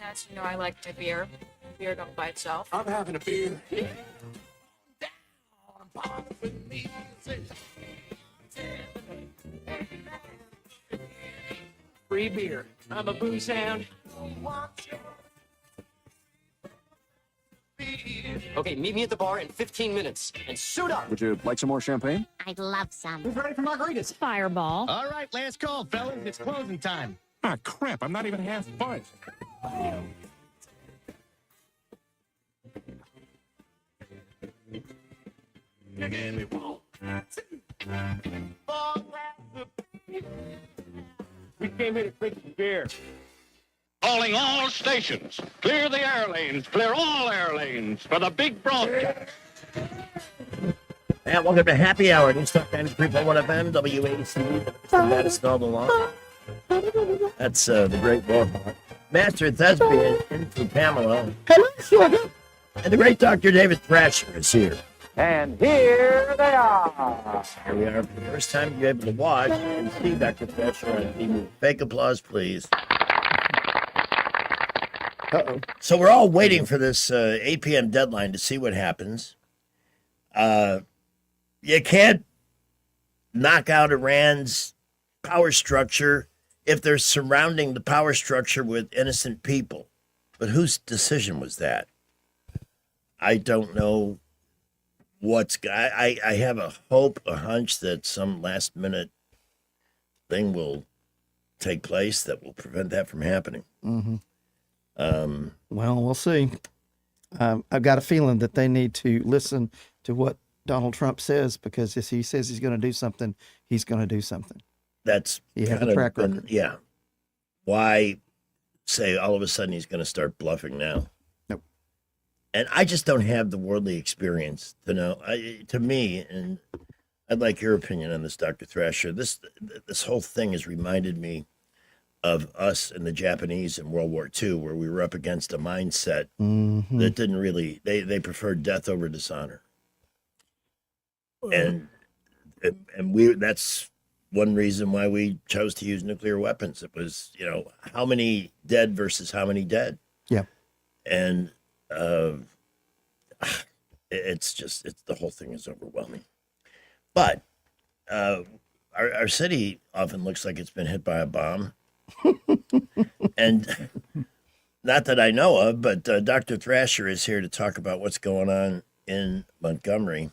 As you know, I like my beer. Beer don't by itself. I'm having a beer. Free beer. I'm a booze hound. Okay, meet me at the bar in 15 minutes and suit up. Would you like some more champagne? I'd love some. Who's ready for margaritas? Fireball. All right, last call, fellas. It's closing time. Ah, crap. I'm not even half buzzed. We came here to drink some beer. Calling all stations. Clear the air lanes. Clear all air lanes for the big broadcast. And welcome to Happy Hour. News Talk 93.1 FM, WAC, Madison all along. That's the great Warhawk. Master Thespian in for Pamela. Hello, sugar. And the great Dr. David Thrasher is here. And here they are. Here we are for the first time you're able to watch and see Dr. Thrasher on TV. Fake applause, please. Uh-oh. So we're all waiting for this 8 p.m. deadline to see what happens. You can't knock out Iran's power structure if they're surrounding the power structure with innocent people. But whose decision was that? I don't know I have a hope, a hunch that some last minute thing will take place that will prevent that from happening. Mm-hmm. Well, we'll see. I've got a feeling that they need to listen to what Donald Trump says, because if he says he's going to do something, he's going to do something. He has a track record. Yeah. Why say all of a sudden he's going to start bluffing now? Nope. And I just don't have the worldly experience to know. To me, and I'd like your opinion on this, Dr. Thrasher. This whole thing has reminded me of us and the Japanese in World War II, where we were up against a mindset that didn't really, they preferred death over dishonor. And that's one reason why we chose to use nuclear weapons. It was, how many dead versus how many dead. Yeah. And it's the whole thing is overwhelming. But our city often looks like it's been hit by a bomb. And not that I know of, but Dr. Thrasher is here to talk about what's going on in Montgomery.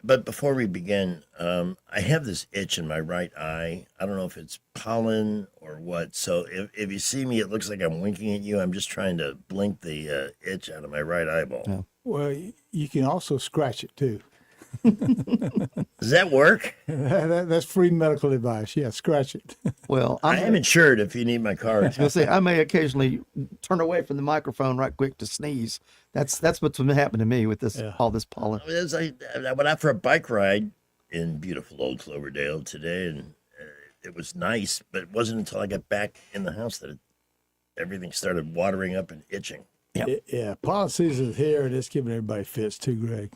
But before we begin, I have this itch in my right eye. I don't know if it's pollen or what. So if you see me, it looks like I'm winking at you. I'm just trying to blink the itch out of my right eyeball. Yeah. Well, you can also scratch it too. Does that work? That's free medical advice. Yeah, scratch it. Well, I am insured if you need my car. I was going to say, I may occasionally turn away from the microphone right quick to sneeze. That's what's been happening to me with this all this pollen. I went out for a bike ride in beautiful old Cloverdale today, and it was nice, but it wasn't until I got back in the house that everything started watering up and itching. Yeah, pollen season's here, and it's giving everybody fits too, Greg.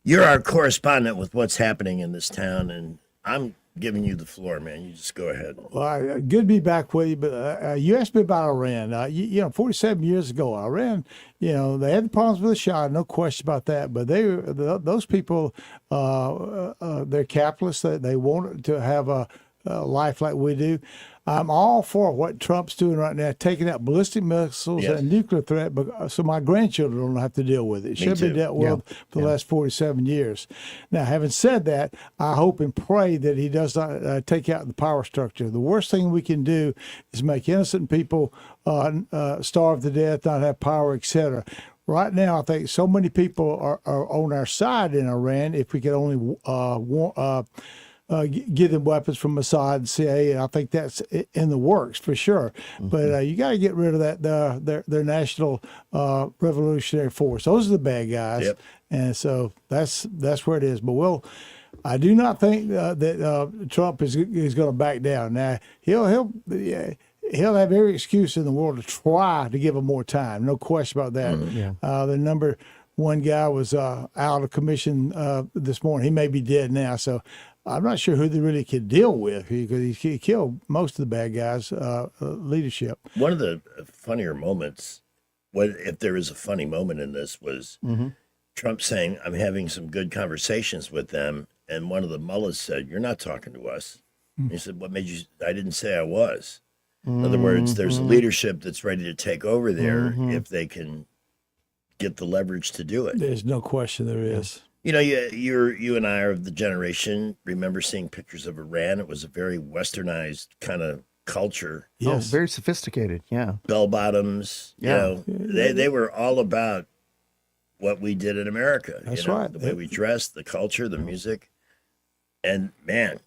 You're our correspondent with what's happening in this town, and I'm giving you the floor, man. You just go ahead. Well, good to be back with you, but you asked me about Iran. 47 years ago, Iran, they had the problems with the Shah, no question about that, but those people, they're capitalists. They want to have a life like we do. I'm all for what Trump's doing right now, taking out ballistic missiles and nuclear threat, so my grandchildren don't have to deal with it. It should be dealt with for the last 47 years. Now, having said that, I hope and pray that he does not take out the power structure. The worst thing we can do is make innocent people starve to death, not have power, etc. Right now, I think so many people are on our side in Iran. If we could only get them weapons from Mossad and CIA, and I think that's in the works for sure. But you got to get rid of that their National Revolutionary Force. Those are the bad guys, and so that's where it is. But I do not think that Trump is going to back down. Now he'll have every excuse in the world to try to give him more time. No question about that. The number one guy was out of commission this morning. He may be dead now, so I'm not sure who they really could deal with because he killed most of the bad guys' leadership. One of the funnier moments, if there is a funny moment in this, was Trump saying, "I'm having some good conversations with them," and one of the mullahs said, "You're not talking to us." He said, "What made you?" I didn't say I was. In other words, there's a leadership that's ready to take over there if they can get the leverage to do it. There's no question there is. You know, you and I are of the generation. Remember seeing pictures of Iran? It was a very westernized kind of culture. Yes. Oh, very sophisticated. Yeah. Bell bottoms. Yeah. You know, they were all about what we did in America. That's you know, right. The way we dressed, the culture, the music, and man,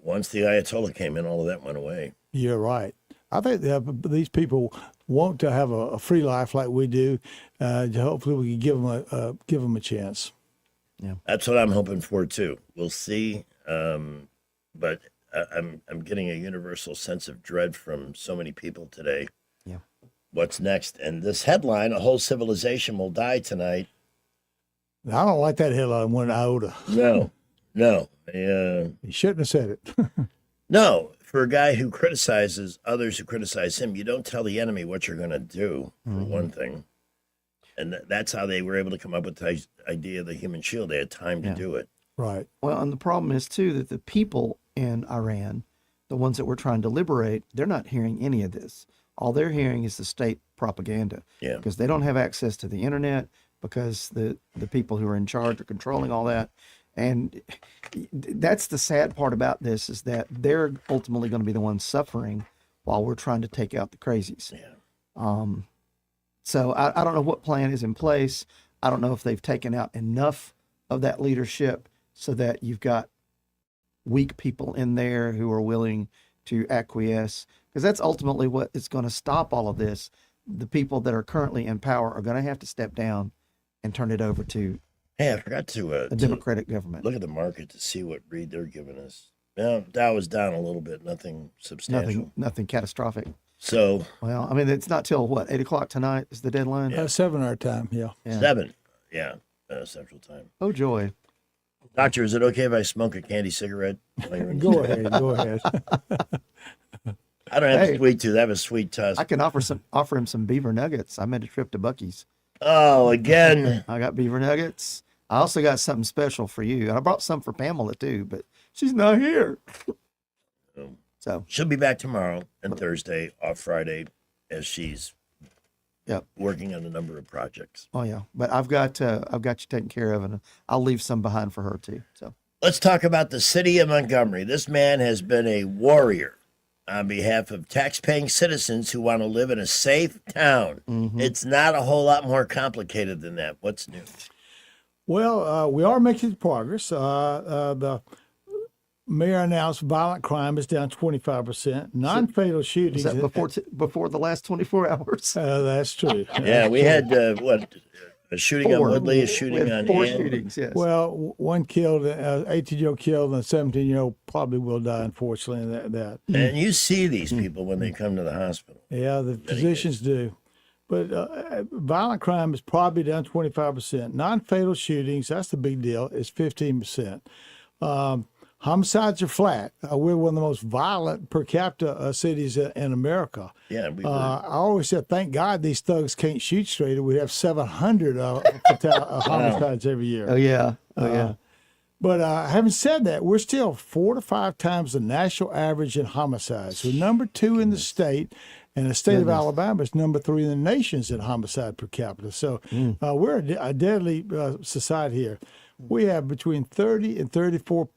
once the Ayatollah came in, all of that went away. You're right. I think these people want to have a free life like we do. Hopefully, we can give them a chance. That's what I'm hoping for too. We'll see, but I'm getting a universal sense of dread from so many people today. Yeah. What's next? And this headline: a whole civilization will die tonight. Now, I don't like that headline one iota. No. He shouldn't have said it. No, for a guy who criticizes others who criticize him, you don't tell the enemy what you're going to do, for one thing. And that's how they were able to come up with the idea of the human shield. They had time to do it. Right. Well, and the problem is, too, that the people in Iran, the ones that we're trying to liberate, they're not hearing any of this. All they're hearing is the state propaganda. Yeah. Because they don't have access to the internet, because the people who are in charge are controlling all that. And that's the sad part about this, is that they're ultimately going to be the ones suffering while we're trying to take out the crazies. Yeah. So I don't know what plan is in place. I don't know if they've taken out enough of that leadership so that you've got weak people in there who are willing to acquiesce, because that's ultimately what is going to stop all of this. The people that are currently in power are going to have to step down and turn it over to Hey, I forgot to a democratic government. look at the market to see what read they're giving us. Now, Dow was down a little bit, nothing substantial. Nothing catastrophic. So Well, I mean, it's not till what, 8 o'clock tonight is the deadline? 7 our time. Yeah. Yeah. 7, Central Time. Oh joy! Doctor, is it okay if I smoke a candy cigarette? while you're in- Go ahead. Go ahead. I don't have Hey. a sweet tooth. I have a sweet tusk. I can offer him some beaver nuggets. I made a trip to Buc-ee's. Oh, again. I got beaver nuggets. I also got something special for you. And I brought some for Pamela too, but she's not here. So She'll be back tomorrow and Thursday, off Friday, as she's Yep. working on a number of projects. oh yeah. But I've got you taken care of, and I'll leave some behind for her too. So Let's talk about the city of Montgomery. This man has been a warrior on behalf of tax-paying citizens who want to live in a safe town. It's not a whole lot more complicated than that. What's new? Well, we are making progress. The mayor announced violent crime is down 25%. Non-fatal shootings. is that before the last 24 hours? That's true. Yeah, we had, a shooting on Woodley, a shooting We had on 4 Ann. shootings. Yes. Well, one killed, 18-year-old killed, and a 17-year-old probably will die, unfortunately. That. And you see these people when they come to the hospital. Yeah, the physicians do. But violent crime is probably down 25%. Non-fatal shootings, that's the big deal, is 15%. Homicides are flat. We're one of the most violent per capita cities in America. Yeah, we I always said, thank God these thugs can't shoot straight. We have 700 homicides every year. oh yeah. Oh yeah. But having said that, we're still 4 to 5 times the national average in homicides. We're number 2 in the state, and the state of Alabama is number 3 in the nations in homicide per capita. So we're a deadly society here. We have between 30 and 34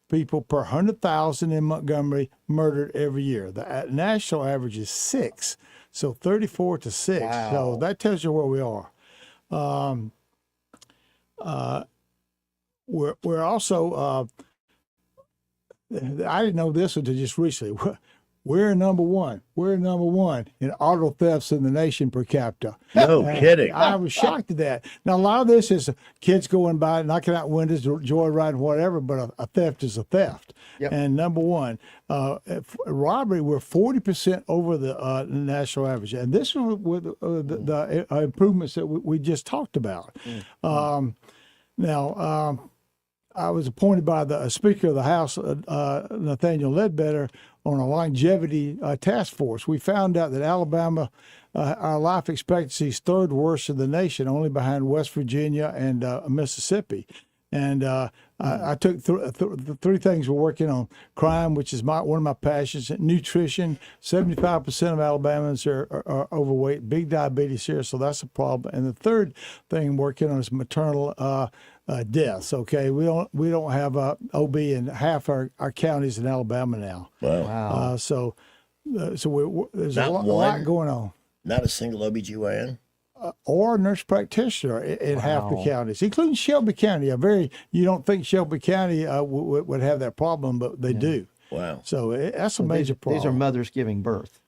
people per 100,000 in Montgomery murdered every year. The national average is 6, so 34 to 6. Wow. So that tells you where we are. We're also, I didn't know this until just recently. We're number 1. We're number 1 in auto thefts in the nation per capita. No kidding. I was shocked at that. Now, a lot of this is kids going by, knocking out windows, joyriding, whatever, but a theft is a theft. Yep. And number 1, robbery, we're 40% over the national average. And this is with the improvements that we just talked about. Now, I was appointed by the Speaker of the House, Nathaniel Ledbetter, on a longevity task force. We found out that Alabama, our life expectancy is third worst in the nation, only behind West Virginia and Mississippi. And I took the three things we're working on: crime, which is one of my passions; nutrition. 75% of Alabamans are overweight, big diabetes here, so that's a problem. And the third thing I'm working on is maternal deaths. Okay, we don't have OB in half our counties in Alabama now. Wow. So there's a Not lot going on. Not a single OBGYN? Or nurse practitioner in half the counties, including Shelby County. You don't think Shelby County would have that problem, but they do. Wow. So that's a major problem. These are mothers giving birth,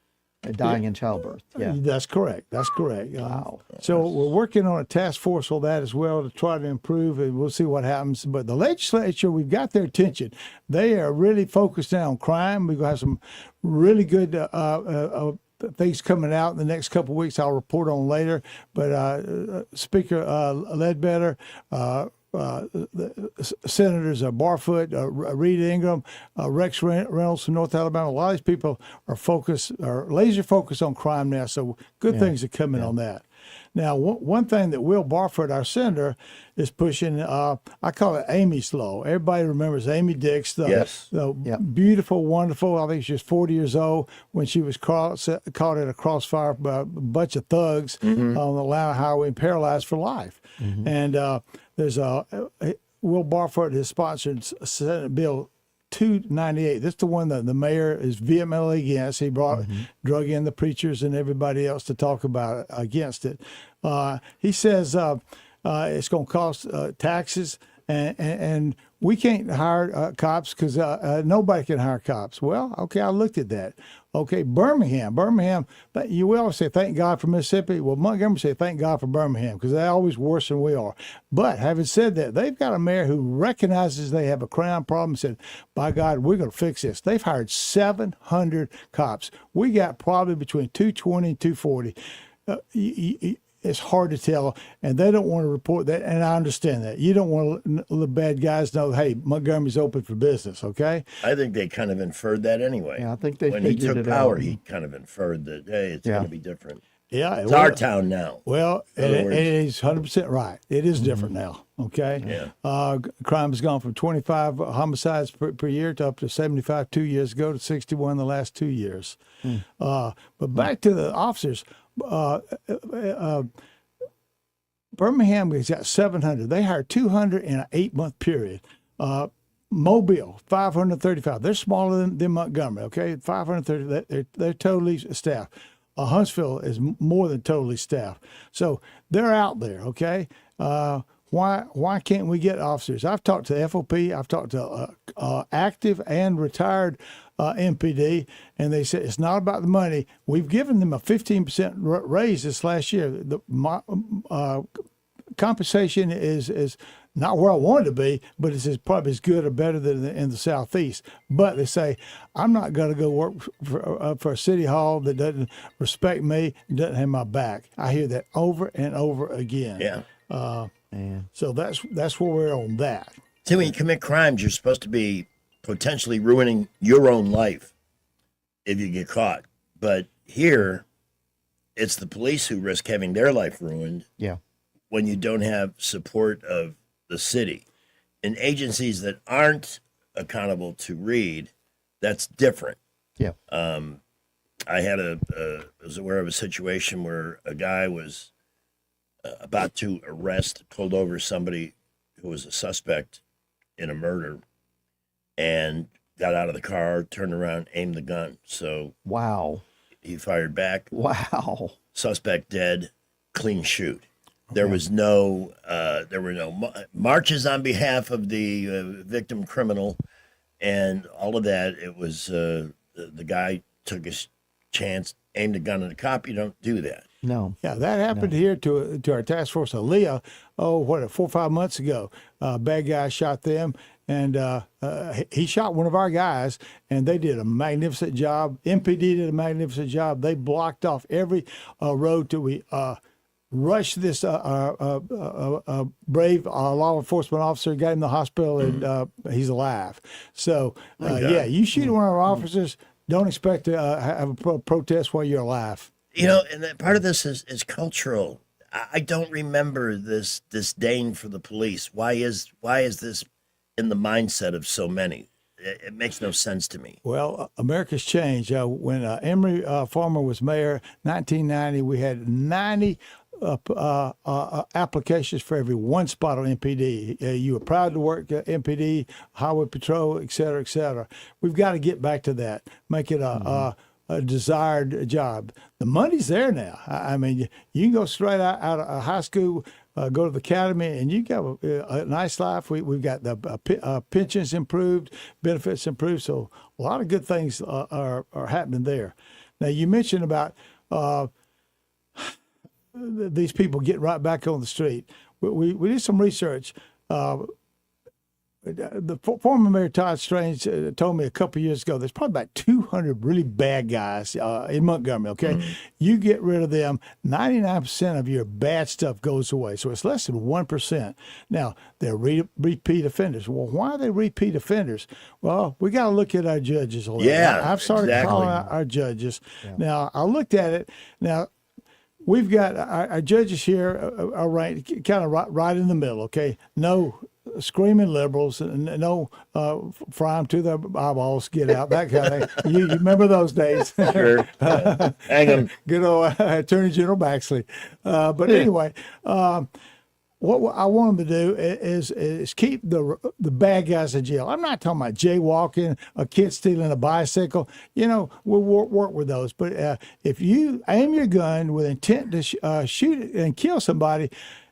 dying in childbirth. Yeah. That's correct. That's correct. Wow. So we're working on a task force on that as well to try to improve, and we'll see what happens. But the legislature, we've got their attention. They are really focused now on crime. We're going to have some really good things coming out in the next couple of weeks. I'll report on later. But Speaker Ledbetter, Senators Barfoot, Reed Ingram, Rex Reynolds from North Alabama. A lot of these people are laser focused on crime now. So good things are coming on that. Now, one thing that Will Barfoot, our senator, is pushing, I call it Amy's Law. Everybody remembers Amy Dix, the beautiful, wonderful, I think she's 40 years old, when she was caught in a crossfire by a bunch of thugs on the Atlanta highway and paralyzed for life. And there's Will Barfoot has sponsored Senate Bill 298. That's the one that the mayor is vehemently against. He drug in the preachers and everybody else to talk about it, against it. He says it's going to cost taxes, and we can't hire cops because nobody can hire cops. Well, okay, I looked at that. Okay, Birmingham, but you will always say, thank God for Mississippi. Well, Montgomery say, thank God for Birmingham, because they're always worse than we are. But having said that, they've got a mayor who recognizes they have a crime problem and said, by God, we're going to fix this. They've hired 700 cops. We got probably between 220 and 240. It's hard to tell, and they don't want to report that, and I understand that. You don't want the bad guys know, hey, Montgomery's open for business, okay? I think they kind of inferred that anyway. Yeah, I think they when he figured took it power, out. he kind of inferred that, hey, it's going to be different. Yeah. It's our town now. Well, In other and words. he's 100% right. It is different now, okay? Yeah. Crime has gone from 25 homicides per year to up to 75 2 years ago to 61 in the last 2 years. But back to the officers, Birmingham has got 700. They hired 200 in an 8-month period. Mobile, 535. They're smaller than Montgomery, okay? 530. They're totally staffed. Huntsville is more than totally staffed. So they're out there, okay? Why can't we get officers? I've talked to FOP. I've talked to active and retired MPD, and they said it's not about the money. We've given them a 15% raise this last year. The compensation is not where I want it to be, but it's probably as good or better than in the Southeast. But they say, I'm not going to go work for a city hall that doesn't respect me, doesn't have my back. I hear that over and over again. Yeah. So that's where we're on that. See, when you commit crimes, you're supposed to be potentially ruining your own life if you get caught. But here, it's the police who risk having their life ruined when you don't have support of the city. In agencies that aren't accountable to Reed, that's different. Yeah. I was aware of a situation where a guy was about to pulled over somebody who was a suspect in a murder, and got out of the car, turned around, aimed the gun. So wow, he fired back. Wow. Suspect dead, clean shoot. There was no, there were no marches on behalf of the victim criminal, and all of that. It was the guy took his chance, aimed a gun at a cop. You don't do that. No. Yeah, that happened here to our task force, Aaliyah, 4 or 5 months ago. Bad guy shot them, and he shot one of our guys, and they did a magnificent job. MPD did a magnificent job. They blocked off every road till we rushed this brave law enforcement officer, got him to the hospital, and he's alive. So, yeah, you shoot one of our officers, don't expect to have a protest while you're alive. You know, and that part of this is cultural. I don't remember this disdain for the police. Why is this in the mindset of so many? It makes no sense to me. Well, America's changed. When Emory Farmer was mayor, 1990, we had 90 applications for every one spot on MPD. You were proud to work at MPD, Highway Patrol, et cetera, et cetera. We've got to get back to that, make it a desired job. The money's there now. I mean, you can go straight out of high school, go to the academy, and you got a nice life. We've got the pensions improved, benefits improved, so a lot of good things are happening there. Now, you mentioned about these people getting right back on the street. We did some research. The former mayor Todd Strange told me a couple years ago there's probably about 200 really bad guys in Montgomery. Okay, you get rid of them, 99% of your bad stuff goes away. So it's less than 1%. Now they're repeat offenders. Well, why are they repeat offenders? Well, we got to look at our judges a little. Yeah, I've started calling out our judges. Now I looked at it. Now we've got our judges here are right, kind of right in the middle. Okay, no screaming liberals, and no fry them to their eyeballs, get out, that kind of thing. You remember those days? Sure. Hang 'em. Good old Attorney General Baxley. But anyway, what I want them to do is keep the bad guys in jail. I'm not talking about jaywalking, a kid stealing a bicycle. You know, we'll work with those. But if you aim your gun with intent to shoot and kill somebody,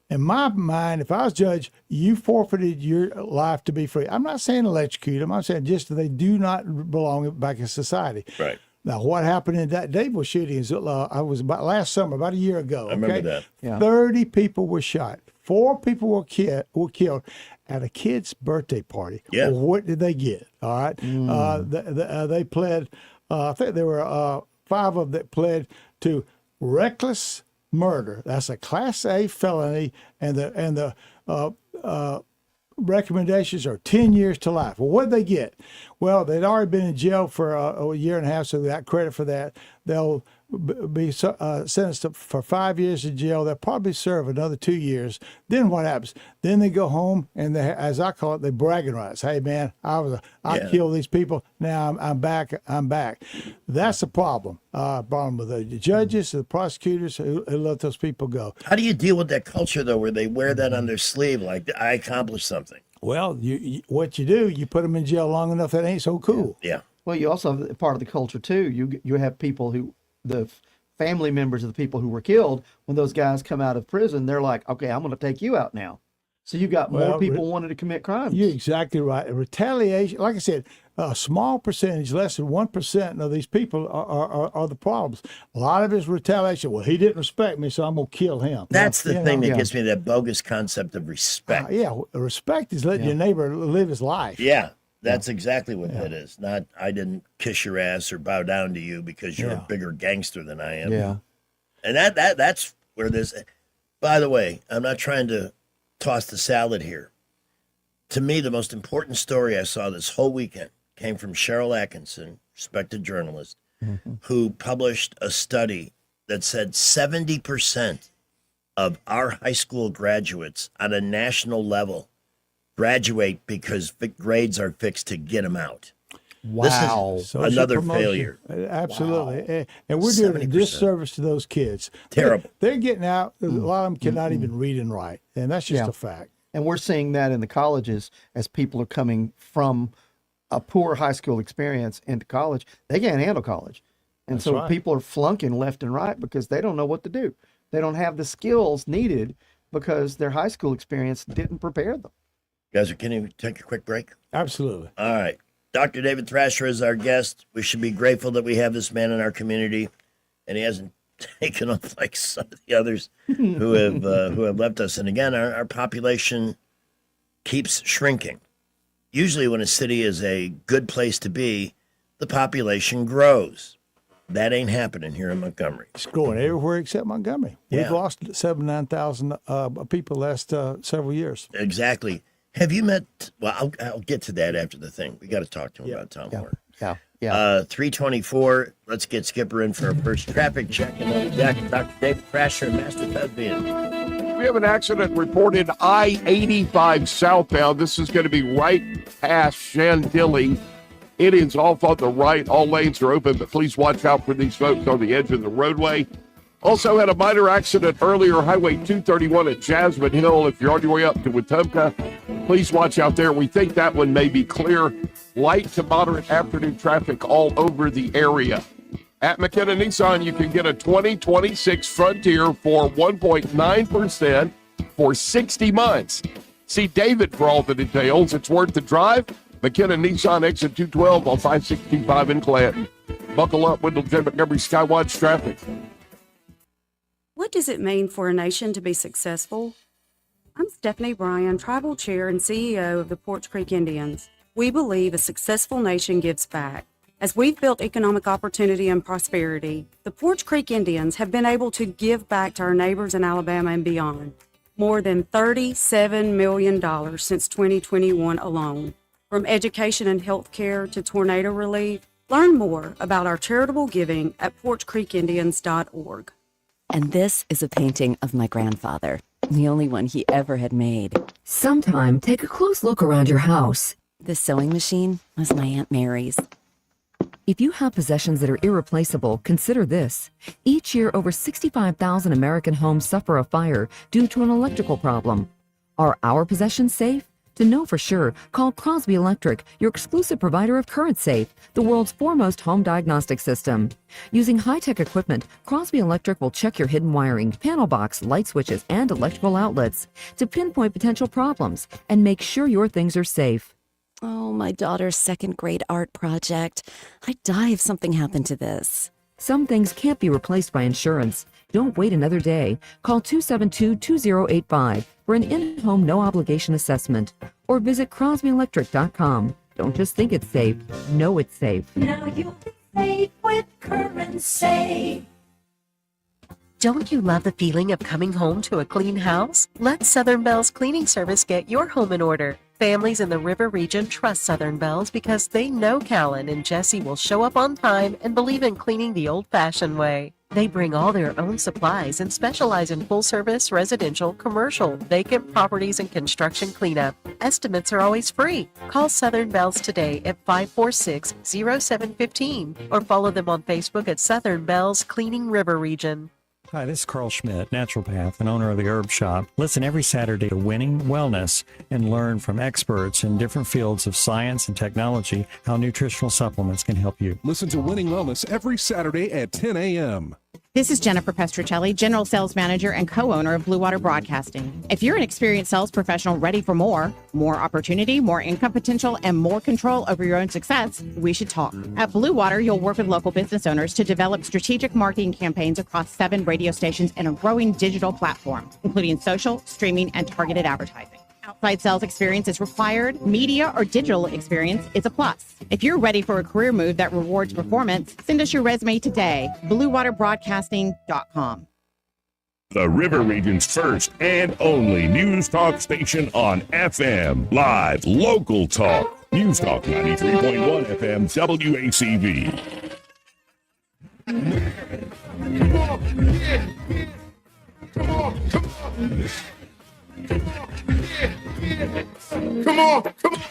in my mind, if I was judge, you forfeited your life to be free. I'm not saying electrocute them. I'm saying just they do not belong back in society. Right. Now, what happened in that Dadeville shooting is I was about last summer, about a year ago. I remember that. Yeah. 30 people were shot. 4 people were killed at a kid's birthday party. Yeah. Well, what did they get? All right. They pled. I think there were 5 of them that pled to reckless murder. That's a Class A felony, and the recommendations are 10 years to life. Well, what did they get? Well, they'd already been in jail for a year and a half, so they got credit for that. They'll be sentenced for 5 years in jail. They'll probably serve another 2 years. Then what happens? Then they go home and they, as I call it, they bragging rights. Hey man, I killed these people. Now I'm back. That's the problem. Problem with the judges, the prosecutors who let those people go. How do you deal with that culture though, where they wear that on their sleeve, like I accomplished something? Well, what you do, you put them in jail long enough that ain't so cool. Yeah. Well, you also have part of the culture too. You have people who, the family members of the people who were killed, when those guys come out of prison, they're like, okay, I'm going to take you out now. So you got more people wanting to commit crimes. You're exactly right. Retaliation, like I said, a small percentage, less than 1% of these people are the problems. A lot of it is retaliation. Well, he didn't respect me, so I'm going to kill him. That's the thing that Yeah. gets me, that bogus concept of respect. Respect is letting your neighbor live his life. Yeah, that's exactly what that is. Not, I didn't kiss your ass or bow down to you because you're a bigger gangster than I am. Yeah. And that's where this, by the way, I'm not trying to toss the salad here. To me, the most important story I saw this whole weekend came from Cheryl Atkinson, respected journalist, who published a study that said 70% of our high school graduates on a national level graduate because grades are fixed to get them out. Wow. This is Social another promotion. failure. Absolutely. And we're doing a 70%. disservice to those kids. Terrible. They're getting out. A lot of them cannot even read and write. And that's just Yeah. a fact. And we're seeing that in the colleges as people are coming from a poor high school experience into college. They can't handle college. And That's so right. people are flunking left and right because they don't know what to do. They don't have the skills needed because their high school experience didn't prepare them. Guys, can you take a quick break? Absolutely. All right. Dr. David Thrasher is our guest. We should be grateful that we have this man in our community, and he hasn't taken off like some of the others who have left us. And again, our population keeps shrinking. Usually when a city is a good place to be, the population grows. That ain't happening here in Montgomery. It's growing everywhere except Montgomery. We've Yeah. lost 9,000 people last several years. Exactly. Have you met? Well, I'll get to that after the thing. We got to talk to him about Tom Horn. Yeah. 324. Let's get Skipper in for our first traffic check. And then back to Dr. David Thrasher and Master Thespian. We have an accident reported I-85 southbound. This is going to be right past Chantilly. It is off on the right. All lanes are open, but please watch out for these folks on the edge of the roadway. Also had a minor accident earlier, Highway 231 at Jasmine Hill. If you're on your way up to Wetumpka, please watch out there. We think that one may be clear. Light to moderate afternoon traffic all over the area. At McKenna Nissan, you can get a 2026 Frontier for 1.9% for 60 months. See David for all the details. It's worth the drive. McKenna Nissan, exit 212 on 565 in Clanton. Buckle up, Wendell J. Montgomery Skywatch traffic. What does it mean for a nation to be successful? I'm Stephanie Bryan, Tribal Chair and CEO of the Porch Creek Indians. We believe a successful nation gives back. As we've built economic opportunity and prosperity, the Porch Creek Indians have been able to give back to our neighbors in Alabama and beyond. More than $37 million since 2021 alone. From education and health care to tornado relief, learn more about our charitable giving at porchcreekindians.org. And this is a painting of my grandfather, the only one he ever had made. Sometime take a close look around your house. This sewing machine was my Aunt Mary's. If you have possessions that are irreplaceable, consider this. Each year, over 65,000 American homes suffer a fire due to an electrical problem. Are our possessions safe? To know for sure, call Crosby Electric, your exclusive provider of CurrentSafe, the world's foremost home diagnostic system. Using high-tech equipment, Crosby Electric will check your hidden wiring, panel box, light switches, and electrical outlets to pinpoint potential problems and make sure your things are safe. Oh, my daughter's second grade art project. I'd die if something happened to this. Some things can't be replaced by insurance. Don't wait another day. Call 272-2085 for an in-home no-obligation assessment or visit crosbyelectric.com. Don't just think it's safe. Know it's safe. Now you'll be safe with CurrentSafe. Don't you love the feeling of coming home to a clean house? Let Southern Bells Cleaning Service get your home in order. Families in the River region trust Southern Bells because they know Callan and Jesse will show up on time and believe in cleaning the old-fashioned way. They bring all their own supplies and specialize in full-service, residential, commercial, vacant properties, and construction cleanup. Estimates are always free. Call Southern Bells today at 546-0715 or follow them on Facebook at Southern Bells Cleaning River Region. Hi, this is Carl Schmidt, naturopath and owner of the Herb Shop. Listen every Saturday to Winning Wellness and learn from experts in different fields of science and technology how nutritional supplements can help you. Listen to Winning Wellness every Saturday at 10 a.m. This is Jennifer Pestricelli, General Sales Manager and co-owner of Blue Water Broadcasting. If you're an experienced sales professional ready for more opportunity, more income potential, and more control over your own success, we should talk. At Blue Water, you'll work with local business owners to develop strategic marketing campaigns across 7 radio stations and a growing digital platform, including social, streaming, and targeted advertising. Outside sales experience is required. Media or digital experience is a plus. If you're ready for a career move that rewards performance, send us your resume today. BlueWaterBroadcasting.com. The River Region's first and only news talk station on FM. Live, local talk. News Talk 93.1 FM WACV. Come on, yeah, yeah. Come on, come on. Come on, yeah, yeah. Come on, come on.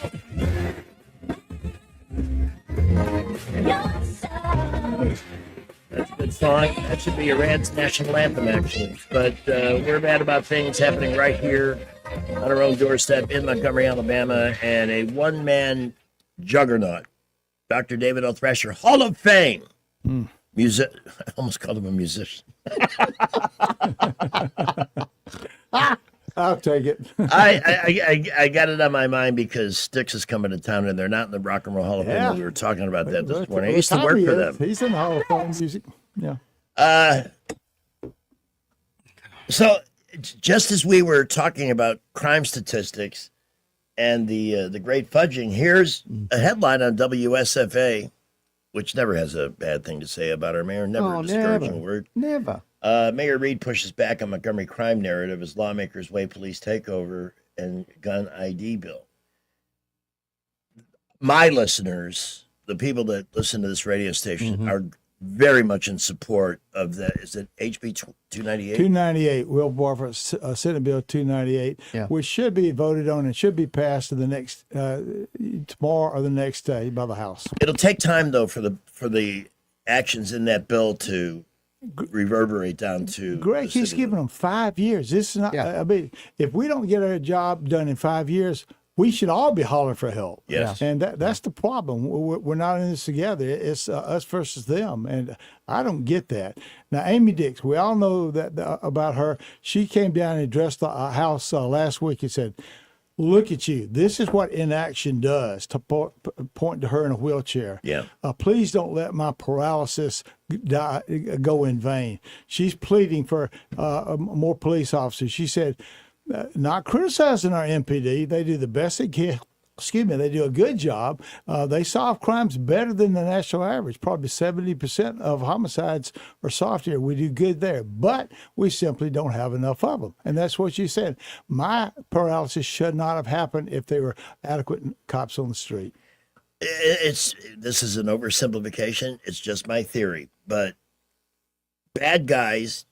That's a good song. That should be Iran's national anthem, actually. But we're mad about things happening right here on our own doorstep in Montgomery, Alabama, and a one-man juggernaut, Dr. David L. Thrasher, Hall of Fame. I almost called him a musician. I'll take it. I got it on my mind because Styx is coming to town, and they're not in the Rock and Roll Hall of Fame. Yeah. We were talking about that this morning. I used to work for them. He's in the Hall of Fame music. Yeah. So just as we were talking about crime statistics and the great fudging, here's a headline on WSFA. which never has a bad thing to say about our mayor. Never Oh, a discouraging never. word. Never. Mayor Reed pushes back on Montgomery crime narrative as lawmakers weigh police takeover and gun ID bill. My listeners, the people that listen to this radio station, are very much in support of that. Is it HB 298? 298, Will Barfoot, Senate Bill 298, Yeah. which should be voted on and should be passed in the next tomorrow or the next day by the House. It'll take time though for the actions in that bill to reverberate down to Greg, the he's city. giving them 5 years. This is not. Yeah. I mean, if we don't get our job done in 5 years, we should all be hollering for help. Yes. And that's the problem. We're not in this together. It's us versus them. And I don't get that. Now, Amy Dix, we all know that about her. She came down and addressed the House last week and said, look at you. This is what inaction does, to point to her in a wheelchair. Yeah. Please don't let my paralysis go in vain. She's pleading for more police officers. She said, not criticizing our MPD. They do the best they can. Excuse me, they do a good job. They solve crimes better than the national average. Probably 70% of homicides are solved here. We do good there, but we simply don't have enough of them. And that's what you said. My paralysis should not have happened if there were adequate cops on the street. This is an oversimplification. It's just my theory, but bad guys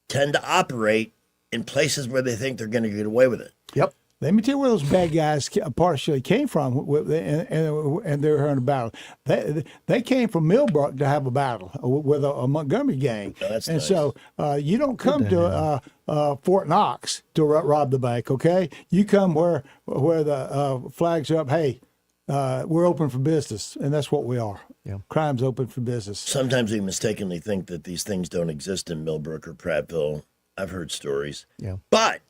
tend to operate in places where they think they're going to get away with it. Yep. Let me tell you where those bad guys partially came from, and they were having a battle. They came from Millbrook to have a battle with a Montgomery gang. Oh, that's and nice. so you don't come to Fort Knox to rob the bank, okay? You come where the flags are up. Hey, we're open for business, and that's what we are. Yeah. Crime's open for business. Sometimes we mistakenly think that these things don't exist in Millbrook or Prattville. I've heard stories. Yeah. But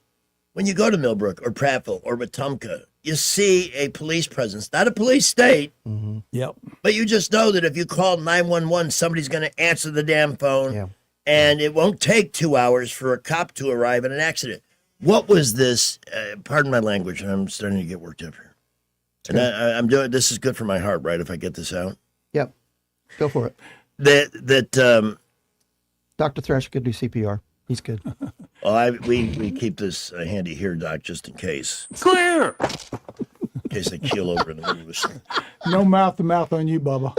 when you go to Millbrook or Prattville or Wetumpka, you see a police presence, not a police state, Yep. but you just know that if you call 911, somebody's going to answer the damn phone, Yeah. and it won't take 2 hours for a cop to arrive at an accident. What was this? Pardon my language, I'm starting to get worked up here. And I'm doing this is good for my heart, right? If I get this out, Yep. Go for it. that Dr. Thrasher could do CPR. He's good. we keep this handy here, Doc, just in case. Clear. In case they keel over in the middle of this. No mouth to mouth on you, Bubba.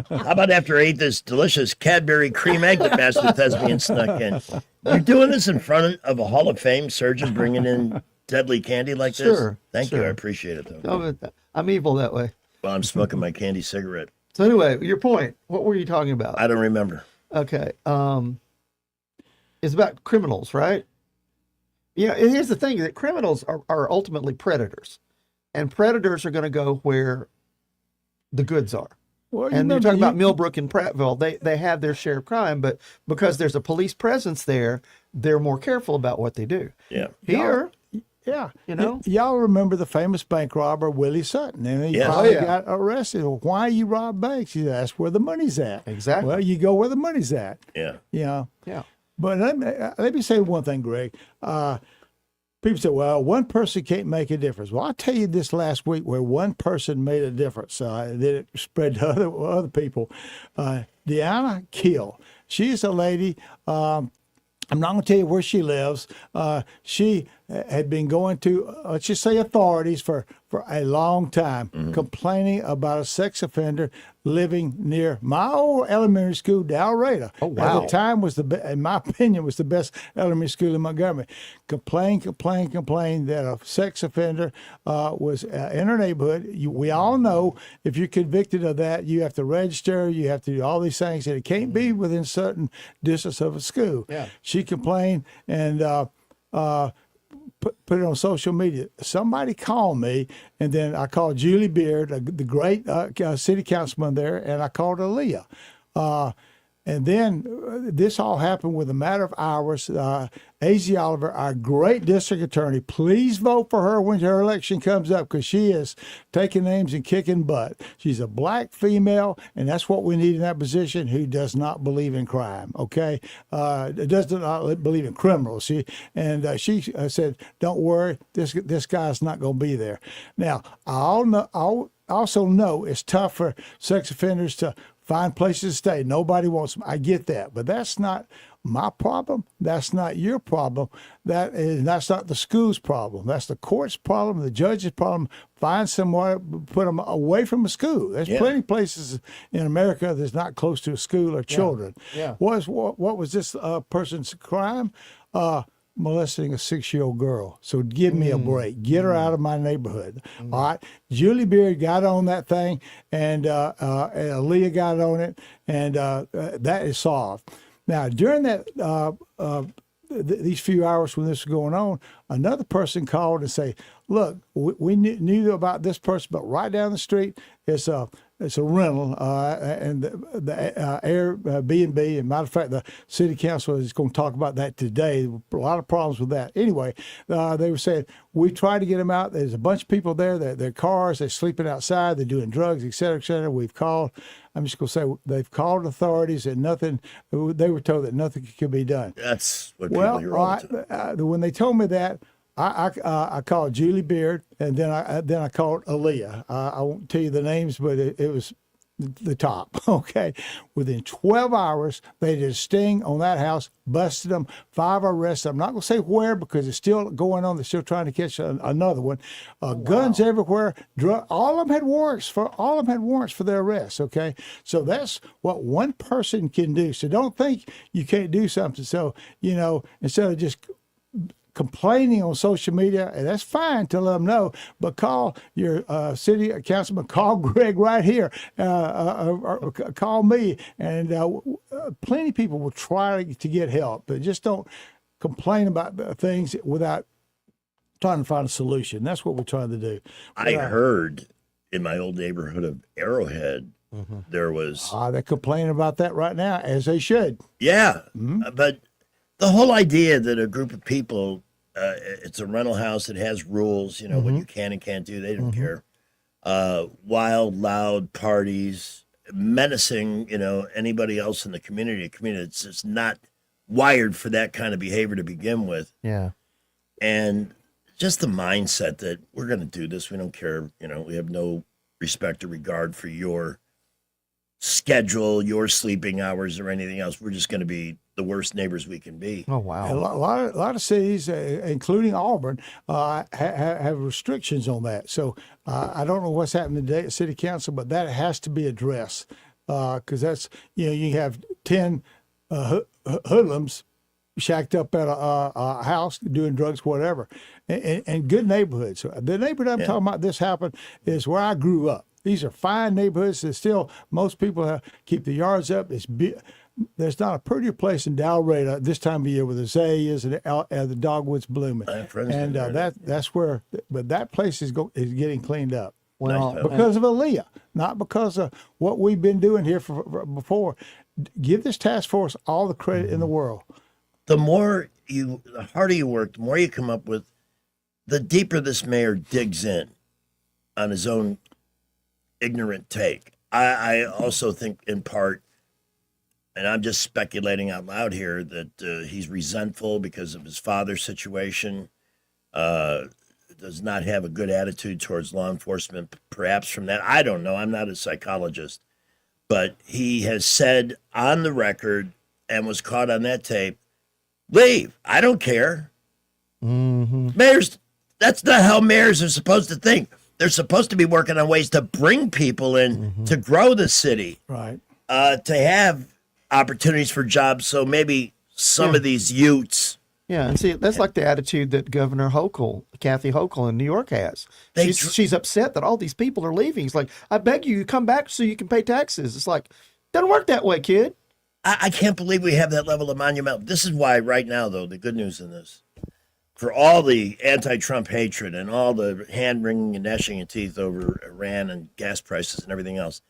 How about after I ate this delicious Cadbury cream egg that Master Thespian snuck in? You're doing this in front of a Hall of Fame surgeon bringing in deadly candy like this? Sure, Thank you. I sure. appreciate it, though. No, but I'm evil that way. Well, I'm smoking my candy cigarette. So anyway, your point. What were you talking about? I don't remember. Okay. It's about criminals, right? Yeah. And here's the thing: that criminals are ultimately predators, and predators are going to go where the goods are. Well, And you're talking about Millbrook and Prattville. They have their share of crime, but because there's a police presence there, they're more careful about what they do. Yeah. Here, Yeah. You know? Y'all remember the famous bank robber, Willie Sutton. And he Yes. finally Oh, yeah. got arrested. Well, why you rob banks? He said, that's where the money's at. Exactly. Well, you go where the money's at. Yeah. You know? yeah. But let me say one thing, Greg. People say, well, one person can't make a difference. Well, I'll tell you this last week where one person made a difference. Then it spread to other people. Deanna Keel. She's a lady. I'm not going to tell you where she lives. She had been going to, let's just say, authorities for a long time, complaining about a sex offender living near my old elementary school, Dalrata. Oh, wow. At the time was in my opinion, was the best elementary school in Montgomery. Complained that a sex offender was in her neighborhood. We all know if you're convicted of that, you have to register, you have to do all these things, and it can't be within certain distance of a school. Yeah. She complained and put it on social media. Somebody called me, and then I called Julie Beard, the great city councilman there, and I called Aaliyah. And then this all happened with a matter of hours. A.Z. Oliver, our great district attorney, please vote for her when her election comes up, because she is taking names and kicking butt. She's a black female, and that's what we need in that position, who does not believe in crime, okay? Does not believe in criminals. She said, don't worry, this guy's not going to be there. Now, also know it's tough for sex offenders to find places to stay. Nobody wants them. I get that, but that's not my problem. That's not your problem. That's not the school's problem. That's the court's problem, the judge's problem. Find somewhere, put them away from a school. There's plenty of places in America that's not close to a school or children. Yeah. What was this person's crime? Molesting a 6-year-old girl. So give me a break. Get her out of my neighborhood. All right. Julie Beard got on that thing, and Aaliyah got on it, and that is solved. Now, during that these few hours when this was going on, another person called and say, "Look, we knew about this person, but right down the street, it's a rental, and the Airbnb. And matter of fact, the city council is going to talk about that today. A lot of problems with that. Anyway, they were saying we tried to get them out. There's a bunch of people there. Their cars. They're sleeping outside. They're doing drugs, et cetera, et cetera. We've called. I'm just going to say they've called authorities, and nothing. They were told that nothing could be done. That's what people hear all the time. When they told me that, I called Julie Beard, and then I called Aaliyah. I won't tell you the names, but it was the top. Okay, within 12 hours, they did a sting on that house, busted them, 5 arrests. I'm not going to say where because it's still going on. They're still trying to catch another one. Guns everywhere. All of them had warrants for their arrests. Okay, so that's what one person can do. So don't think you can't do something. So instead of just complaining on social media, and that's fine to let them know, but call your city councilman, call Greg right here, or call me, and plenty of people will try to get help, but just don't complain about things without trying to find a solution. That's what we're trying to do. I heard in my old neighborhood of Arrowhead, there was... they're complaining about that right now, as they should. Yeah, but the whole idea that a group of people, it's a rental house, it has rules, what you can and can't do, they don't care. Wild, loud parties, menacing, anybody else in the community. It's just not wired for that kind of behavior to begin with. Yeah. And just the mindset that we're going to do this, we don't care, we have no respect or regard for your schedule, your sleeping hours, or anything else. We're just going to be the worst neighbors we can be. Oh, wow. A lot of cities, including Auburn, have restrictions on that. So I don't know what's happening today at City Council, but that has to be addressed because that's, you have 10 hoodlums shacked up at a house doing drugs, whatever, and good neighborhoods. The neighborhood I'm talking about, this happened, is where I grew up. These are fine neighborhoods that still most people keep the yards up. There's not a prettier place in Dalraida this time of year where the azaleas and the dogwoods blooming. And that's where, but that place is getting cleaned up. Well, because of Aaliyah, not because of what we've been doing here for before. Give this task force all the credit in the world. The harder you work, the more you come up with, the deeper this mayor digs in on his own ignorant take. I also think in part, and I'm just speculating out loud here, that he's resentful because of his father's situation, does not have a good attitude towards law enforcement, perhaps from that. I don't know. I'm not a psychologist. But he has said on the record and was caught on that tape, leave. I don't care. Mayors, that's not how mayors are supposed to think. They're supposed to be working on ways to bring people in to grow the city. Right. To have opportunities for jobs. So maybe some of these youths. Yeah, and see, that's like the attitude that Governor Hochul, Kathy Hochul in New York has. She's upset that all these people are leaving. It's like, I beg you, come back so you can pay taxes. It's like, doesn't work that way, kid. I can't believe we have that level of monument. This is why right now, though, the good news in this, for all the anti-Trump hatred and all the hand-wringing and gnashing of teeth over Iran and gas prices and everything else,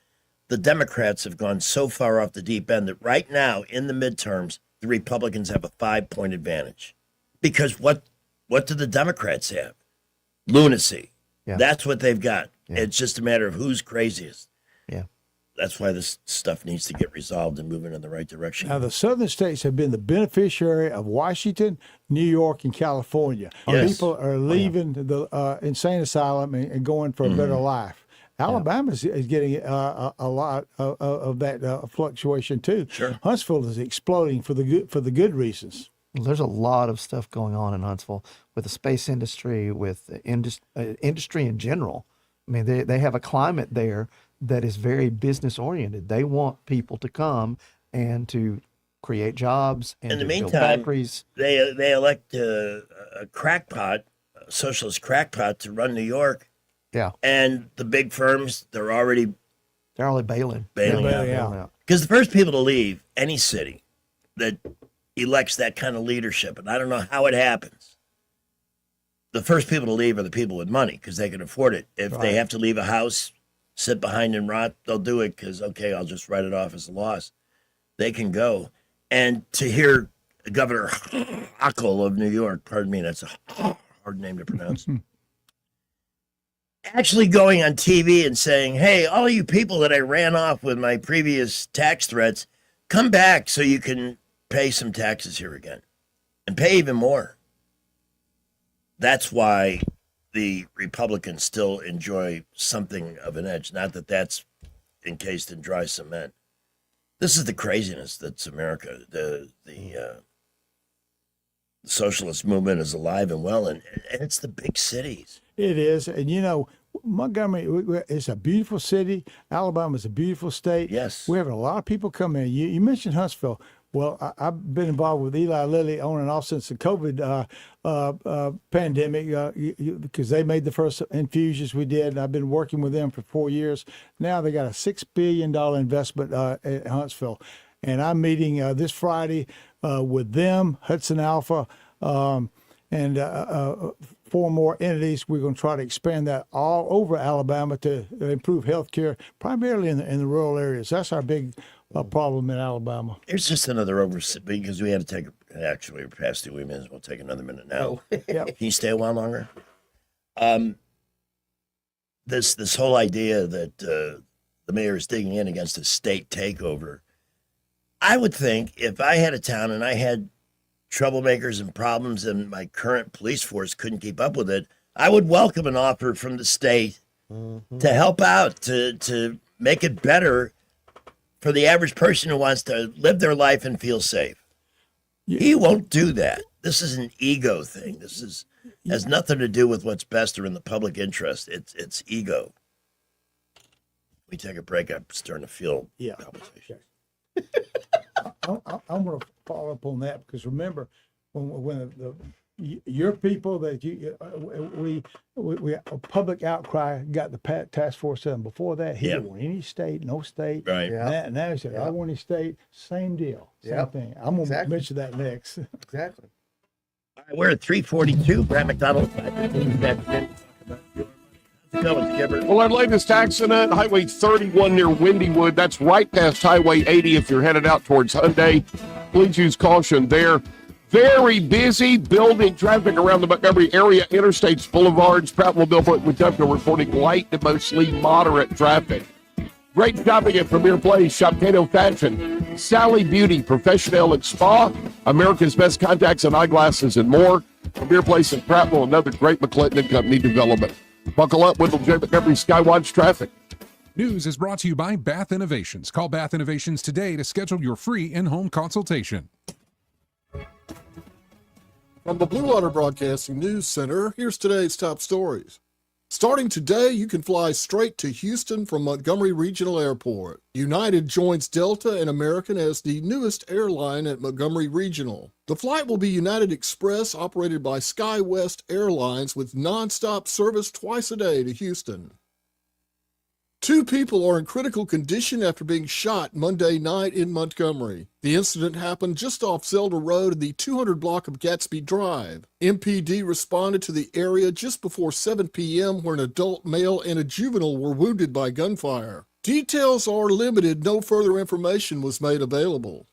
the Democrats have gone so far off the deep end that right now, in the midterms, the Republicans have a 5-point advantage. Because what do the Democrats have? Lunacy. Yeah. That's what they've got. Yeah. It's just a matter of who's craziest. Yeah. That's why this stuff needs to get resolved and moving in the right direction. Now, the southern states have been the beneficiary of Washington, New York, and California. Yes. People are leaving the insane asylum and going for a better life. Alabama is getting a lot of that fluctuation too. Sure. Huntsville is exploding for the good reasons. There's a lot of stuff going on in Huntsville with the space industry, with the industry in general. I mean, they have a climate there that is very business oriented. They want people to come and to create jobs and In the to build meantime, factories. they elect a crackpot, a socialist crackpot, to run New York. Yeah. And the big firms, they're already bailing out. Because the first people to leave any city that elects that kind of leadership, and I don't know how it happens, the first people to leave are the people with money because they can afford it. If they have to leave a house, sit behind and rot, they'll do it because, okay, I'll just write it off as a loss. They can go. And to hear Governor Hochul of New York, pardon me, that's a hard name to pronounce, actually going on TV and saying, hey, all you people that I ran off with my previous tax threats, come back so you can pay some taxes here again and pay even more. That's why the Republicans still enjoy something of an edge. Not that that's encased in dry cement. This is the craziness that's America. The socialist movement is alive and well, and it's the big cities. It is, and Montgomery is a beautiful city. Alabama is a beautiful state. Yes, we have a lot of people come in. You mentioned Huntsville. Well, I've been involved with Eli Lilly on and off since the COVID pandemic because they made the first infusions we did. And I've been working with them for 4 years. Now they got a $6 billion investment at Huntsville. And I'm meeting this Friday with them, Hudson Alpha, and 4 more entities. We're going to try to expand that all over Alabama to improve health care, primarily in the rural areas. That's our big problem in Alabama. Here's just another because we had to take, actually, we're past 2 minutes. We'll take another minute now. Can you stay a while longer? This whole idea that the mayor is digging in against a state takeover, I would think if I had a town and I had troublemakers and problems and my current police force couldn't keep up with it, I would welcome an offer from the state to help out, to make it better for the average person who wants to live their life and feel safe. He won't do that. This is an ego thing. This has nothing to do with what's best or in the public interest. It's ego. We take a break. I'm starting to feel conversation. I'm going to follow up on that because remember when your people that we a public outcry got the task force done. Before that, he didn't want any state, no state. Right. Yeah. Now he said, I want any state. Same deal. Same thing. I'm going to mention that next. Exactly. All right, we're at 342. Brad McDonald. Well, our latest accident, Highway 31 near Windywood. That's right past Highway 80 if you're headed out towards Hyundai. Please use caution there. Very busy building traffic around the Montgomery area. Interstates, boulevards, Prattville, Millbrook, Wetumpka reporting light to mostly moderate traffic. Great shopping at Premier Place, Shopkano Fashion, Sally Beauty, Professional and Spa, America's Best Contacts and Eyeglasses, and more. Premier Place in Prattville, another great McClinton & Company development. Buckle up, Wendell J. Montgomery Skywatch traffic. News is brought to you by Bath Innovations. Call Bath Innovations today to schedule your free in-home consultation. From the Blue Water Broadcasting News Center, here's today's top stories. Starting today, you can fly straight to Houston from Montgomery Regional Airport. United joins Delta and American as the newest airline at Montgomery Regional. The flight will be United Express, operated by SkyWest Airlines, with nonstop service twice a day to Houston. 2 people are in critical condition after being shot Monday night in Montgomery. The incident happened just off Zelda Road in the 200 block of Gatsby Drive. MPD responded to the area just before 7 p.m. where an adult male and a juvenile were wounded by gunfire. Details are limited. No further information was made available.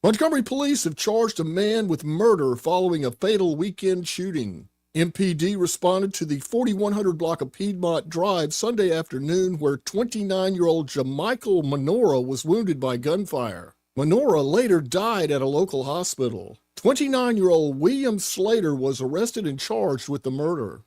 Montgomery police have charged a man with murder following a fatal weekend shooting. MPD responded to the 4100 block of Piedmont Drive Sunday afternoon where 29-year-old Jamichael Menorah was wounded by gunfire. Menorah later died at a local hospital. 29-year-old William Slater was arrested and charged with the murder.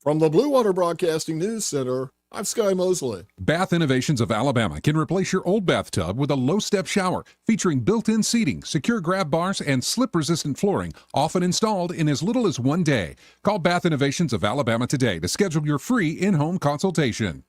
From the Blue Water Broadcasting News Center, I'm Sky Mosley. Bath Innovations of Alabama can replace your old bathtub with a low-step shower featuring built-in seating, secure grab bars, and slip-resistant flooring, often installed in as little as 1 day. Call Bath Innovations of Alabama today to schedule your free in-home consultation.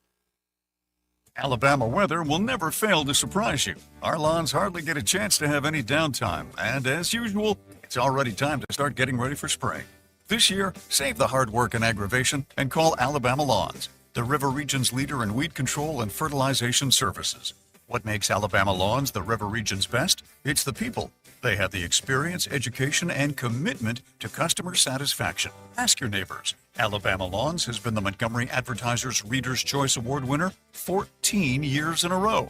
Alabama weather will never fail to surprise you. Our lawns hardly get a chance to have any downtime, and as usual, it's already time to start getting ready for spring. This year, save the hard work and aggravation and call Alabama Lawns, the River Region's leader in weed control and fertilization services. What makes Alabama Lawns the River Region's best? It's the people. They have the experience, education, and commitment to customer satisfaction. Ask your neighbors. Alabama Lawns has been the Montgomery Advertiser's Reader's Choice Award winner 14 years in a row.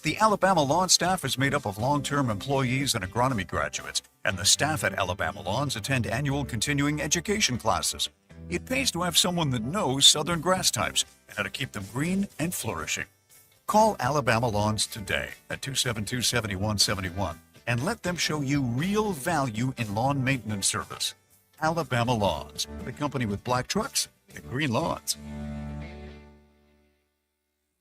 The Alabama Lawn staff is made up of long-term employees and agronomy graduates, and the staff at Alabama Lawns attend annual continuing education classes. It pays to have someone that knows southern grass types and how to keep them green and flourishing. Call Alabama Lawns today at 272-7171 and let them show you real value in lawn maintenance service. Alabama Lawns, the company with black trucks and green lawns.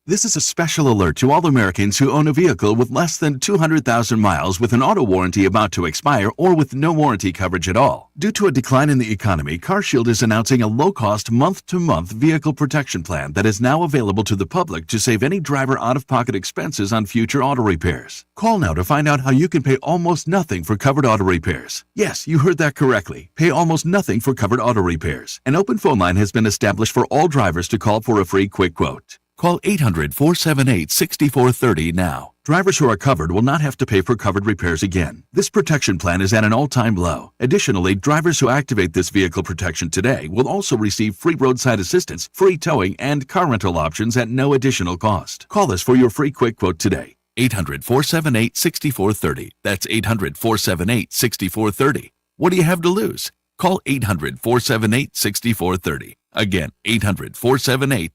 This is a special alert to all Americans who own a vehicle with less than 200,000 miles with an auto warranty about to expire or with no warranty coverage at all. Due to a decline in the economy, CarShield is announcing a low-cost month-to-month vehicle protection plan that is now available to the public to save any driver out-of-pocket expenses on future auto repairs. Call now to find out how you can pay almost nothing for covered auto repairs. Yes, you heard that correctly. Pay almost nothing for covered auto repairs. An open phone line has been established for all drivers to call for a free quick quote. Call 800-478-6430 now. Drivers who are covered will not have to pay for covered repairs again. This protection plan is at an all-time low. Additionally, drivers who activate this vehicle protection today will also receive free roadside assistance, free towing, and car rental options at no additional cost. Call us for your free quick quote today. 800-478-6430. That's 800-478-6430. What do you have to lose? Call 800-478-6430. Again, 800-478-6430.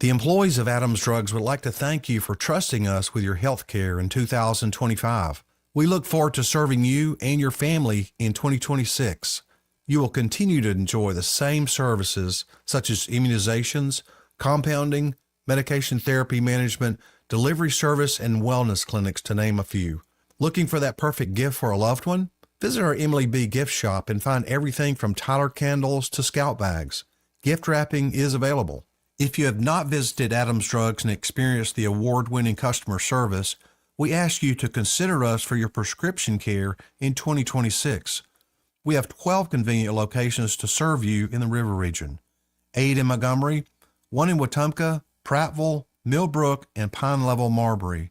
The employees of Adams Drugs would like to thank you for trusting us with your health care in 2025. We look forward to serving you and your family in 2026. You will continue to enjoy the same services such as immunizations, compounding, medication therapy management, delivery service, and wellness clinics, to name a few. Looking for that perfect gift for a loved one? Visit our Emily B. gift shop and find everything from Tyler candles to scout bags. Gift wrapping is available. If you have not visited Adams Drugs and experienced the award-winning customer service, we ask you to consider us for your prescription care in 2026. We have 12 convenient locations to serve you in the River Region. 8 in Montgomery, 1 in Wetumpka, Prattville, Millbrook, and Pine Level, Marbury.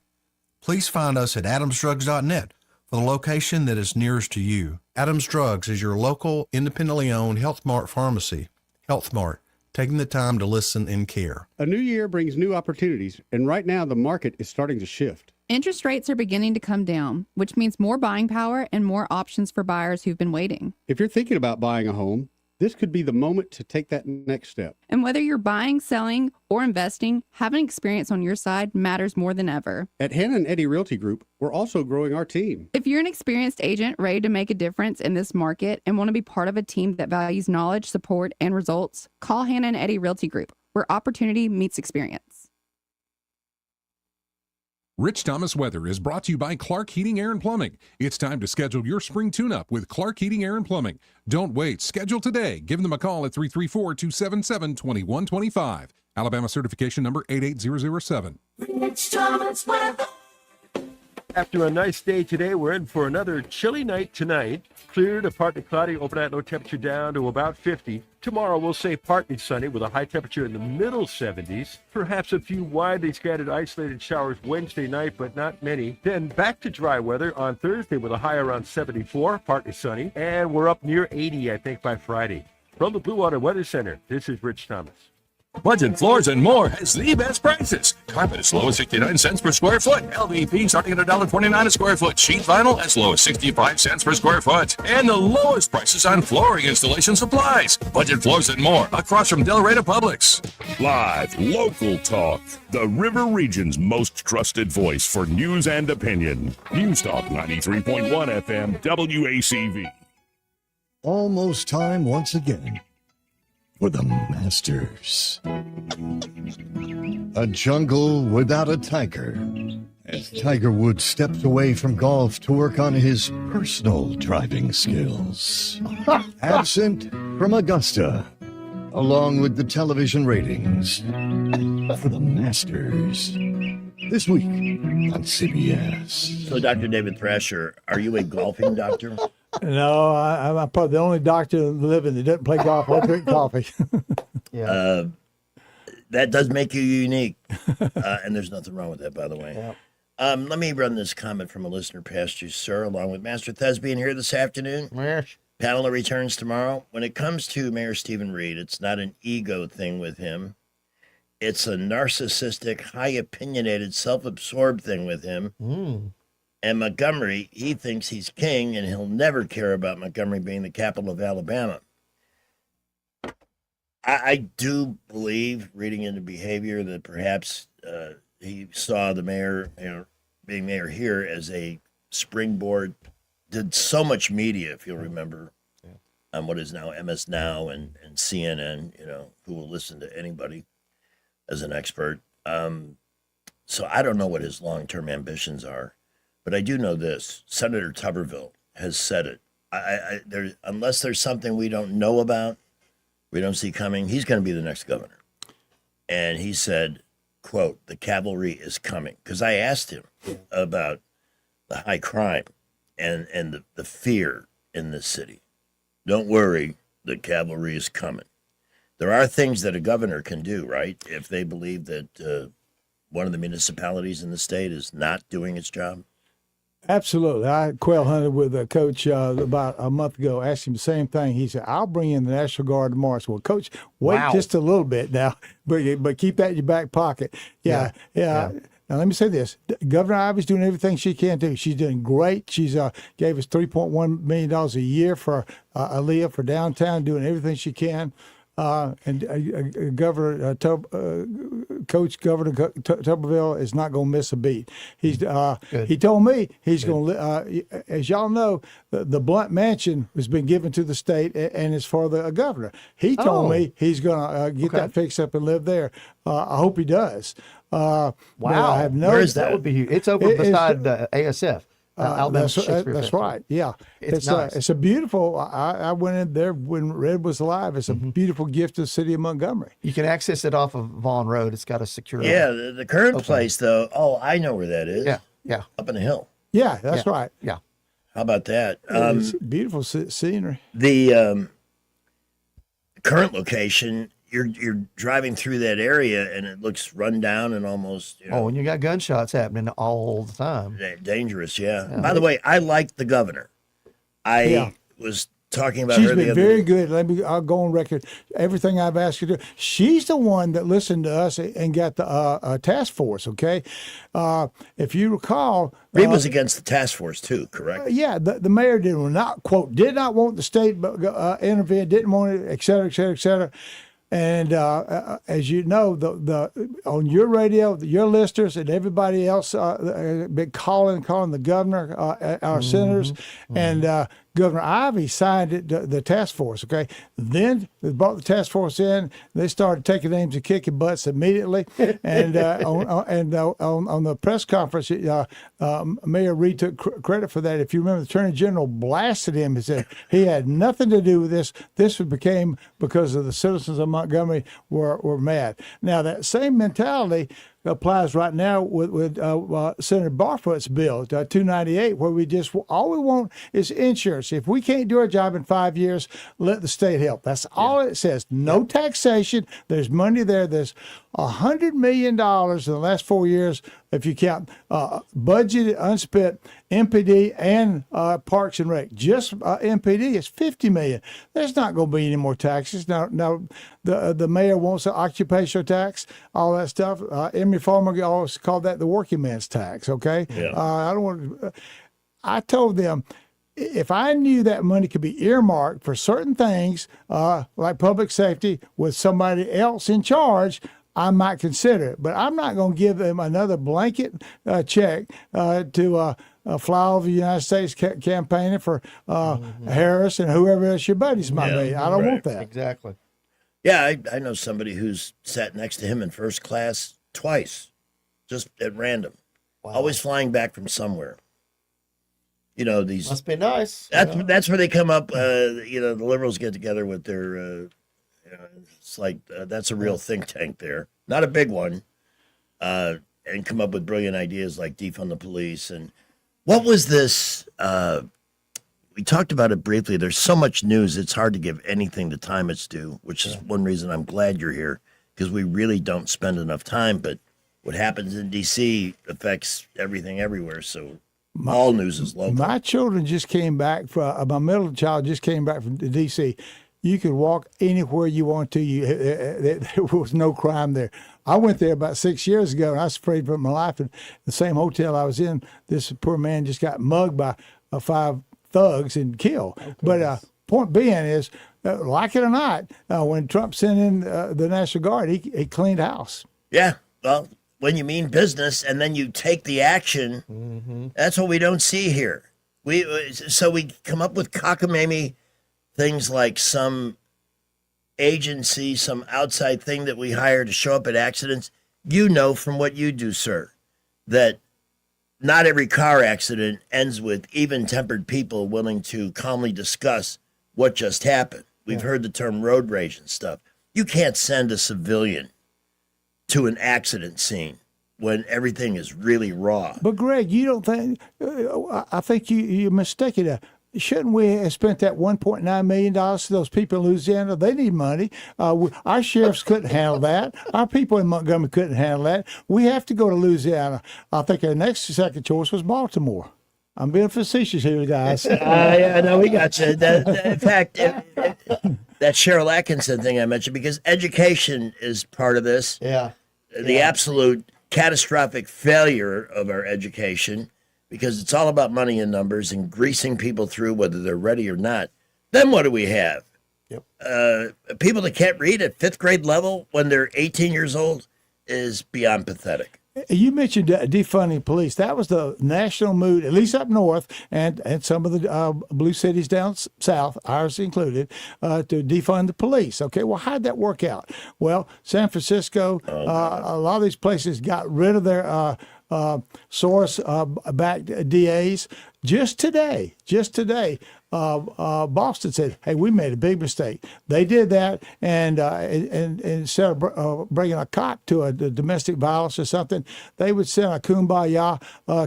Please find us at adamsdrugs.net for the location that is nearest to you. Adams Drugs is your local, independently owned Health Mart pharmacy. Health Mart, taking the time to listen and care. A new year brings new opportunities, and right now the market is starting to shift. Interest rates are beginning to come down, which means more buying power and more options for buyers who've been waiting. If you're thinking about buying a home, this could be the moment to take that next step. And whether you're buying, selling, or investing, having experience on your side matters more than ever. At Hannah and Eddie Realty Group, we're also growing our team. If you're an experienced agent ready to make a difference in this market and want to be part of a team that values knowledge, support, and results, call Hannah and Eddie Realty Group, where opportunity meets experience. Rich Thomas Weather is brought to you by Clark Heating, Air, and Plumbing. It's time to schedule your spring tune-up with Clark Heating, Air, and Plumbing. Don't wait. Schedule today. Give them a call at 334-277-2125. Alabama certification number 88007. Rich Thomas Weather. After a nice day today, we're in for another chilly night tonight. Clear to partly cloudy, overnight low temperature down to about 50. Tomorrow we'll say partly sunny with a high temperature in the middle 70s. Perhaps a few widely scattered isolated showers Wednesday night, but not many. Then back to dry weather on Thursday with a high around 74, partly sunny. And we're up near 80, I think, by Friday. From the Blue Water Weather Center, this is Rich Thomas. Budget Floors and More has the best prices. Carpet as low as 69 cents per square foot. LVP starting at $1.29 a square foot. Sheet vinyl as low as 65 cents per square foot. And the lowest prices on flooring installation supplies. Budget Floors and More across from Delray to Publix. Live, local talk. The River Region's most trusted voice for news and opinion. News Talk 93.1 FM WACV. Almost time once again for the masters. A jungle without a tiger. As Tiger Woods steps away from golf to work on his personal driving skills. Absent from Augusta, along with the television ratings. For the Masters. This week on CBS. So, Dr. David Thrasher, are you a golfing doctor? No, I'm probably the only doctor living that doesn't play golf or drink coffee. That does make you unique. And there's nothing wrong with that, by the way. Let me run this comment from a listener past you, sir, along with Master Thesbian here this afternoon. Yes. Panel returns tomorrow. When it comes to Mayor Stephen Reed, it's not an ego thing with him. It's a narcissistic, high-opinionated, self-absorbed thing with him. And Montgomery, he thinks he's king, and he'll never care about Montgomery being the capital of Alabama. I do believe, reading into behavior, that perhaps he saw the mayor, being mayor here as a springboard. Did so much media, if you'll remember, on what is now MS Now and CNN, who will listen to anybody as an expert. So I don't know what his long-term ambitions are, but I do know this. Senator Tuberville has said it. Unless there's something we don't know about, we don't see coming, he's going to be the next governor. And he said, quote, the cavalry is coming. Because I asked him about the high crime and the fear in this city. Don't worry, the cavalry is coming. There are things that a governor can do, right? If they believe that one of the municipalities in the state is not doing its job. Absolutely. I quail hunted with a coach about a month ago, asked him the same thing. He said, I'll bring in the National Guard tomorrow. So, well, Coach, wait just a little bit now, but keep that in your back pocket. Yeah. Now, let me say this. Governor Ivey's doing everything she can do. She's doing great. She's gave us $3.1 million a year for Aaliyah for downtown, doing everything she can. And Governor Coach Governor Tuberville is not going to miss a beat. He told me he's going to. As y'all know, the Blunt Mansion has been given to the state, and it's for the governor. He told me he's going to get that fixed up and live there. I hope he does. Wow, I have no. Where is that? Would be huge. It's over beside ASF. That's right. Yeah, it's nice. It's a beautiful. I went in there when Red was alive. It's a beautiful gift to the city of Montgomery. You can access it off of Vaughn Road. It's got a secure. Yeah, the current place though. Oh, I know where that is. Yeah, up in the hill. Yeah, that's right. Yeah. How about that? It's beautiful scenery. The current location. You're driving through that area and it looks run down and almost. And you got gunshots happening all the time. Dangerous, yeah. By the way, I like the governor. I was talking about her the other day. She's been very good. I'll go on record. Everything I've asked her to do. She's the one that listened to us and got the task force, okay? If you recall. Reed was against the task force too, correct? Yeah, the mayor did not want the state intervene, didn't want it, et cetera, et cetera, et cetera. And as you know, the on your radio, your listeners and everybody else been calling the governor, our senators, and Governor Ivey signed it, the task force. Okay, then they brought the task force in. They started taking names and kicking butts immediately. And on the press conference, Mayor Reed took credit for that. If you remember, the Attorney General blasted him and said he had nothing to do with this. This became because of the citizens of Montgomery were mad. Now that same mentality applies right now with Senator Barfoot's bill, 298, where all we want is insurance. If we can't do our job in 5 years, let the state help. That's all it says. No taxation. There's money there. There's $100 million in the last 4 years, if you count budgeted, unspent, MPD, and Parks and Rec. Just MPD is $50 million. There's not going to be any more taxes. Now the mayor wants an occupational tax, all that stuff. Emory Farmer always called that the working man's tax, okay? Yeah. I told them, if I knew that money could be earmarked for certain things, like public safety, with somebody else in charge, I might consider it. But I'm not going to give them another blanket check to fly over the United States campaigning for Harris and whoever else your buddies might be. I don't want that. Exactly. Yeah, I know somebody who's sat next to him in first class twice, just at random. Always flying back from somewhere. You know, these Must be nice. That's where they come up. The liberals get together with their. It's like that's a real think tank there, not a big one, and come up with brilliant ideas like defund the police. And what was this? We talked about it briefly. There's so much news; it's hard to give anything the time it's due. Which is one reason I'm glad you're here, because we really don't spend enough time. But what happens in D.C. affects everything everywhere. So. All news is local. My children just came back from, my middle child just came back from D.C. You could walk anywhere you want to. There was no crime there. I went there about 6 years ago, and I was afraid for my life. In the same hotel I was in, this poor man just got mugged by 5 thugs and killed. But point being is, like it or not, when Trump sent in the National Guard, he cleaned house. Yeah, well, when you mean business and then you take the action, that's what we don't see here. So we come up with cockamamie things like some agency, some outside thing that we hire to show up at accidents. You know from what you do, sir, that not every car accident ends with even-tempered people willing to calmly discuss what just happened. We've heard the term road rage and stuff. You can't send a civilian to an accident scene when everything is really raw. But Greg, you don't think? I think you're mistaken. Shouldn't we have spent that $1.9 million to those people in Louisiana? They need money. Our sheriffs couldn't handle that. Our people in Montgomery couldn't handle that. We have to go to Louisiana. I think our second choice was Baltimore. I'm being facetious here, guys. Yeah, no, we got you. In fact, that Cheryl Atkinson thing I mentioned, because education is part of this. Yeah. The absolute catastrophic failure of our education, because it's all about money and numbers and greasing people through whether they're ready or not. Then what do we have? People that can't read at 5th grade level when they're 18 years old is beyond pathetic. You mentioned defunding police. That was the national mood, at least up north, and some of the blue cities down south, ours included, to defund the police. Okay, well, how'd that work out? Well, San Francisco, a lot of these places got rid of their source-backed DAs. Just today, Boston said, "Hey, we made a big mistake." They did that, and instead of bringing a cop to a domestic violence or something, they would send a kumbaya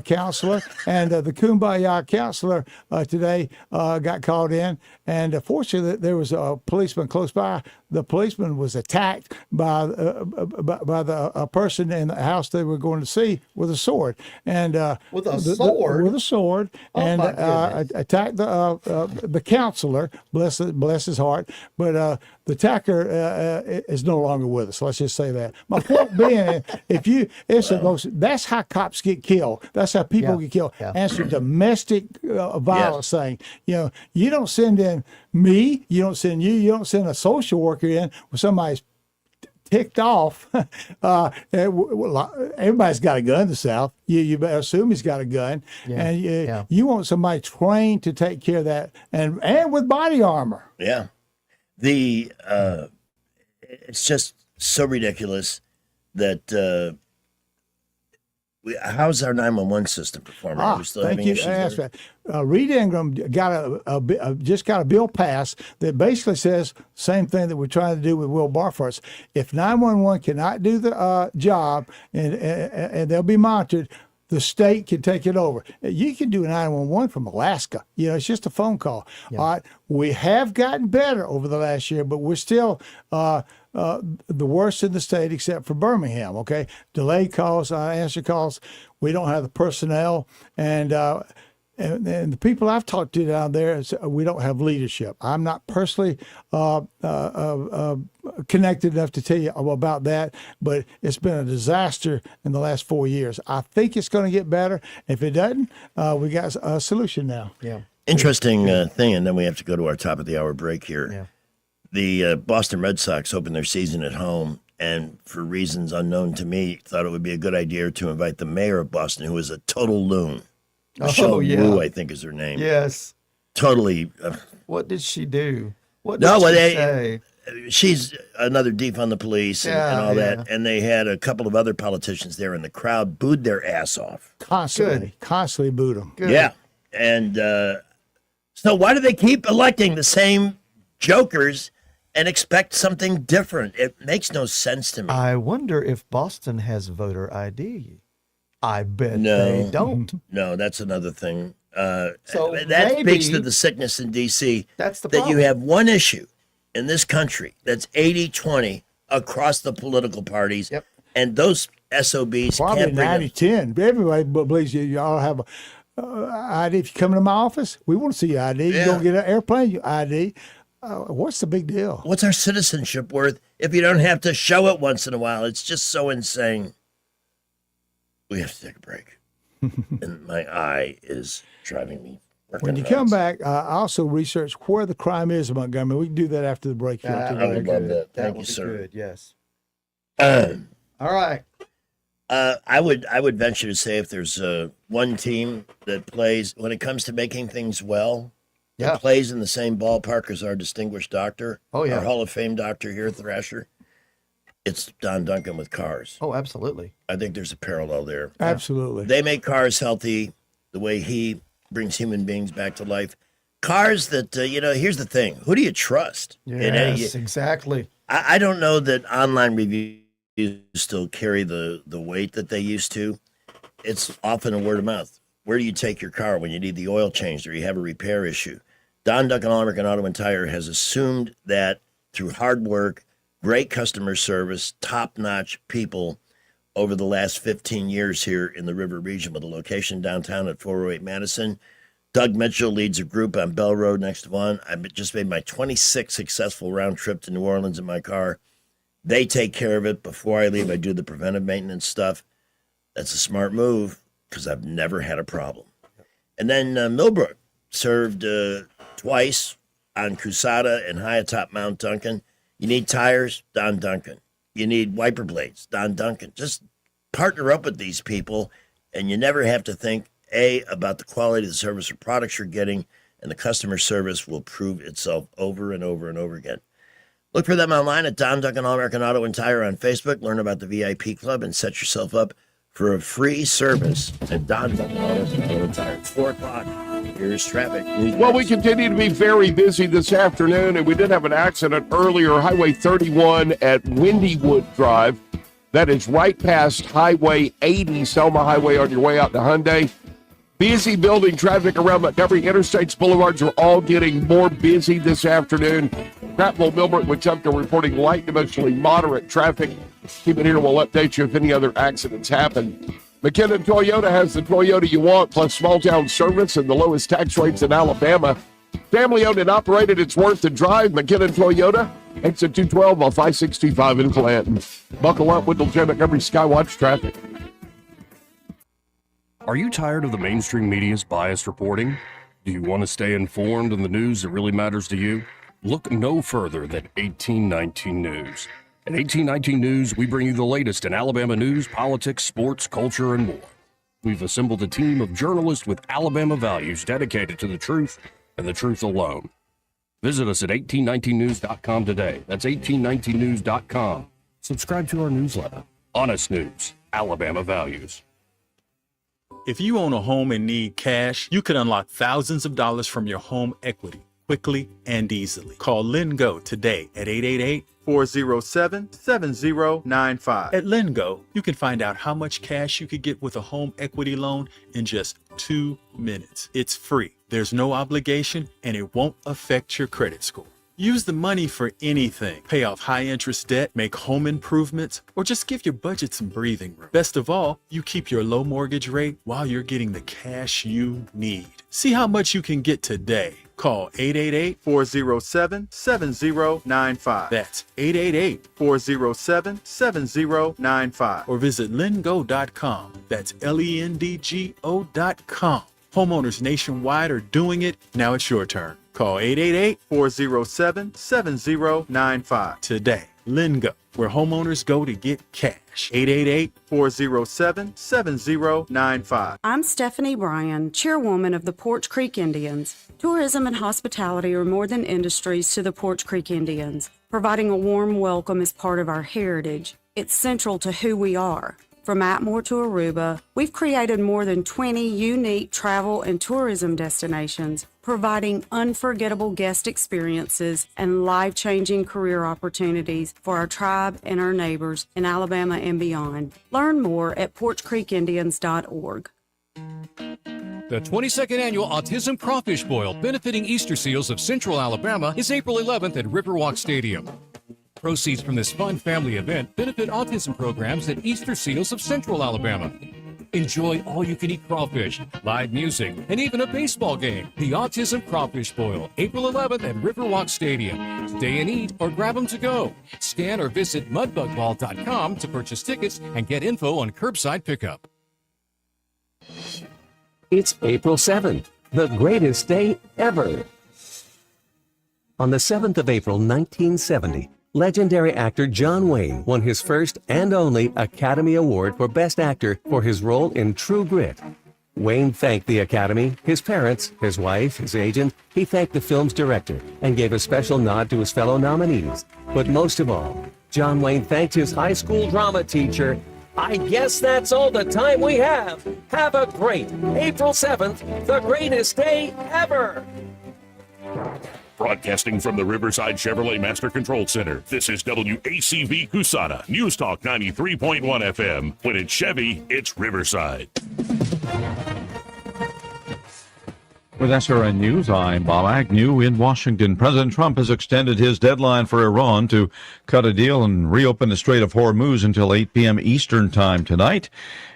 counselor, and the kumbaya counselor today got called in, and fortunately, there was a policeman close by. The policeman was attacked by a person in the house they were going to see with a sword, and with a sword, with a sword, and attacked the counselor. Bless his heart, but the attacker is no longer with us. Let's just say that. My point being, that's how cops get killed. That's how people get killed. And it's a domestic violence thing. You don't send in me. You don't send you. You don't send a social worker in when somebody's ticked off. Everybody's got a gun in the South. You better assume he's got a gun, and you want somebody trained to take care of that, and with body armor. Yeah, it's just so ridiculous that. How's our 911 system performing? Are we still thank having you. issues there? Reed Ingram got just got a bill passed that basically says same thing that we're trying to do with Will Barford's. If 911 cannot do the job and they'll be monitored, the state can take it over. You can do 911 from Alaska. It's just a phone call. Yeah. All right. We have gotten better over the last year, but we're still the worst in the state except for Birmingham. Okay. Delayed calls, unanswered calls. We don't have the personnel, and the people I've talked to down there, we don't have leadership. I'm not personally connected enough to tell you about that, but it's been a disaster in the last 4 years. I think it's going to get better. If it doesn't, we got a solution now. Yeah. Interesting thing, and then we have to go to our top of the hour break here. Yeah. The Boston Red Sox opened their season at home, and for reasons unknown to me, thought it would be a good idea to invite the mayor of Boston, who is a total loon. Michelle Wu, I think is her name. Yes. Totally. What did she do? What did she say? she's another defund the police and all Yeah, that. And they had a couple of other politicians there, and the crowd booed their ass off. Constantly booed them. Yeah. And so why do they keep electing the same jokers and expect something different? It makes no sense to me. I wonder if Boston has voter ID. I bet No. they don't. No, that's another thing. So that speaks to maybe the sickness in D.C. That's the that problem. you have one issue in this country that's 80-20 across the political parties, and those SOBs Probably can't bring 90-10. Everybody believes you all have a ID. If you come to my office, we want to see your ID. You don't get an airplane, your ID. What's the big deal? What's our citizenship worth if you don't have to show it once in a while? It's just so insane. We have to take a break. And my eye is driving me. When you come back, I also research where the crime is in Montgomery. We can do that after the break. I would love that. Thank you, would be sir. good, yes. All right. I would venture to say if there's one team that plays when it comes to making things well, that plays in the same ballpark as our distinguished doctor, our Hall of Fame doctor here at Thrasher, it's Don Duncan with Cars. Oh, absolutely. I think there's a parallel there. Absolutely. They make cars healthy the way he brings human beings back to life. Cars that, here's the thing. Who do you trust? Yes, exactly. I don't know that online reviews still carry the weight that they used to. It's often a word of mouth. Where do you take your car when you need the oil changed or you have a repair issue? Don Duncan All American Auto and Tire has assumed that through hard work, great customer service, top-notch people over the last 15 years here in the River region with a location downtown at 408 Madison. Doug Mitchell leads a group on Bell Road next to one. I just made my 26th successful round trip to New Orleans in my car. They take care of it. Before I leave, I do the preventive maintenance stuff. That's a smart move because I've never had a problem. And then Millbrook served twice on Cusada and high atop Mount Duncan. You need tires, Don Duncan. You need wiper blades, Don Duncan. Just partner up with these people, and you never have to think, A, about the quality of the service or products you're getting, and the customer service will prove itself over and over and over again. Look for them online at Don Duncan All American Auto and Tire on Facebook. Learn about the VIP Club and set yourself up for a free service at Don Duncan Auto and Tire. 4 o'clock. Here's traffic. Well, we continue to be very busy this afternoon, and we did have an accident earlier, Highway 31 at Windywood Drive. That is right past Highway 80, Selma Highway on your way out to Hyundai. Busy building traffic around Montgomery. Interstates, boulevards are all getting more busy this afternoon. Prattville, Millbrook, Wetumpka reporting light to mostly moderate traffic. Keep it here. We'll update you if any other accidents happen. McKinnon Toyota has the Toyota you want, plus small town service and the lowest tax rates in Alabama. Family owned and operated, it's worth the drive. McKinnon Toyota, exit 212 off I-65 in Clanton. Buckle up with the Montgomery Skywatch traffic. Are you tired of the mainstream media's biased reporting? Do you want to stay informed on the news that really matters to you? Look no further than 1819 News. At 1819 News, we bring you the latest in Alabama news, politics, sports, culture, and more. We've assembled a team of journalists with Alabama values dedicated to the truth and the truth alone. Visit us at 1819news.com today. That's 1819news.com. Subscribe to our newsletter. Honest News, Alabama Values. If you own a home and need cash, you can unlock thousands of dollars from your home equity quickly and easily. Call LendGo today at 888-407-7095. At LendGo, you can find out how much cash you could get with a home equity loan in just 2 minutes. It's free, there's no obligation, and it won't affect your credit score. Use the money for anything. Pay off high-interest debt, make home improvements, or just give your budget some breathing room. Best of all, you keep your low mortgage rate while you're getting the cash you need. See how much you can get today. Call 888-407-7095. That's 888-407-7095. Or visit lendgo.com. That's LENDGO.com. Homeowners nationwide are doing it. Now it's your turn. Call 888-407-7095 today. Lingo, where homeowners go to get cash. 888-407-7095. I'm Stephanie Bryan, chairwoman of the Porch Creek Indians. Tourism and hospitality are more than industries to the Porch Creek Indians. Providing a warm welcome is part of our heritage. It's central to who we are. From Atmore to Aruba, we've created more than 20 unique travel and tourism destinations, providing unforgettable guest experiences and life-changing career opportunities for our tribe and our neighbors in Alabama and beyond. Learn more at porchcreekindians.org. The 22nd Annual Autism Crawfish Boil benefiting Easter Seals of Central Alabama is April 11th at Riverwalk Stadium. Proceeds from this fun family event benefit autism programs at Easter Seals of Central Alabama. Enjoy all-you-can-eat crawfish, live music, and even a baseball game. The Autism Crawfish Boil, April 11th at Riverwalk Stadium. Stay and eat or grab them to go. Scan or visit mudbugball.com to purchase tickets and get info on curbside pickup. It's April 7th, the greatest day ever. On the 7th of April, 1970, legendary actor John Wayne won his first and only Academy Award for Best Actor for his role in True Grit. Wayne thanked the Academy, his parents, his wife, his agent. He thanked the film's director and gave a special nod to his fellow nominees. But most of all, John Wayne thanked his high school drama teacher. I guess that's all the time we have. Have a great April 7th, the greatest day ever. Broadcasting from the Riverside Chevrolet Master Control Center, this is WACV Cusana, News Talk 93.1 FM. When it's Chevy, it's Riverside. With SRN News, I'm Bob Agnew in Washington. President Trump has extended his deadline for Iran to cut a deal and reopen the Strait of Hormuz until 8 p.m. Eastern time tonight.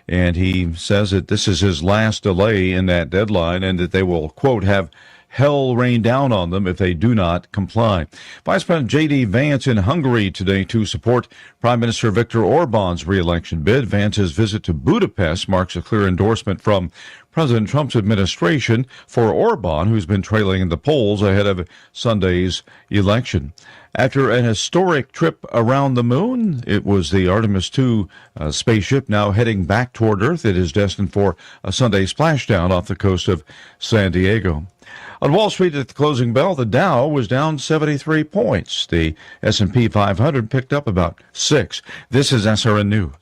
And he says that this is his last delay in that deadline and that they will, quote, have hell rain down on them if they do not comply. Vice President J.D. Vance in Hungary today to support Prime Minister Viktor Orban's re-election bid. Vance's visit to Budapest marks a clear endorsement from President Trump's administration for Orban, who's been trailing in the polls ahead of Sunday's election. After an historic trip around the moon, it was the Artemis II spaceship now heading back toward Earth. It is destined for a Sunday splashdown off the coast of San Diego. On Wall Street at the closing bell, the Dow was down 73 points. The S&P 500 picked up about 6. This is SRN News.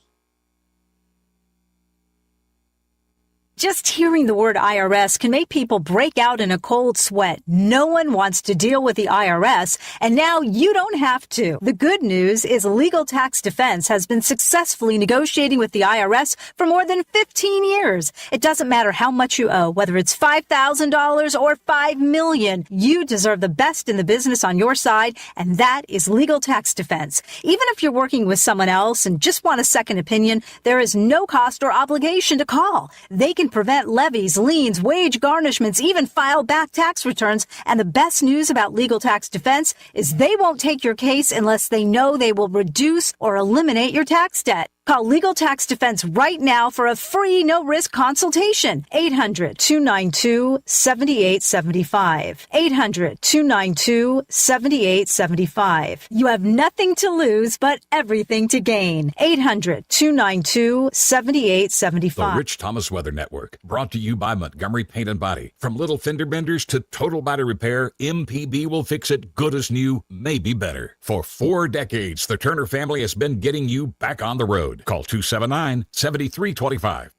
Just hearing the word IRS can make people break out in a cold sweat. No one wants to deal with the IRS, and now you don't have to. The good news is Legal Tax Defense has been successfully negotiating with the IRS for more than 15 years. It doesn't matter how much you owe, whether it's $5,000 or $5 million. You deserve the best in the business on your side, and that is Legal Tax Defense. Even if you're working with someone else and just want a second opinion, there is no cost or obligation to call. They can prevent levies, liens, wage garnishments, even file back tax returns. And the best news about Legal Tax Defense is they won't take your case unless they know they will reduce or eliminate your tax debt. Call Legal Tax Defense right now for a free, no-risk consultation. 800-292-7875. 800-292-7875. You have nothing to lose, but everything to gain. 800-292-7875. The Rich Thomas Weather Network, brought to you by Montgomery Paint and Body. From little fender benders to total body repair, MPB will fix it good as new, maybe better. For 4 decades, the Turner family has been getting you back on the road. Call 279-7325.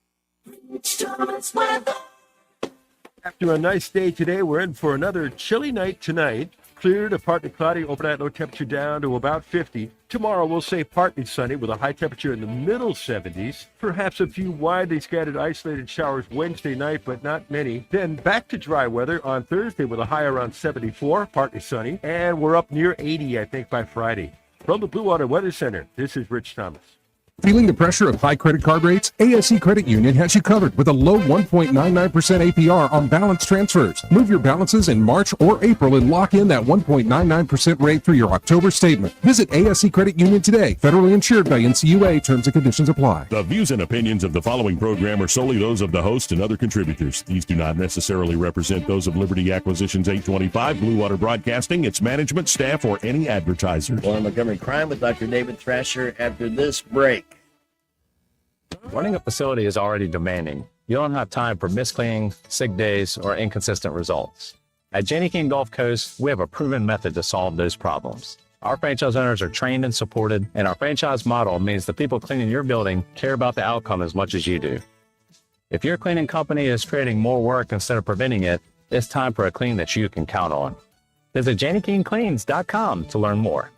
After a nice day today, we're in for another chilly night tonight. Clear to partly cloudy, overnight low temperature down to about 50. Tomorrow we'll say partly sunny with a high temperature in the middle 70s. Perhaps a few widely scattered isolated showers Wednesday night, but not many. Then back to dry weather on Thursday with a high around 74, partly sunny. And we're up near 80, I think, by Friday. From the Blue Water Weather Center, this is Rich Thomas. Feeling the pressure of high credit card rates? ASE Credit Union has you covered with a low 1.99% APR on balance transfers. Move your balances in March or April and lock in that 1.99% rate through your October statement. Visit ASE Credit Union today. Federally insured by NCUA. Terms and conditions apply. The views and opinions of the following program are solely those of the host and other contributors. These do not necessarily represent those of Liberty Acquisitions 825, Blue Water Broadcasting, its management, staff, or any advertisers. More on Montgomery Crime with Dr. David Thrasher after this break. Running a facility is already demanding. You don't have time for miscleaning, sick days, or inconsistent results. At Janney King Gulf Coast, we have a proven method to solve those problems. Our franchise owners are trained and supported, and our franchise model means the people cleaning your building care about the outcome as much as you do. If your cleaning company is creating more work instead of preventing it, it's time for a clean that you can count on. Visit JanneyKingCleans.com to learn more.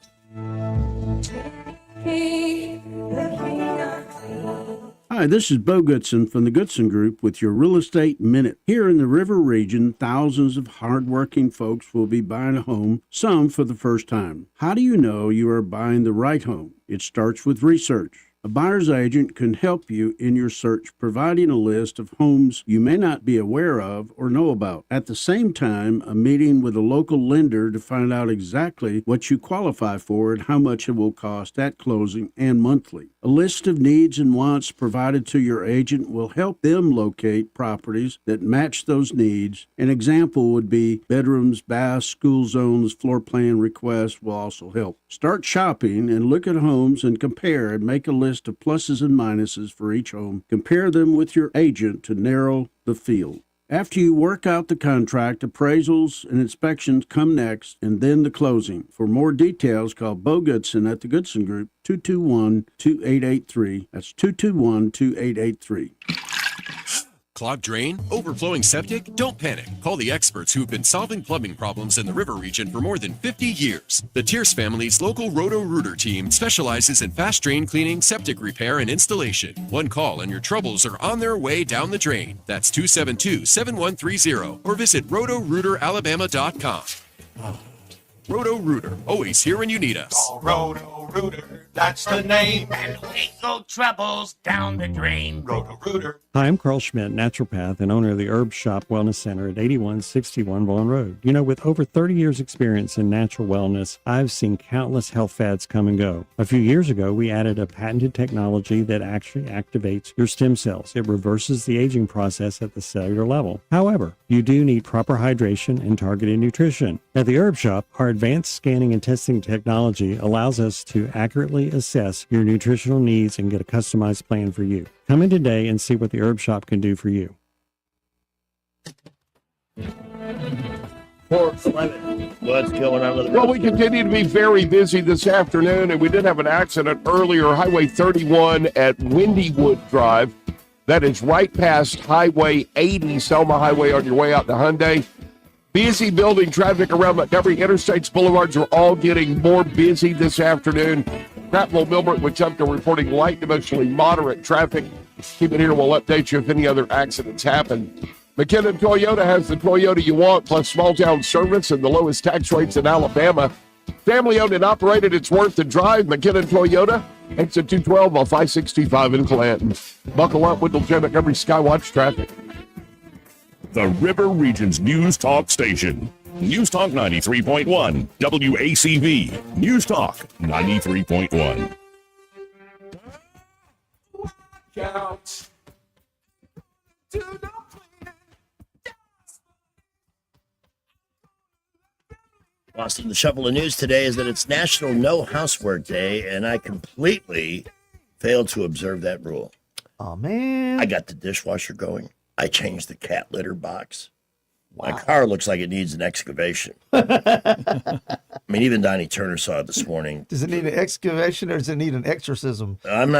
Hi, this is Bo Goodson from the Goodson Group with your Real Estate Minute. Here in the River region, thousands of hardworking folks will be buying a home, some for the first time. How do you know you are buying the right home? It starts with research. A buyer's agent can help you in your search, providing a list of homes you may not be aware of or know about. At the same time, a meeting with a local lender to find out exactly what you qualify for and how much it will cost at closing and monthly. A list of needs and wants provided to your agent will help them locate properties that match those needs. An example would be bedrooms, baths, school zones, floor plan requests will also help. Start shopping and look at homes and compare and make a list of pluses and minuses for each home. Compare them with your agent to narrow the field. After you work out the contract, appraisals and inspections come next, and then the closing. For more details, call Bo Goodson at the Goodson Group, 221-2883. That's 221-2883. Clogged drain? Overflowing septic? Don't panic. Call the experts who've been solving plumbing problems in the River region for more than 50 years. The Tierce family's local Roto-Rooter team specializes in fast drain cleaning, septic repair, and installation. One call and your troubles are on their way down the drain. That's 272-7130 or visit rotorooteralabama.com. Roto-Rooter, always here when you need us. Call Roto-Rooter, that's the name. And legal troubles down the drain. Roto-Rooter. Hi, I'm Carl Schmidt, naturopath and owner of the Herb Shop Wellness Center at 8161 Vaughan Road. You know, with over 30 years experience in natural wellness, I've seen countless health fads come and go. A few years ago, we added a patented technology that actually activates your stem cells. It reverses the aging process at the cellular level. However, you do need proper hydration and targeted nutrition. At the Herb Shop, our advanced scanning and testing technology allows us to accurately assess your nutritional needs and get a customized plan for you. Come in today and see what the Herb Shop can do for you. What's going on with the Well, we continue to be very busy this afternoon, and we did have an accident earlier, Highway 31 at Windywood Drive. That is right past Highway 80, Selma Highway on your way out to Hyundai. Busy building traffic around Montgomery. Interstates, boulevards are all getting more busy this afternoon. Prattville, Milbert, Wetumpka reporting light to mostly moderate traffic. Keep it here. We'll update you if any other accidents happen. McKinnon Toyota has the Toyota you want, plus small town service and the lowest tax rates in Alabama. Family owned and operated. It's worth the drive. McKinnon Toyota. Exit 212 off I-65 in Clanton. Buckle up with the Montgomery Skywatch traffic. The River Region's News Talk Station. News Talk 93.1. WACV. News Talk 93.1. Boston, the Shuffle of News today is that it's National No Housework Day, and I completely failed to observe that rule. Oh, man. I got the dishwasher going. I changed the cat litter box. Wow. My car looks like it needs an excavation. I mean, even Donnie Turner saw it this morning. Does it need an excavation or does it need an exorcism? I'm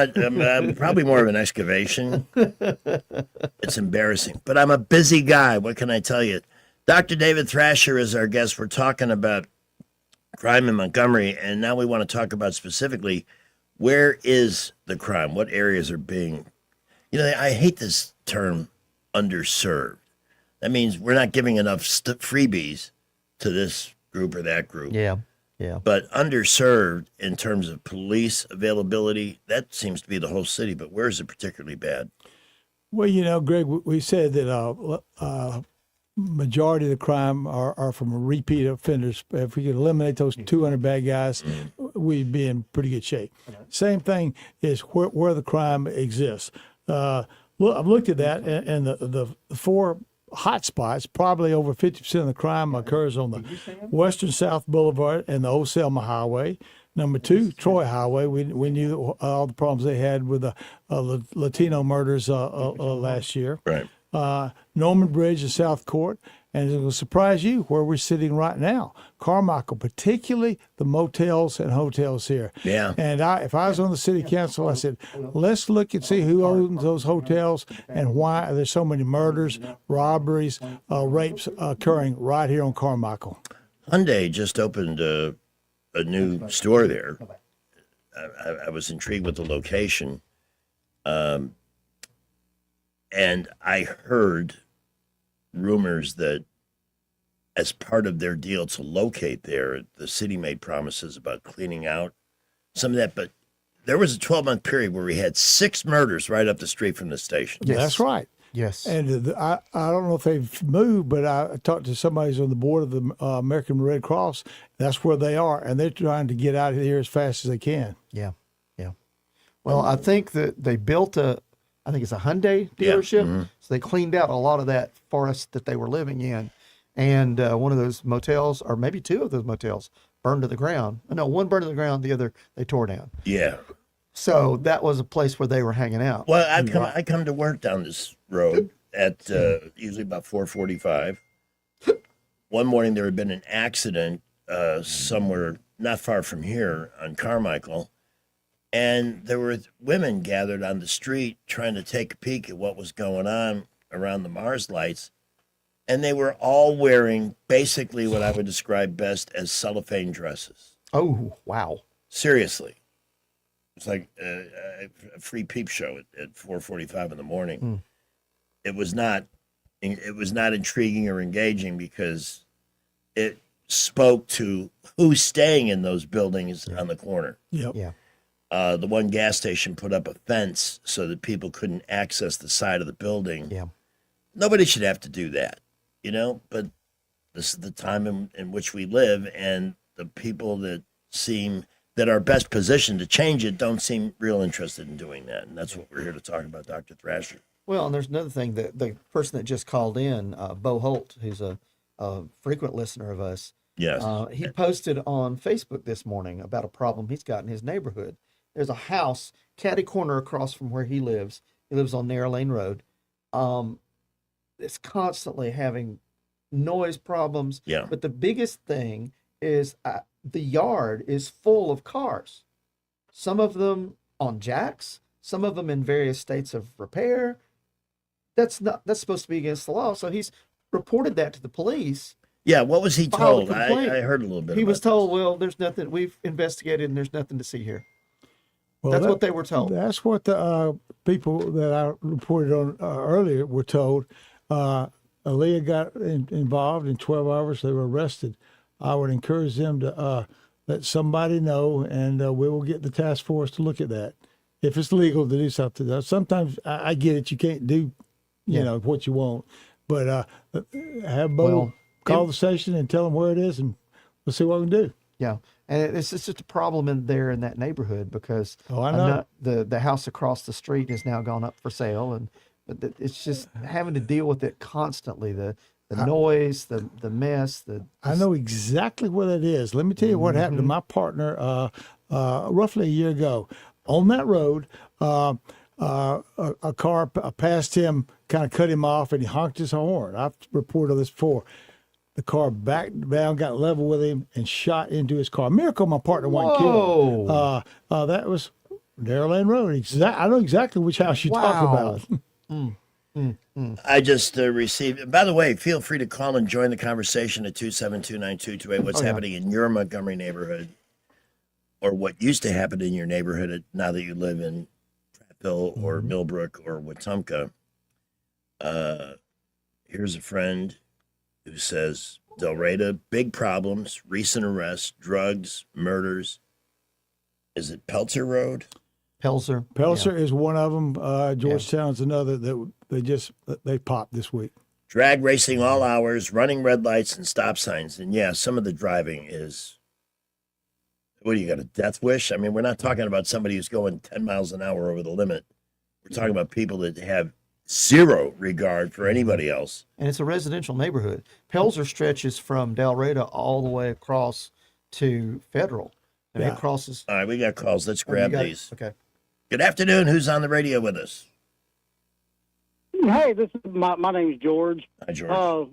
probably more of an excavation. It's embarrassing, but I'm a busy guy. What can I tell you? Dr. David Thrasher is our guest. We're talking about crime in Montgomery, and now we want to talk about specifically where is the crime? What areas are being, I hate this term, underserved. That means we're not giving enough freebies to this group or that group. Yeah. Yeah. But underserved in terms of police availability, that seems to be the whole city. But where is it particularly bad? Well, Greg, we said that majority of the crime are from repeat offenders. If we could eliminate those 200 bad guys, we'd be in pretty good shape. Same thing is where the crime exists. Look, I've looked at that, and the four hot spots, probably over 50% of the crime occurs on the Western South Boulevard and the Old Selma Highway. Number two, Troy Highway. We knew all the problems they had with the Latino murders last year. Right. Norman Bridge and South Court. And it will surprise you where we're sitting right now. Carmichael, particularly the motels and hotels here. Yeah. And if I was on the city council, I said, let's look and see who owns those hotels and why there's so many murders, robberies, rapes occurring right here on Carmichael. Hyundai just opened a new store there. I was intrigued with the location. And I heard rumors that as part of their deal to locate there, the city made promises about cleaning out some of that. But there was a 12-month period where we had 6 murders right up the street from the station. Yes. That's right. Yes. And I don't know if they've moved, but I talked to somebody who's on the board of the American Red Cross. That's where they are, and they're trying to get out of here as fast as they can. Yeah. Yeah. Well, I think that they built I think it's a Hyundai dealership. Mm-hmm. So they cleaned out a lot of that forest that they were living in. And one of those motels, or maybe 2 of those motels, burned to the ground. No, one burned to the ground, the other they tore down. Yeah. So that was a place where they were hanging out. Well, I come to work down this road at usually about 4:45. One morning there had been an accident somewhere not far from here on Carmichael, and there were women gathered on the street trying to take a peek at what was going on around the Mars lights, and they were all wearing basically what I would describe best as cellophane dresses. Oh, wow. Seriously. It's like a free peep show at 4:45 in the morning. It was not intriguing or engaging because it spoke to who's staying in those buildings on the corner. Yep. Yeah. The one gas station put up a fence so that people couldn't access the side of the building. Yeah. Nobody should have to do that, but this is the time in which we live, and the people that are best positioned to change it don't seem real interested in doing that. And that's what we're here to talk about, Dr. Thrasher. Well, and there's another thing that the person that just called in, Bo Holt, who's a frequent listener of us. Yes. He posted on Facebook this morning about a problem he's got in his neighborhood. There's a house catty corner across from where he lives. He lives on Narrow Lane Road. It's constantly having noise problems. Yeah. But the biggest thing is the yard is full of cars. Some of them on jacks, some of them in various states of repair. That's supposed to be against the law. So he's reported that to the police. Yeah, what was he filed a told? complaint. I heard a little bit. He about was told, well, there's nothing. We've investigated, and there's nothing to see here. Well, That's what they were told. That's what the people that I reported on earlier were told. Aaliyah got involved in 12 hours. They were arrested. I would encourage them to let somebody know, and we will get the task force to look at that. If it's legal to do something. Sometimes I get it. You can't do, what you want. But have Bo call the station and tell them where it is, and we'll see what we can do. Yeah, and it's just a problem in that neighborhood because I know. The house across the street has now gone up for sale, and it's just having to deal with it constantly. The noise, the mess. I know exactly what it is. Let me tell you what happened to my partner roughly a year ago. On that road, a car passed him, kind of cut him off, and he honked his horn. I've reported this before. The car backed down, got level with him, and shot into his car. Miracle my partner wasn't killed. That was Narrow Lane Road. I know exactly which house you talk about. I just received, and by the way, feel free to call and join the conversation at 272-9228. What's happening in your Montgomery neighborhood, or what used to happen in your neighborhood now that you live in Prattville or Millbrook or Wetumpka. Here's a friend who says, Del Reyta, big problems, recent arrests, drugs, murders. Is it Pelzer Road? Pelzer. Pelzer is one of them. Georgetown's another that they popped this week. Drag racing all hours, running red lights and stop signs. And yeah, some of the driving is, what do you got, a death wish? I mean, we're not talking about somebody who's going 10 miles an hour over the limit. We're talking about people that have zero regard for anybody else. And it's a residential neighborhood. Pelzer stretches from Del Reyta all the way across to Federal. And it crosses. All right, we got calls. Let's grab these. Okay. Good afternoon. Who's on the radio with us? Hey, this is my name's George. Hi, George.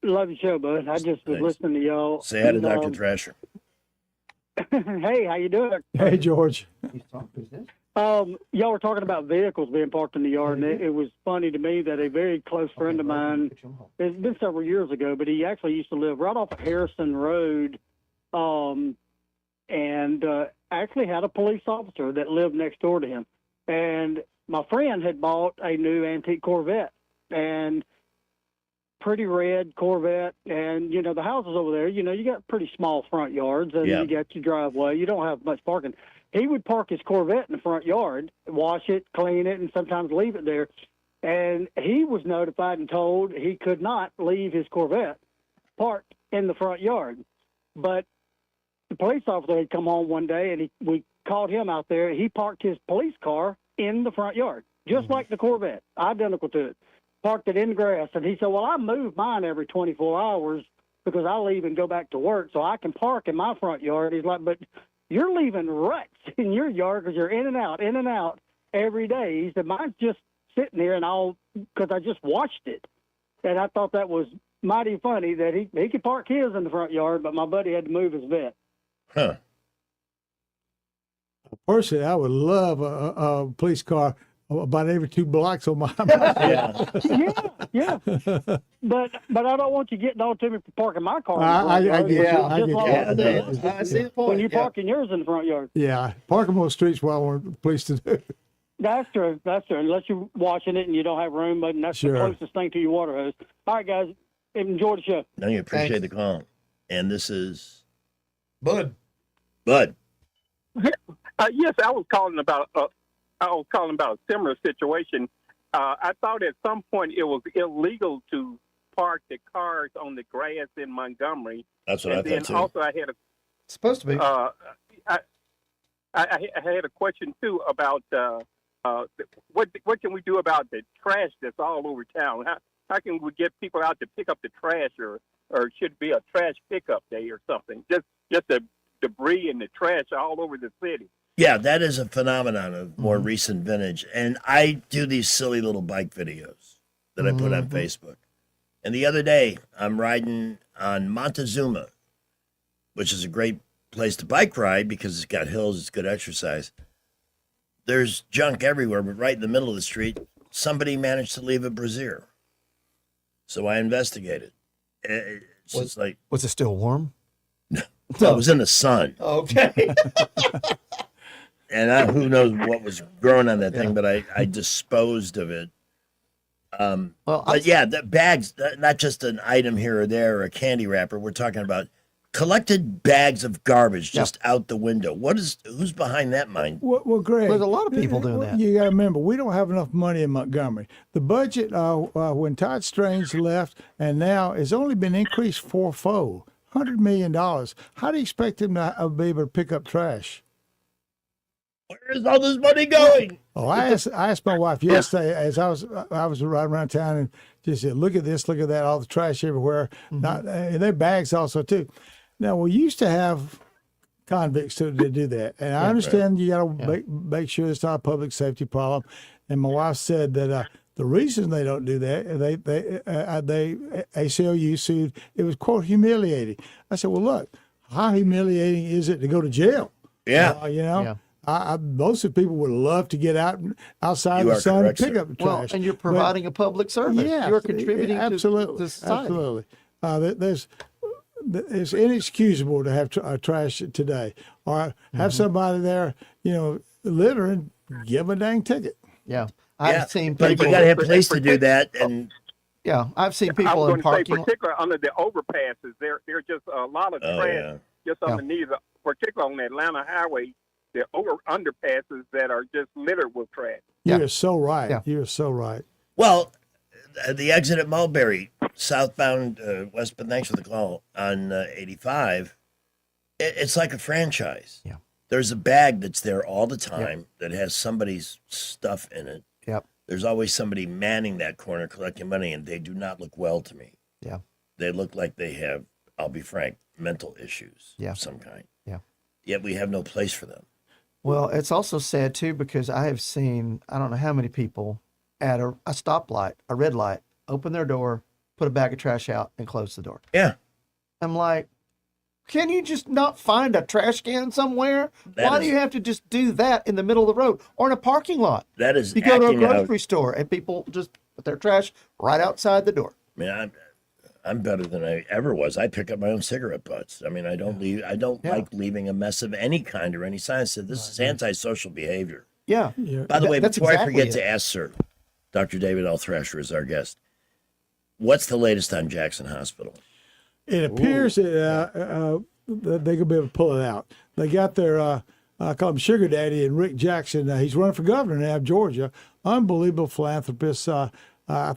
Love your show, bud. I just was listening to y'all. Say hi to Dr. Thrasher. Hey, how you doing? Hey, George. Y'all were talking about vehicles being parked in the yard, and it was funny to me that a very close friend of mine, it's been several years ago, but he actually used to live right off of Harrison Road, and actually had a police officer that lived next door to him. And my friend had bought a new antique Corvette, and pretty red Corvette, and the houses over there, you got pretty small front yards, and you got your driveway. You don't have much parking. He would park his Corvette in the front yard, wash it, clean it, and sometimes leave it there. And he was notified and told he could not leave his Corvette parked in the front yard. But the police officer had come home one day, and we called him out there. He parked his police car in the front yard, just like the Corvette, identical to it. Parked it in the grass. And he said, well, I move mine every 24 hours because I leave and go back to work, so I can park in my front yard. He's like, but you're leaving ruts in your yard because you're in and out every day. He said, mine's just sitting there, and because I just watched it. And I thought that was mighty funny that he could park his in the front yard, but my buddy had to move his vet. Huh. Personally, I would love a police car about every 2 blocks on my yeah. But I don't want you getting on to me for parking my car. I get you. I Just get like you. I see the point. when you're parking yours in the front yard. Yeah, park them on the streets while I want the police to do. That's true. Unless you're washing it and you don't have room, but that's Sure. the closest thing to your water hose. All right, guys. Enjoy the show. No, you appreciate the call. And this is Bud. Bud. Yes, I was calling about a similar situation. I thought at some point it was illegal to park the cars on the grass in Montgomery. That's what I thought too. Also, I had a supposed to be. I had a question too about what can we do about the trash that's all over town? How can we get people out to pick up the trash, or should it be a trash pickup day or something? Just the debris and the trash all over the city. Yeah, that is a phenomenon of more recent vintage. And I do these silly little bike videos that I put on Facebook. And the other day, I'm riding on Montezuma, which is a great place to bike ride because it's got hills, it's good exercise. There's junk everywhere, but right in the middle of the street, somebody managed to leave a brassiere. So I investigated. It's just like, Was it still warm? well, it was in the sun. Okay. And who knows what was growing on that thing, but I disposed of it. But yeah, the bags, not just an item here or there or a candy wrapper. We're talking about collected bags of garbage just out the window. Who's behind that mind? Well, Greg, there's a lot of people doing that. You got to remember, we don't have enough money in Montgomery. The budget, when Todd Strange left, and now has only been increased fourfold, $100 million. How do you expect him to be able to pick up trash? Where is all this money going? Oh, I asked my wife yesterday as I was riding around town and just said, look at this, look at that, all the trash everywhere. And their bags also too. Now we used to have convicts to do that, and I understand you got to make sure it's not a public safety problem. And my wife said that the reason they don't do that, they ACLU sued. It was quote humiliating. I said, well, look, how humiliating is it to go to jail? Yeah, you know. Yeah. Most of the people would love to get outside in the sun and pick up the trash. Well, and you're providing a public service. Yeah, you're contributing to Absolutely. society. It's inexcusable to have trash today. Or have somebody there, littering, give them a dang ticket. Yeah. I've seen but people. you got to have police to do that, and Yeah, I've seen I people was in going to say, parking. particularly under the overpasses, there just a lot of trash yeah. just underneath, particularly on the Atlanta highway. The underpasses that are just littered with trash. You're so right. You're so right. Well, the exit at Mulberry, southbound westbound, thanks for the call, on 85, it's like a franchise. Yeah. There's a bag that's there all the time that has somebody's stuff in it. Yep. There's always somebody manning that corner collecting money, and they do not look well to me. Yeah. They look like they have, I'll be frank, mental issues of some kind. Yeah. Yet we have no place for them. Well, it's also sad too because I have seen I don't know how many people at a stoplight, a red light, open their door, put a bag of trash out, and close the door. Yeah. I'm like, can you just not find a trash can somewhere? Why do you have to just do that in the middle of the road or in a parking lot? That is You go to a acting out. grocery store and people just put their trash right outside the door. I mean, I'm better than I ever was. I pick up my own cigarette butts. I mean, I don't leave. I don't like leaving a mess of any kind or any sign. So this is antisocial behavior. Yeah. By the way, That's before I exactly forget it. to ask, sir, Dr. David L. Thrasher is our guest. What's the latest on Jackson Hospital? It appears that they're going to be able to pull it out. They got their, I call him Sugar Daddy, and Rick Jackson. He's running for governor now of Georgia. Unbelievable philanthropist. I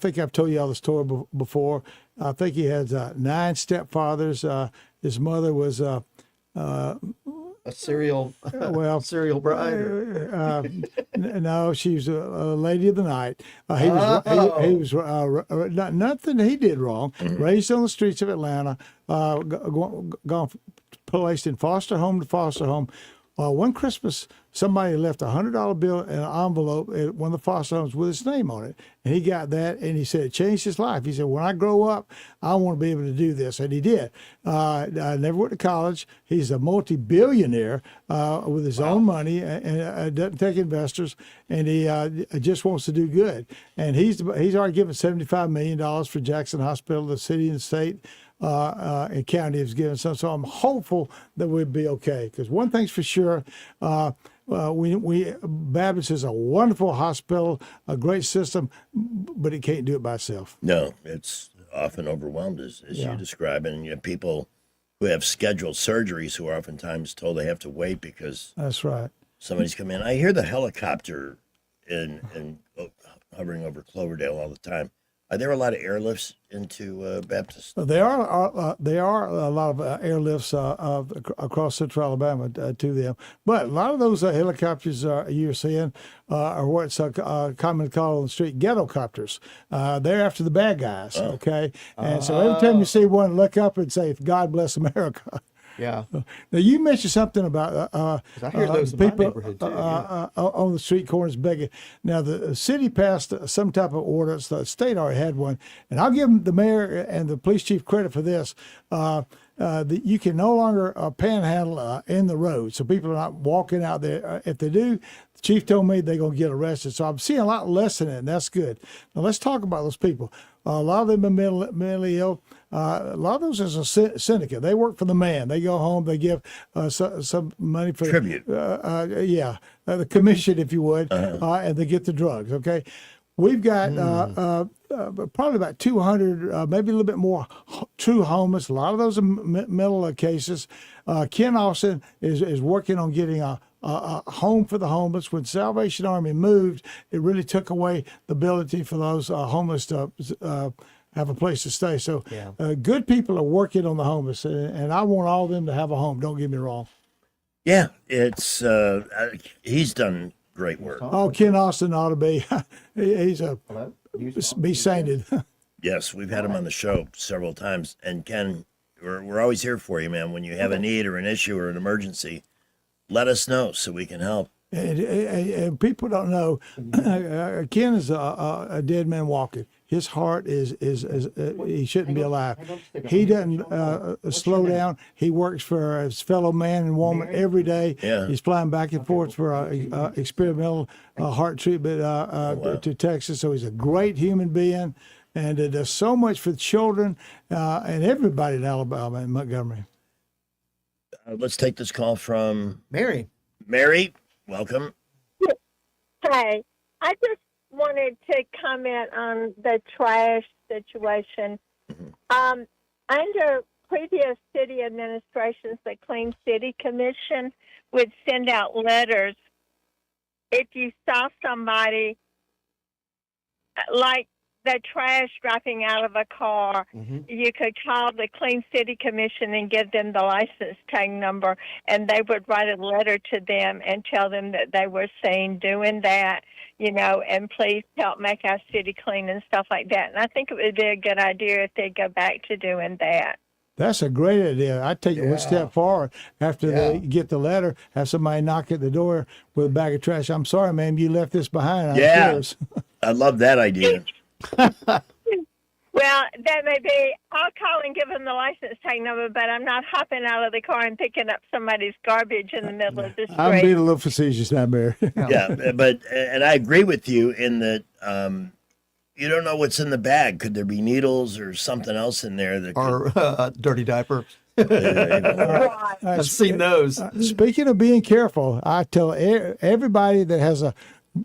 think I've told you all the story before. I think he has 9 stepfathers. His mother was a serial serial bride. No, she was a lady of the night. He was nothing he did wrong. Raised on the streets of Atlanta, gone placed in foster home to foster home. One Christmas, somebody left a $100 bill in an envelope at one of the foster homes with his name on it. And he got that, and he said it changed his life. He said, when I grow up, I want to be able to do this. And he did. I never went to college. He's a multi-billionaire with his own money and doesn't take investors. And he just wants to do good. And he's already given $75 million for Jackson Hospital, the city and state. And county has given some, so I'm hopeful that we'll be okay. Because one thing's for sure, Baptist is a wonderful hospital, a great system, but it can't do it by itself. No, it's often overwhelmed, as you describe, and you have people who have scheduled surgeries who are oftentimes told they have to wait because that's right. Somebody's come in. I hear the helicopter in hovering over Cloverdale all the time. Are there a lot of airlifts into Baptist? There are a lot of airlifts across Central Alabama to them, but a lot of those helicopters you're seeing are what's commonly called on the street ghetto copters. They're after the bad guys, okay? And so every time you see one, look up and say, "God bless America." Yeah. Now you mentioned something about I hear those in my people neighborhood too, on the street corners begging. Now the city passed some type of ordinance. The state already had one, and I'll give the mayor and the police chief credit for this. That you can no longer panhandle in the road, so people are not walking out there. If they do, the chief told me they're going to get arrested. So I'm seeing a lot less in it, and that's good. Now let's talk about those people. A lot of them are mentally ill. A lot of those is a syndicate. They work for the man. They go home. They give some money for tribute. The commission, if you would, and they get the drugs. Okay, we've got probably about 200, maybe a little bit more, true homeless. A lot of those are mental cases. Ken Austin is working on getting a home for the homeless. When Salvation Army moved, it really took away the ability for those homeless to have a place to stay. So good people are working on the homeless, and I want all of them to have a home. Don't get me wrong. Yeah, it's he's done great work. Oh, Ken Austin ought to be. He's be sainted. Yes, we've had him on the show several times. And Ken, we're always here for you, man. When you have a need or an issue or an emergency, let us know so we can help. And people don't know, Ken is a dead man walking. His heart is he shouldn't be alive. He doesn't slow down. He works for his fellow man and woman every day. Yeah. He's flying back and forth for experimental heart treatment to Texas. So he's a great human being, and it does so much for the children and everybody in Alabama and Montgomery. Let's take this call from Mary. Mary, welcome. Hi. I just wanted to comment on the trash situation. Under previous city administrations, the Clean City Commission would send out letters if you saw somebody like the trash dropping out of a car. You could call the Clean City Commission and give them the license tag number, and they would write a letter to them and tell them that they were seen doing that, and please help make our city clean and stuff like that. And I think it would be a good idea if they go back to doing that. That's a great idea. I'd take it one step forward. After they get the letter, have somebody knock at the door with a bag of trash. I'm sorry, ma'am, you left this behind. I love that idea. Well, that may be. I'll call and give them the license tag number, but I'm not hopping out of the car and picking up somebody's garbage in the middle of the street. I'm being a little facetious now, Mary. And I agree with you in that you don't know what's in the bag. Could there be needles or something else in there that or dirty diaper? I've seen those. Speaking of being careful, I tell everybody that has a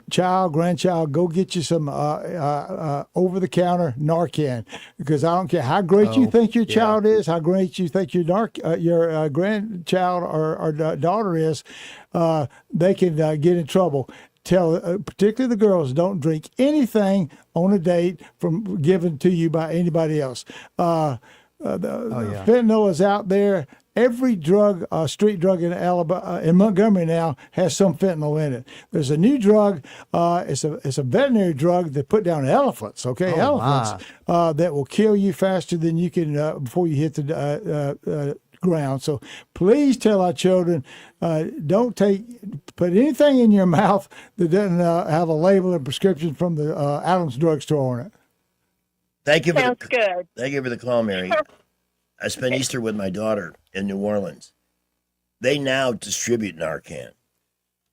child, grandchild, go get you some over-the-counter Narcan, because I don't care how great you think your child is, how great you think your grandchild or daughter is, they can get in trouble. Tell particularly the girls, don't drink anything on a date from given to you by anybody else. Fentanyl is out there. Every drug, street drug in Alabama, in Montgomery now has some fentanyl in it. There's a new drug. It's a veterinary drug that put down elephants. Elephants that will kill you faster than you can before you hit the ground. So please tell our children, don't put anything in your mouth that doesn't have a label and prescription from the Adams Drugstore on it. Thank you. Sounds good. Thank you for the call, Mary. I spent Easter with my daughter in New Orleans. They now distribute Narcan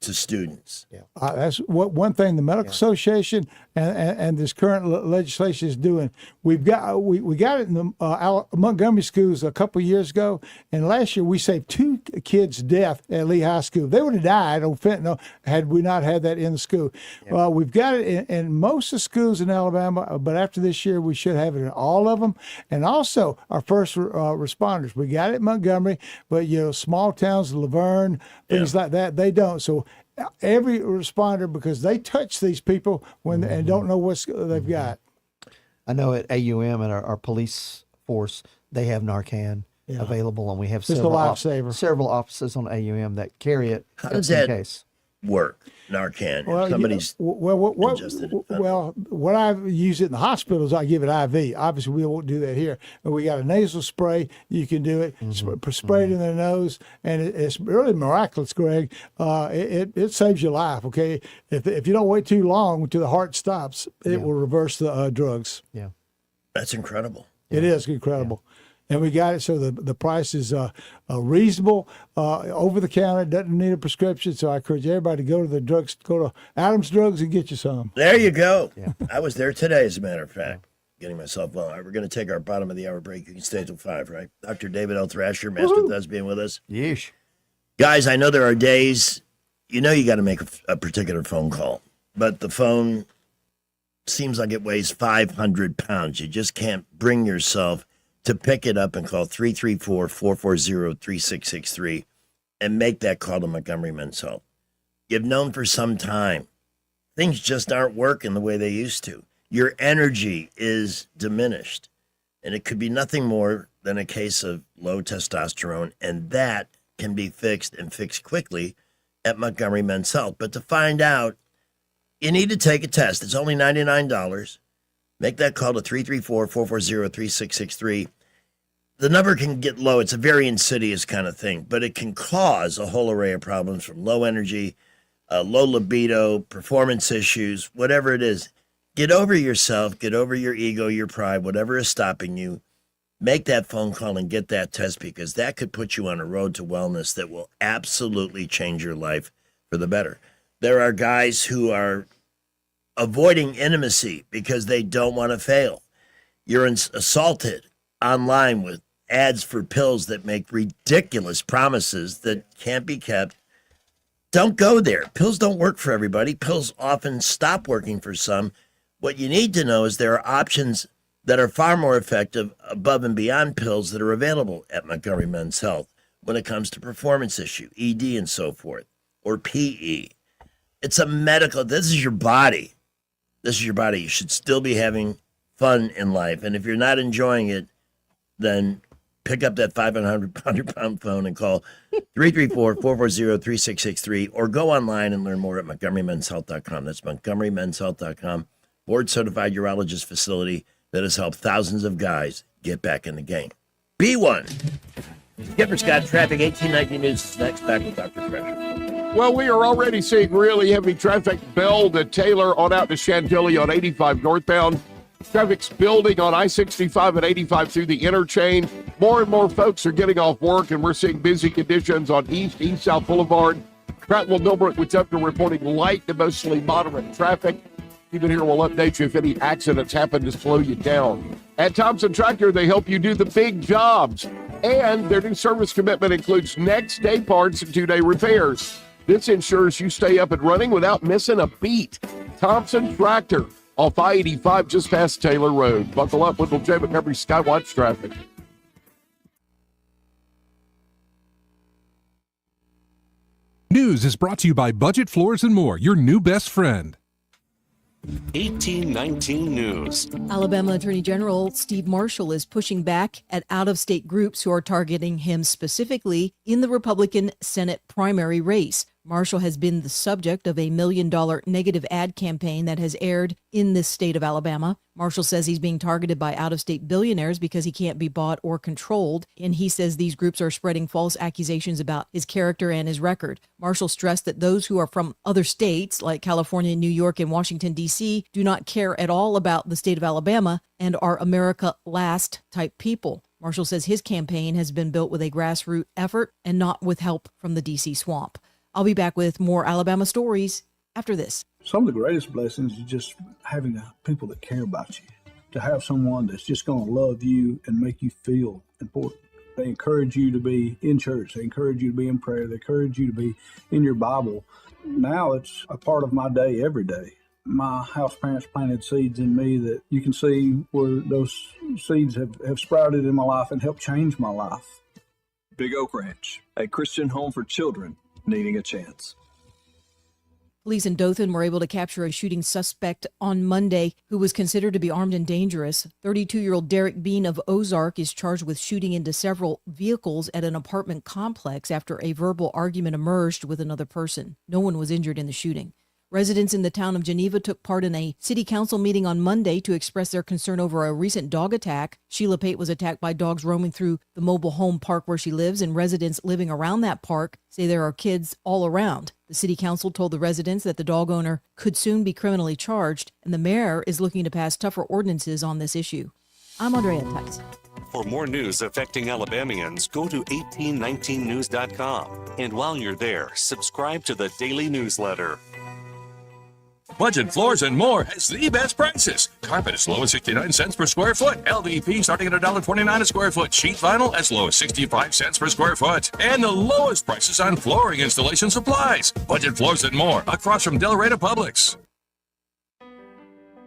to students. That's one thing the Medical Association and this current legislation is doing. We got it in the Montgomery schools a couple of years ago, and last year we saved 2 kids' death at Lee High School. They would have died on fentanyl had we not had that in the school. We've got it in most of the schools in Alabama, but after this year we should have it in all of them. And also our first responders. We got it in Montgomery, but small towns, Laverne, things like that, they don't. So every responder, because they touch these people and don't know what they've got. I know at AUM and our police force, they have Narcan available, and we have Just a lifesaver. several offices on AUM that carry it. How does in that case. work? Narcan. Well, if somebody's what I use it in the hospitals, I give it IV. Obviously, we won't do that here. But we got a nasal spray. You can do it. Spray it in the nose, and it's really miraculous, Greg. It saves your life. Okay, if you don't wait too long until the heart stops, it will reverse the drugs. Yeah, that's incredible. It is incredible. And we got it so the price is reasonable, over the counter, doesn't need a prescription. So I encourage everybody to go to the drugs, go to Adams Drugs and get you some. There you go. I was there today, as a matter of fact, getting myself well. All right, we're going to take our bottom of the hour break. You can stay till 5, right? Dr. David L. Thrasher, Master Thespian, with us. Yeesh. Guys, I know there are days, you got to make a particular phone call, but the phone seems like it weighs 500 pounds. You just can't bring yourself to pick it up and call 334-440-3663 and make that call to Montgomery Men's Health. You've known for some time things just aren't working the way they used to. Your energy is diminished, and it could be nothing more than a case of low testosterone, and that can be fixed and fixed quickly at Montgomery Men's Health. But to find out, you need to take a test. It's only $99. Make that call to 334-440-3663. The number can get low. It's a very insidious kind of thing, but it can cause a whole array of problems, from low energy, low libido, performance issues, whatever it is. Get over yourself, get over your ego, your pride, whatever is stopping you. Make that phone call and get that test, because that could put you on a road to wellness that will absolutely change your life for the better. There are guys who are avoiding intimacy because they don't want to fail. You're assaulted online with ads for pills that make ridiculous promises that can't be kept. Don't go there. Pills don't work for everybody. Pills often stop working for some. What you need to know is there are options that are far more effective above and beyond pills that are available at Montgomery Men's Health when it comes to performance issue, ED and so forth, or PE. It's a medical, this is your body. This is your body. You should still be having fun in life. And if you're not enjoying it, then pick up that 500-pound phone and call 334-440-3663 or go online and learn more at MontgomeryMen'sHealth.com. That's MontgomeryMen'sHealth.com, board-certified urologist facility that has helped thousands of guys get back in the game. Be one. Skipper Scott, Traffic 1890 News is next. Back with Dr. Thresher. Well, we are already seeing really heavy traffic. Bell to Taylor on out to Chantilly on 85 northbound. Traffic's building on I-65 and 85 through the interchange. More and more folks are getting off work, and we're seeing busy conditions on East-South Boulevard. Prattville Millbrook with Tucker reporting light to mostly moderate traffic. Even here, we'll update you if any accidents happen to slow you down. At Thompson Tractor, they help you do the big jobs. And their new service commitment includes next-day parts and 2-day repairs. This ensures you stay up and running without missing a beat. Thompson Tractor, off I-85 just past Taylor Road. Buckle up with J. Montgomery Skywatch traffic. News is brought to you by Budget Floors and More, your new best friend. 1819 News. Alabama Attorney General Steve Marshall is pushing back at out-of-state groups who are targeting him specifically in the Republican Senate primary race. Marshall has been the subject of a $1 million negative ad campaign that has aired in this state of Alabama. Marshall says he's being targeted by out-of-state billionaires because he can't be bought or controlled, and he says these groups are spreading false accusations about his character and his record. Marshall stressed that those who are from other states like California, New York, and Washington, D.C. do not care at all about the state of Alabama and are America last type people. Marshall says his campaign has been built with a grassroots effort and not with help from the D.C. swamp. I'll be back with more Alabama stories after this. Some of the greatest blessings is just having people that care about you, to have someone that's just going to love you and make you feel important. They encourage you to be in church. They encourage you to be in prayer. They encourage you to be in your Bible. Now it's a part of my day every day. My house parents planted seeds in me that you can see where those seeds have sprouted in my life and helped change my life. Big Oak Ranch, a Christian home for children needing a chance. Police in Dothan were able to capture a shooting suspect on Monday who was considered to be armed and dangerous. 32-year-old Derek Bean of Ozark is charged with shooting into several vehicles at an apartment complex after a verbal argument emerged with another person. No one was injured in the shooting. Residents in the town of Geneva took part in a city council meeting on Monday to express their concern over a recent dog attack. Sheila Pate was attacked by dogs roaming through the mobile home park where she lives, and residents living around that park say there are kids all around. The city council told the residents that the dog owner could soon be criminally charged, and the mayor is looking to pass tougher ordinances on this issue. I'm Andrea Tice. For more news affecting Alabamians, go to 1819news.com. And while you're there, subscribe to the daily newsletter. Budget Floors and More has the best prices. Carpet as low as 69 cents per square foot. LVP starting at $1.29 a square foot. Sheet vinyl as low as 65 cents per square foot. And the lowest prices on flooring installation supplies. Budget Floors and More across from Delray to Publix.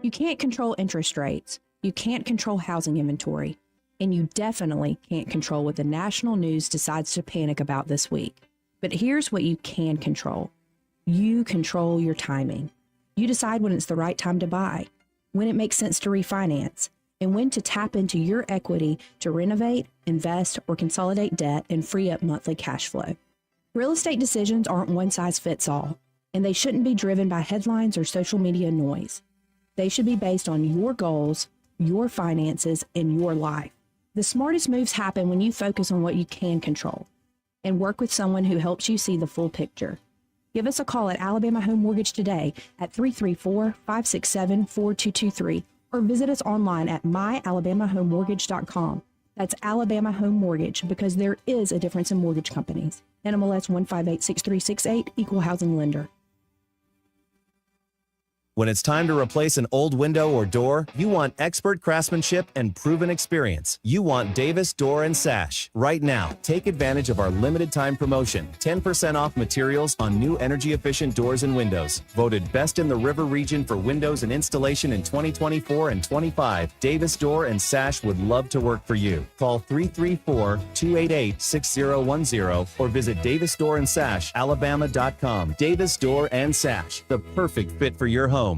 You can't control interest rates. You can't control housing inventory. And you definitely can't control what the national news decides to panic about this week. But here's what you can control. You control your timing. You decide when it's the right time to buy, when it makes sense to refinance, and when to tap into your equity to renovate, invest, or consolidate debt and free up monthly cash flow. Real estate decisions aren't one size fits all, and they shouldn't be driven by headlines or social media noise. They should be based on your goals, your finances, and your life. The smartest moves happen when you focus on what you can control and work with someone who helps you see the full picture. Give us a call at Alabama Home Mortgage today at 334-567-4223 or visit us online at myalabamahomemortgage.com. That's Alabama Home Mortgage, because there is a difference in mortgage companies. NMLS 1586368, Equal Housing Lender. When it's time to replace an old window or door, you want expert craftsmanship and proven experience. You want Davis Door and Sash. Right now, take advantage of our limited time promotion. 10% off materials on new energy-efficient doors and windows. Voted best in the River region for windows and installation in 2024 and 25. Davis Door and Sash would love to work for you. Call 334-288-6010 or visit davisdoorandsashalabama.com. Davis Door and Sash, the perfect fit for your home.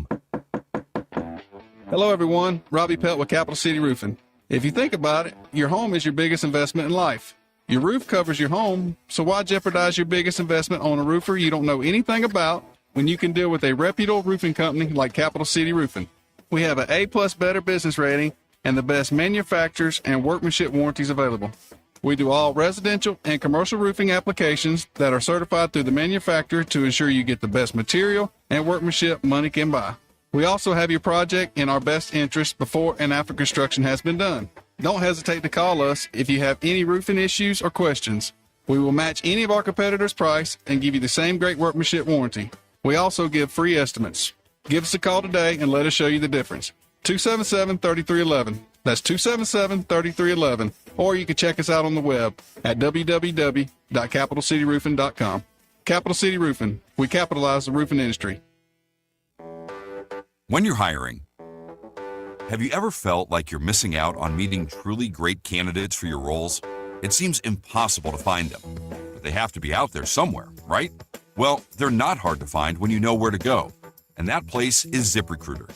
Hello, everyone. Robbie Pelt with Capital City Roofing. If you think about it, your home is your biggest investment in life. Your roof covers your home, so why jeopardize your biggest investment on a roofer you don't know anything about when you can deal with a reputable roofing company like Capital City Roofing? We have an A+ Better business rating and the best manufacturers and workmanship warranties available. We do all residential and commercial roofing applications that are certified through the manufacturer to ensure you get the best material and workmanship money can buy. We also have your project in our best interest before and after construction has been done. Don't hesitate to call us if you have any roofing issues or questions. We will match any of our competitors' price and give you the same great workmanship warranty. We also give free estimates. Give us a call today and let us show you the difference. 277-3311. That's 277-3311. Or you can check us out on the web at www.capitalcityroofing.com. Capital City Roofing. We capitalize the roofing industry. When you're hiring, have you ever felt like you're missing out on meeting truly great candidates for your roles? It seems impossible to find them, but they have to be out there somewhere, right? Well, they're not hard to find when you know where to go, and that place is ZipRecruiter.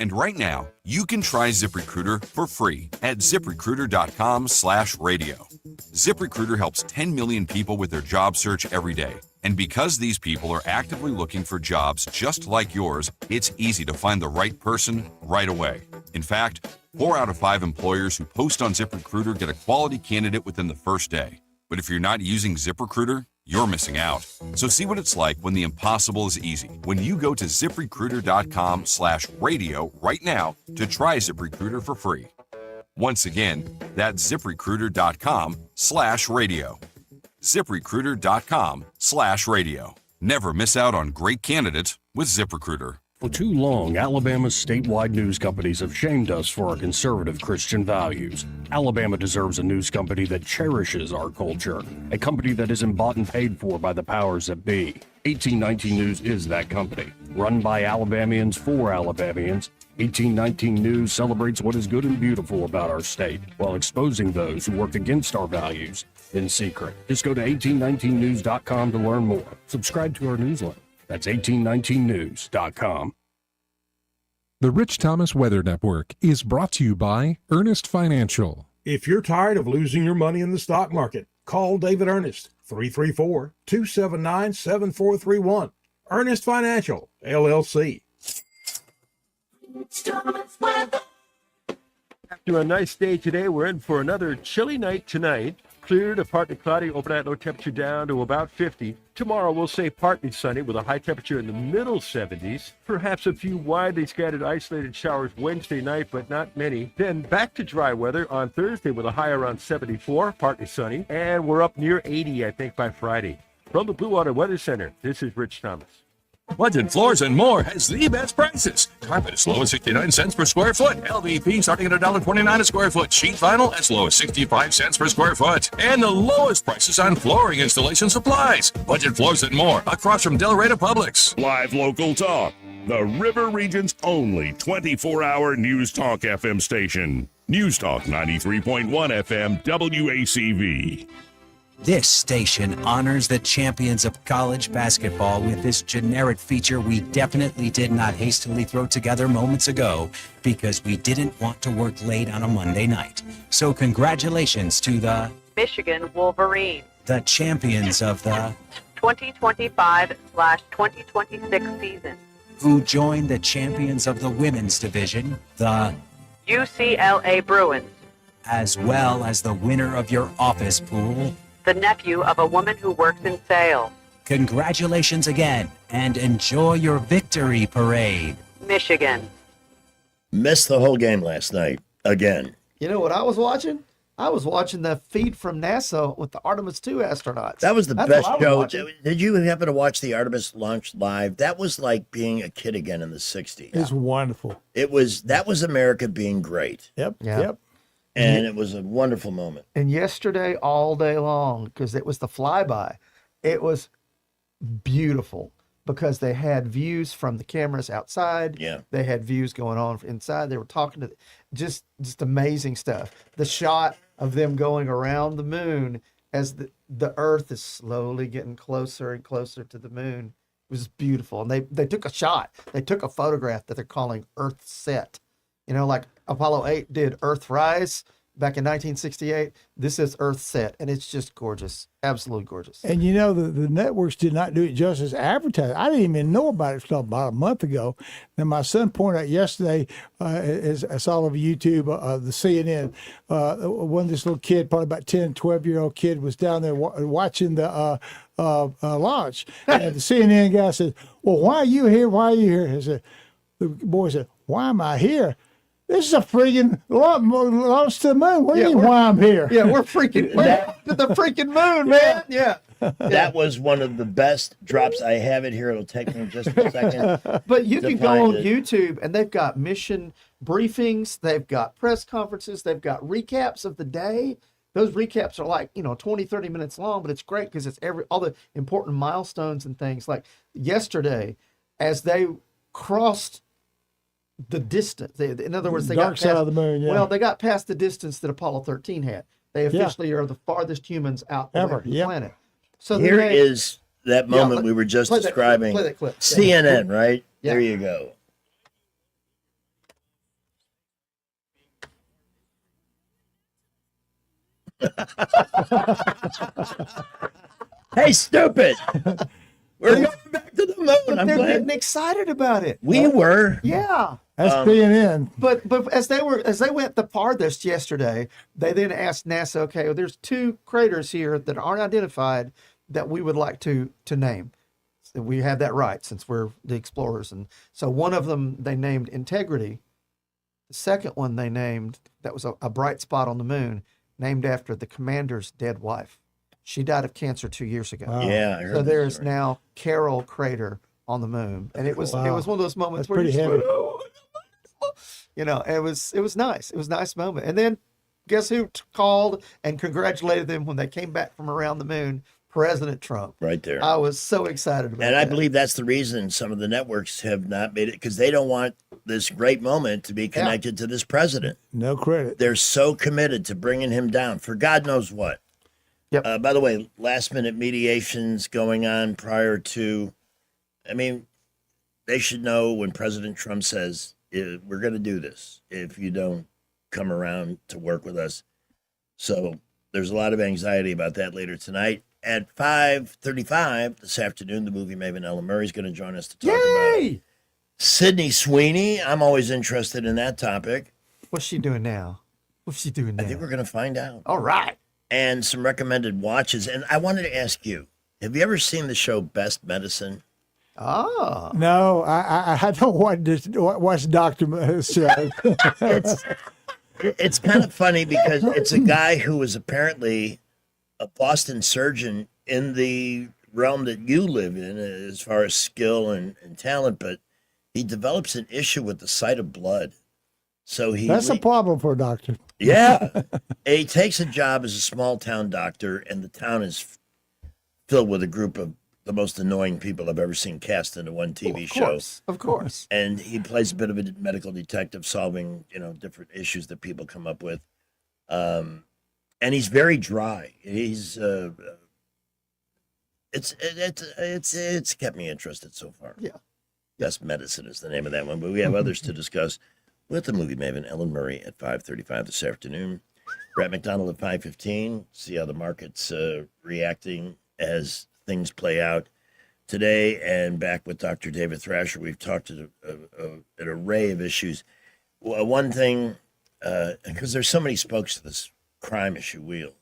And right now, you can try ZipRecruiter for free at ZipRecruiter.com/radio. ZipRecruiter helps 10 million people with their job search every day. And because these people are actively looking for jobs just like yours, it's easy to find the right person right away. In fact, 4 out of 5 employers who post on ZipRecruiter get a quality candidate within the first day. But if you're not using ZipRecruiter, you're missing out. So see what it's like when the impossible is easy. When you go to ZipRecruiter.com/radio right now to try ZipRecruiter for free. Once again, that's ZipRecruiter.com/radio. ZipRecruiter.com/radio. Never miss out on great candidates with ZipRecruiter. For too long, Alabama's statewide news companies have shamed us for our conservative Christian values. Alabama deserves a news company that cherishes our culture, a company that isn't bought and paid for by the powers that be. 1819 News is that company. Run by Alabamians for Alabamians, 1819 News celebrates what is good and beautiful about our state, while exposing those who work against our values in secret. Just go to 1819news.com to learn more. Subscribe to our newsletter. That's 1819news.com. The Rich Thomas Weather Network is brought to you by Ernest Financial. If you're tired of losing your money in the stock market, call David Ernest, 334-279-7431. Ernest Financial, LLC. After a nice day today, we're in for another chilly night tonight. Clear to partly cloudy, overnight low temperature down to about 50. Tomorrow we'll say partly sunny with a high temperature in the middle 70s. Perhaps a few widely scattered isolated showers Wednesday night, but not many. Then back to dry weather on Thursday with a high around 74, partly sunny. And we're up near 80, I think, by Friday. From the Blue Water Weather Center, this is Rich Thomas. Legend Floors and More has the best prices. Carpet as low as 69 cents per square foot. LVP starting at $1.29 a square foot. Sheet vinyl as low as 65 cents per square foot. And the lowest prices on flooring installation supplies. Legend Floors and More across from Delray Publix. Live local talk. The River Region's only 24-hour News Talk FM station. News Talk 93.1 FM WACV. This station honors the champions of college basketball with this generic feature we definitely did not hastily throw together moments ago because we didn't want to work late on a Monday night. So congratulations to the Michigan Wolverines, the champions of the 2025/2026 season, who joined the champions of the women's division, the UCLA Bruins, as well as the winner of your office pool, the nephew of a woman who works in sales. Congratulations again, and enjoy your victory parade. Michigan. Missed the whole game last night, again. You know what I was watching? I was watching the feed from NASA with the Artemis 2 astronauts. That was the That's best what I was show. watching. Did you happen to watch the Artemis launch live? That was like being a kid again in the 60s. It's wonderful. That was America being great. Yep. Yeah. Yep. And it was a wonderful moment. And yesterday, all day long, because it was the flyby, it was beautiful because they had views from the cameras outside. Yeah. They had views going on inside. They were talking to just amazing stuff. The shot of them going around the moon as the Earth is slowly getting closer and closer to the moon was beautiful. And they took a shot. They took a photograph that they're calling Earth Set. You know, like Apollo 8 did Earthrise back in 1968. This is Earth Set, and it's just gorgeous. Absolutely gorgeous. And you know, the networks did not do it justice advertising. I didn't even know about it until about a month ago. Then my son pointed out yesterday, as I saw over YouTube, the CNN, one of this little kid, probably about 10, 12-year-old kid, was down there watching the launch. And the CNN guy said, well, why are you here? Why are you here? The boy said, why am I here? This is a freaking launch to the moon. What do you mean why I'm here? Yeah, we're freaking to the freaking moon, man. Yeah. That was one of the best drops. I have it here. It'll take me just a second. But you to can go find on it. YouTube, and they've got mission briefings. They've got press conferences. They've got recaps of the day. Those recaps are like, 20, 30 minutes long, but it's great because it's all the important milestones and things. Like yesterday, as they crossed the distance. In other words, they Dark got side past, of the moon, yeah. Well, they got past the distance that Apollo 13 had. They officially are the farthest humans out Ever, from the yep. planet. So Here they, is that moment we were just play that clip, describing. play that clip. CNN, right? Yeah. There you go. Hey, stupid! We're going back to the moon. I'm they're glad getting excited about it. we were. Yeah. That's CNN. But as they went the farthest yesterday, they then asked NASA, okay, well, there's 2 craters here that aren't identified that we would like to name. So we have that right since we're the explorers. And so one of them they named Integrity. The second one they named, that was a bright spot on the moon, named after the commander's dead wife. She died of cancer 2 years ago. Wow. Yeah, I heard So that there's story. now Carroll Crater on the moon, and it was Wow. it was one of those moments That's where pretty you heavy. it was nice. It was a nice moment. And then guess who called and congratulated them when they came back from around the moon? President Trump. Right there. I was so excited about And that. I believe that's the reason some of the networks have not made it, because they don't want this great moment to be connected to this president. No credit. They're so committed to bringing him down for God knows what. Yep. By the way, last minute mediations going on prior to, I mean, they should know when President Trump says, we're going to do this if you don't come around to work with us. So there's a lot of anxiety about that later tonight. At 5:35 this afternoon, the movie Maven Ellen Murray is going to join us to talk about Sydney Sweeney. I'm always interested in that topic. What's she doing now? What's she doing now? I think we're going to find out. All right. And some recommended watches. And I wanted to ask you, have you ever seen the show Best Medicine? Oh. No, I don't watch Dr. show. It's kind of funny because it's a guy who was apparently a Boston surgeon in the realm that you live in as far as skill and talent, but he develops an issue with the sight of blood. So That's a problem for a doctor. Yeah. He takes a job as a small town doctor, and the town is filled with a group of the most annoying people I've ever seen cast into one TV show. Of course. And he plays a bit of a medical detective solving, different issues that people come up with. And he's very dry. He's it's kept me interested so far. Yeah. Best Medicine is the name of that one, but we have others to discuss with the movie maven Ellen Murray at 5:35 this afternoon. Brett McDonald at 5:15. See how the market's reacting as things play out today. And back with Dr. David Thrasher, we've talked to an array of issues. Well, one thing, because there's so many spokes to this crime issue wheel,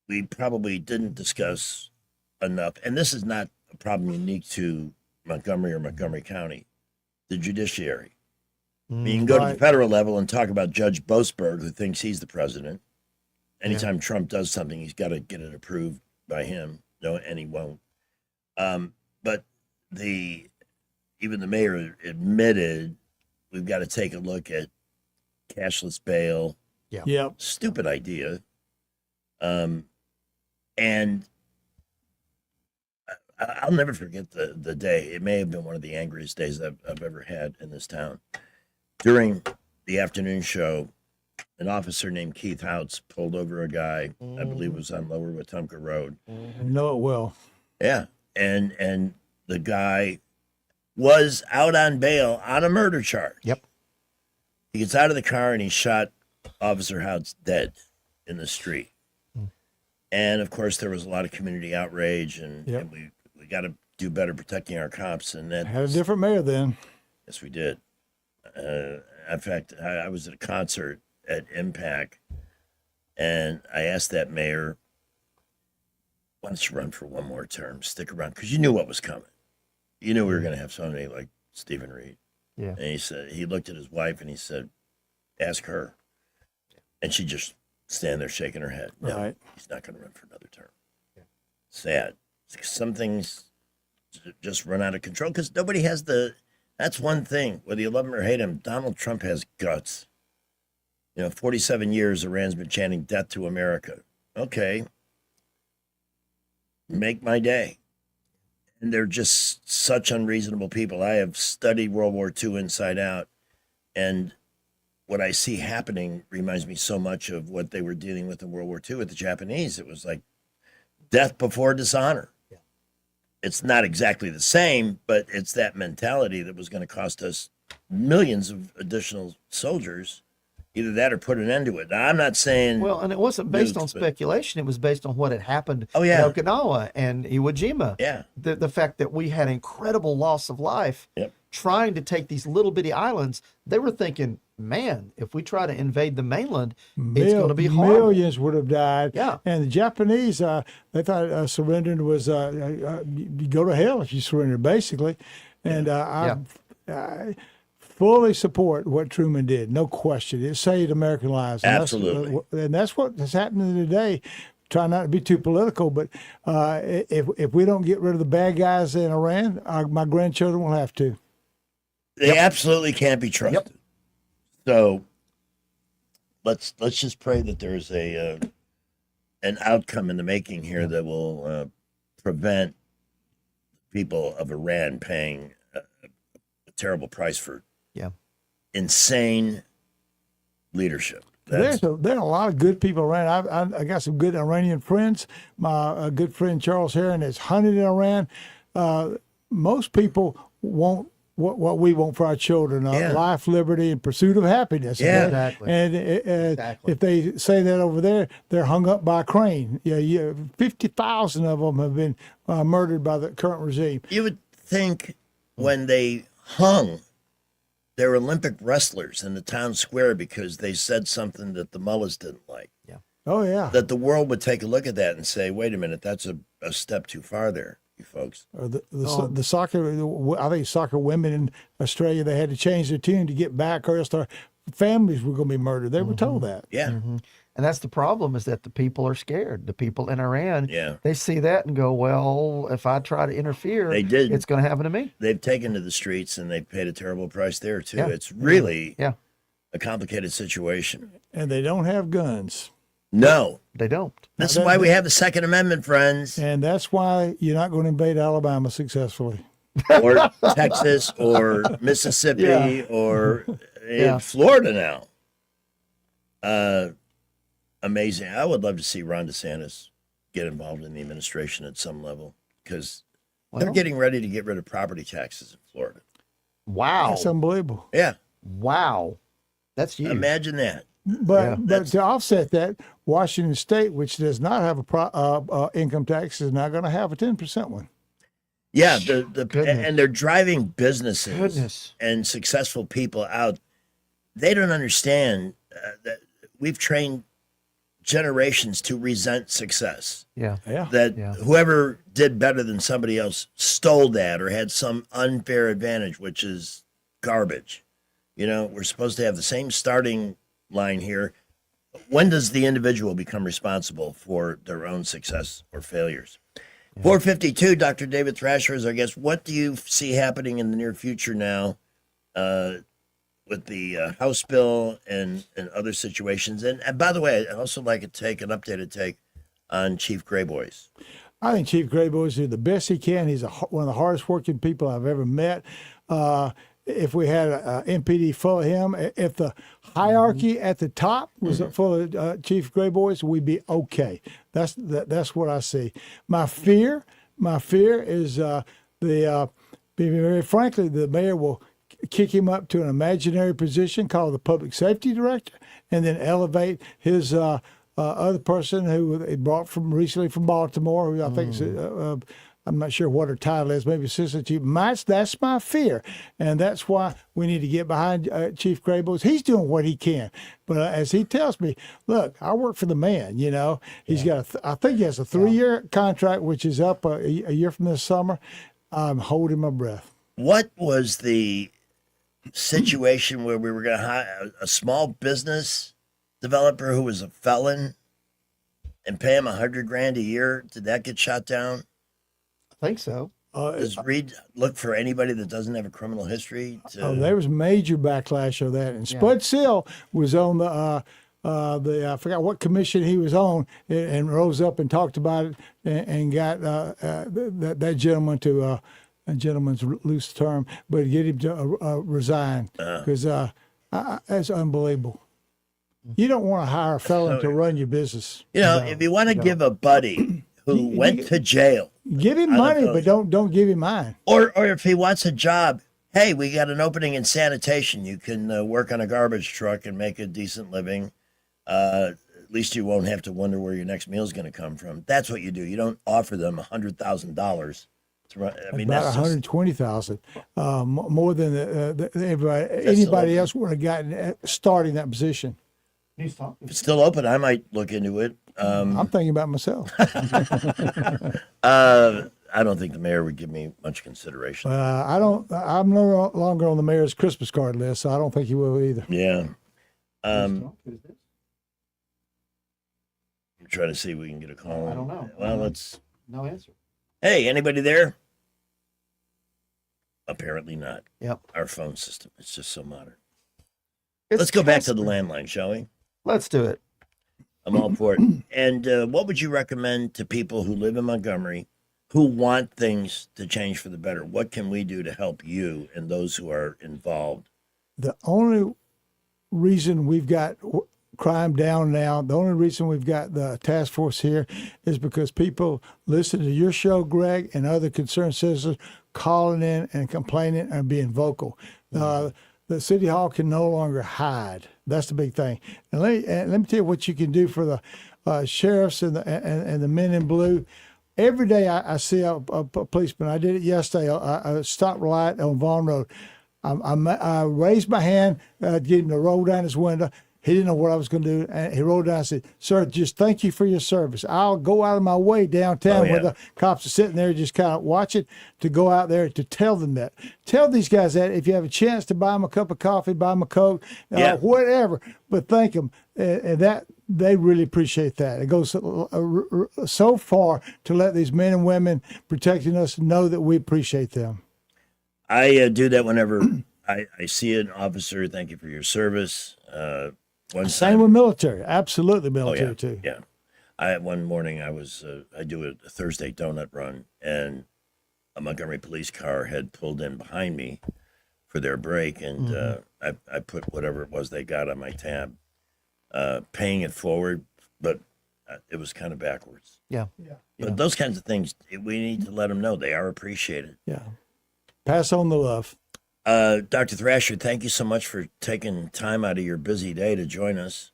we probably didn't discuss enough, and this is not a problem unique to Montgomery or Montgomery County, the judiciary. I mean, you can go to the federal level and talk about Judge Boasberg, who thinks he's the president. Anytime Trump does something, he's got to get it approved by him. No, and he won't. But even the mayor admitted we've got to take a look at cashless bail. Yeah. Yep. Stupid idea. And I'll never forget the day. It may have been one of the angriest days I've ever had in this town. During the afternoon show, an officer named Keith Houts pulled over a guy, I believe it was on Lower Wetumpka Road. I know it well. Yeah. And the guy was out on bail on a murder charge. Yep. He gets out of the car and he shot Officer Houts dead in the street. And of course, there was a lot of community outrage, and we got to do better protecting our cops. And that Had a different mayor then. Yes, we did. In fact, I was at a concert at Impact, and I asked that mayor, why don't you run for one more term, stick around, because you knew what was coming. You knew we were going to have somebody like Stephen Reed. Yeah. And he looked at his wife and he said, ask her. And she just stand there shaking her head. No, Right. he's not going to run for another term. Sad. Some things just run out of control because nobody has that's one thing. Whether you love him or hate him, Donald Trump has guts. 47 years Iran's been chanting death to America. Okay. Make my day. And they're just such unreasonable people. I have studied World War II inside out, and what I see happening reminds me so much of what they were dealing with in World War II with the Japanese. It was like death before dishonor. Yeah. It's not exactly the same, but it's that mentality that was going to cost us millions of additional soldiers. Either that or put an end to it. Now, I'm not saying... Well, and it wasn't based on speculation. It was based on what had happened in Okinawa and Iwo Jima. Yeah. The fact that we had incredible loss of life trying to take these little bitty islands. They were thinking, man, if we try to invade the mainland, it's going to be hard. Millions would have died. Yeah. And the Japanese, they thought surrendering was, you go to hell if you surrender, basically. And I fully support what Truman did. No question. It saved American lives. And Absolutely. That's what is happening today. Try not to be too political, but if we don't get rid of the bad guys in Iran, my grandchildren will have to. They absolutely can't be trusted. Yep. So let's just pray that there's an outcome in the making here that will prevent people of Iran paying a terrible price for insane leadership. There are a lot of good people around. I got some good Iranian friends. My good friend Charles Heron has hunted in Iran. Most people want what we want for our children: life, liberty, and pursuit of happiness. Yeah, exactly. And if they say that over there, they're hung up by a crane. 50,000 of them have been murdered by the current regime. You would think when they hung their Olympic wrestlers in the town square because they said something that the mullahs didn't like. Yeah. Oh, yeah. That the world would take a look at that and say, wait a minute, that's a step too far there, you folks. Or the soccer, I think soccer women in Australia, they had to change their tune to get back, or else their families were going to be murdered. They were told that. Yeah. Mm-hmm. And that's the problem, is that the people are scared. The people in Iran, Yeah. they see that and go, well, if I try to interfere, They did. it's going to happen to me. They've taken to the streets and they've paid a terrible price there, too. Yeah. It's really Yeah. a complicated situation. And they don't have guns. No. They don't. This is why we have the Second Amendment, friends. And that's why you're not going to invade Alabama successfully. Or Texas or Mississippi or Florida now. Amazing. I would love to see Ron DeSantis get involved in the administration at some level because they're getting ready to get rid of property taxes in Florida. Wow. That's unbelievable. Yeah. Wow. That's huge. Imagine that. But to offset that, Washington State, which does not have a income tax, is now going to have a 10% one. Yeah, and they're driving businesses and successful people out. They don't understand that we've trained generations to resent success. Yeah. That whoever did better than somebody else stole that or had some unfair advantage, which is garbage. You know, we're supposed to have the same starting line here. When does the individual become responsible for their own success or failures? 452, Dr. David Thrasher is our guest. What do you see happening in the near future now with the House bill and other situations? And by the way, I'd also like to take an updated take on Chief Grayboys. I think Chief Grayboys did the best he can. He's one of the hardest working people I've ever met. If we had an MPD full of him, if the hierarchy at the top was full of Chief Grayboys, we'd be okay. That's what I see. My fear is very frankly, the mayor will kick him up to an imaginary position called the public safety director, and then elevate his other person who he brought recently from Baltimore, who I think is I'm not sure what her title is, maybe assistant chief. That's my fear, and that's why we need to get behind Chief Grayboys. He's doing what he can, but as he tells me, look, I work for the man. You know, he's got I think he has a 3-year contract, which is up a year from this summer. I'm holding my breath. What was the situation where we were going to hire a small business developer who was a felon and pay him $100,000 a year? Did that get shot down? I think so. Does Reed look for anybody that doesn't have a criminal history? There was major backlash of that, and Spud Sill was on the I forgot what commission he was on, and rose up and talked about it, and got that gentleman to a gentleman's loose term, but get him to resign because that's unbelievable. You don't want to hire a felon to run your business. You know, if you want to give a buddy who went to jail, give him money, but don't give him mine. Or if he wants a job, hey, we got an opening in sanitation. You can work on a garbage truck and make a decent living. At least you won't have to wonder where your next meal is going to come from. That's what you do. You don't offer them $100,000. I mean, about $120,000, more than anybody else would have gotten starting that position. If it's still open, I might look into it. I'm thinking about myself. I don't think the mayor would give me much consideration. I'm no longer on the mayor's Christmas card list, so I don't think he will either. Yeah. I'm trying to see if we can get a call. I don't know. Well, let's. No answer. Hey, anybody there? Apparently not. Yep. Our phone system. It's just so modern. Let's go back to the landline, shall we? Let's do it. I'm all for it. And what would you recommend to people who live in Montgomery who want things to change for the better? What can we do to help you and those who are involved? The only reason we've got crime down now, the only reason we've got the task force here is because people listen to your show, Greg, and other concerned citizens calling in and complaining and being vocal. The city hall can no longer hide. That's the big thing. And let me tell you what you can do for the sheriffs and the men in blue. Every day I see a policeman. I did it yesterday. I stopped light on Vaughn Road. I raised my hand, get him to roll down his window. He didn't know what I was going to do. And he rolled down and said, "Sir, just thank you for your service. I'll go out of my way downtown where the cops are sitting there just kind of watching to go out there to tell them that. Tell these guys that if you have a chance to buy them a cup of coffee, buy them a Coke, whatever, but thank them." And that they really appreciate that. It goes so far to let these men and women protecting us know that we appreciate them. I do that whenever I see an officer. Thank you for your service. Same with military, absolutely military too. Yeah, one morning I do a Thursday donut run, and a Montgomery police car had pulled in behind me for their break, and I put whatever it was they got on my tab, paying it forward, but it was kind of backwards. Yeah. But those kinds of things, we need to let them know they are appreciated. Yeah. Pass on the love. Dr. Thrasher, thank you so much for taking time out of your busy day to join us.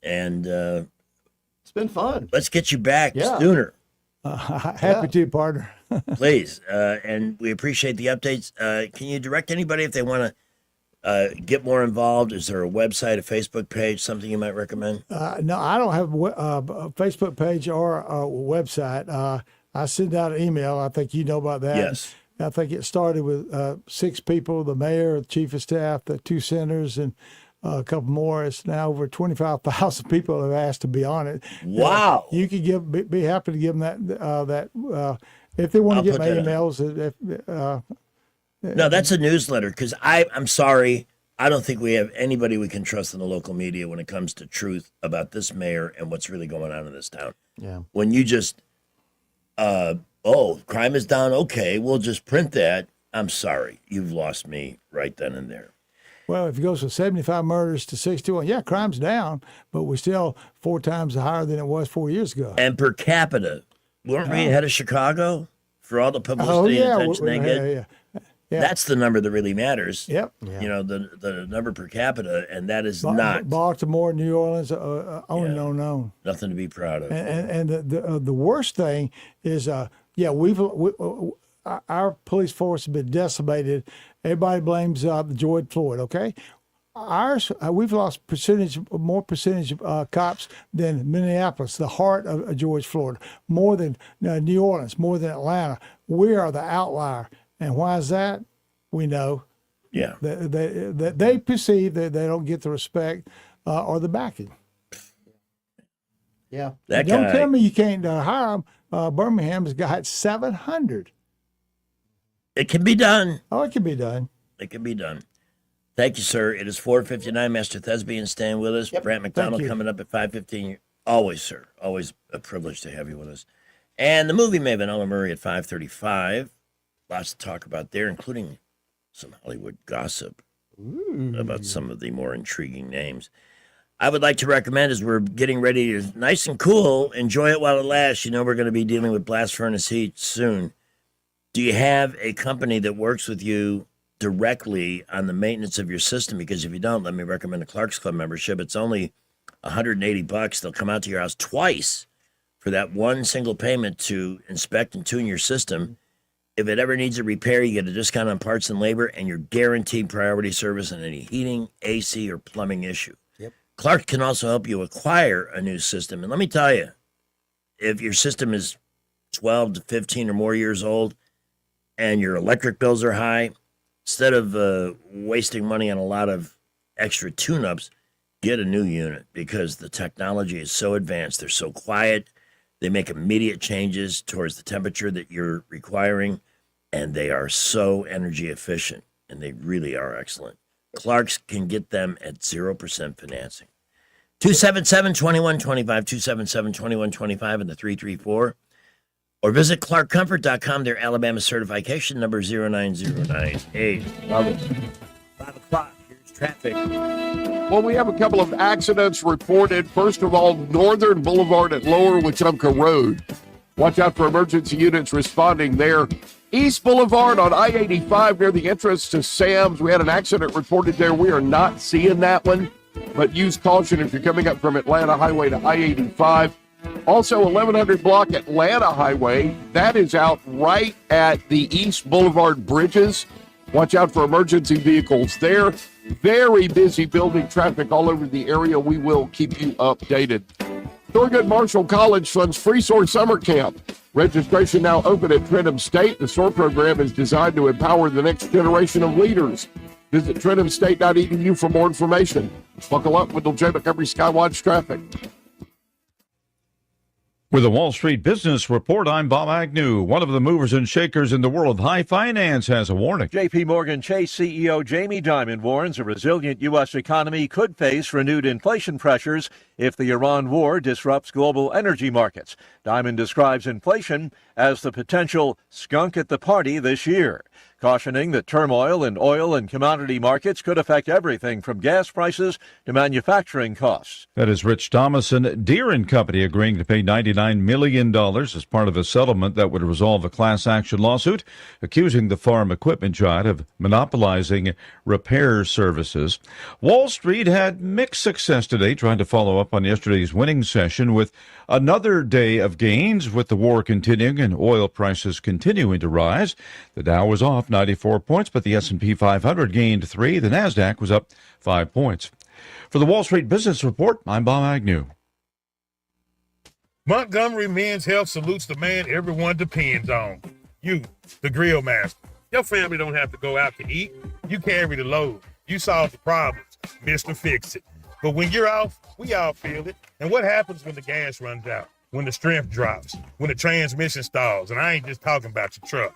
And it's been fun. Let's get you back sooner. Happy to, partner. Please. And we appreciate the updates. Can you direct anybody if they want to get more involved? Is there a website, a Facebook page, something you might recommend? No, I don't have a Facebook page or a website. I send out an email. I think you know about that. Yes. I think it started with 6 people, the mayor, the chief of staff, the 2 senators, and a couple more. It's now over 25,000 people have asked to be on it. Wow. You could be happy to give them that if they want to get my emails. No, that's a newsletter, because I'm sorry, I don't think we have anybody we can trust in the local media when it comes to truth about this mayor and what's really going on in this town. Yeah. When you just, crime is down, okay, we'll just print that. I'm sorry, you've lost me right then and there. Well, if it goes from 75 murders to 61, yeah, crime's down, but we're still 4 times higher than it was 4 years ago. And per capita, weren't we ahead of Chicago for all the publicity and attention they get? Yeah. That's the number that really matters. Yep. You know, the number per capita, and that is not Baltimore, New Orleans, on and on. Nothing to be proud of. And the worst thing is, our police force has been decimated. Everybody blames George Floyd. Okay, ours we've lost more percentage of cops than Minneapolis, the heart of George Floyd, more than New Orleans, more than Atlanta. We are the outlier. And why is that? We know. Yeah. They perceive that they don't get the respect or the backing. Yeah. Don't tell me you can't hire them. Birmingham's got 700. It can be done. Oh, it can be done. It can be done. Thank you, sir. It is 4:59. Master Thesbian staying with us. Yep. Brant McDonald coming up at 5:15. Always, sir. Always a privilege to have you with us. And the movie maven, Ella Murray, at 5:35. Lots to talk about there, including some Hollywood gossip about some of the more intriguing names. I would like to recommend, as we're getting ready to, nice and cool, enjoy it while it lasts. You know we're going to be dealing with blast furnace heat soon. Do you have a company that works with you directly on the maintenance of your system? Because if you don't, let me recommend a Clark's Club membership. It's only $180. They'll come out to your house twice for that one single payment to inspect and tune your system. If it ever needs a repair, you get a discount on parts and labor, and you're guaranteed priority service on any heating, AC, or plumbing issue. Yep. Clark can also help you acquire a new system. And let me tell you, if your system is 12 to 15 or more years old and your electric bills are high, instead of wasting money on a lot of extra tune-ups, get a new unit, because the technology is so advanced. They're so quiet. They make immediate changes towards the temperature that you're requiring, and they are so energy efficient, and they really are excellent. Clark's can get them at 0% financing. 277-2125, 277-2125 in the 334. Or visit clarkcomfort.com. Their Alabama certification number 09098. Love it. 5 o'clock. Here's traffic. Well, we have a couple of accidents reported. First of all, Northern Boulevard at Lower Wetumpka Road. Watch out for emergency units responding there. East Boulevard on I-85 near the entrance to Sam's. We had an accident reported there. We are not seeing that one, but use caution if you're coming up from Atlanta Highway to I-85. Also, 1100 block Atlanta Highway. That is out right at the East Boulevard bridges. Watch out for emergency vehicles there. Very busy building traffic all over the area. We will keep you updated. Thurgood Marshall College funds Free SOAR Summer Camp. Registration now open at Trenton State. The SOAR program is designed to empower the next generation of leaders. Visit TrentonState.edu for more information. Buckle up with the J. Montgomery Skywatch traffic. With the Wall Street Business Report, I'm Bob Agnew. One of the movers and shakers in the world of high finance has a warning. J.P. Morgan Chase CEO Jamie Dimon warns a resilient U.S. economy could face renewed inflation pressures if the Iran war disrupts global energy markets. Dimon describes inflation as the potential skunk at the party this year, cautioning that turmoil in oil and commodity markets could affect everything from gas prices to manufacturing costs. That is Rich Thomason. Deere & Company agreeing to pay $99 million as part of a settlement that would resolve a class action lawsuit accusing the farm equipment giant of monopolizing repair services. Wall Street had mixed success today, trying to follow up on yesterday's winning session with another day of gains, with the war continuing and oil prices continuing to rise. The Dow was off 94 points, but the S&P 500 gained 3. The Nasdaq was up 5 points. For the Wall Street Business Report, I'm Bob Agnew. Montgomery Men's Health salutes the man everyone depends on. You, the grill master. Your family don't have to go out to eat. You carry the load. You solve the problems. Mr. Fix It. But when you're off, we all feel it. And what happens when the gas runs out? When the strength drops? When the transmission stalls? And I ain't just talking about your truck.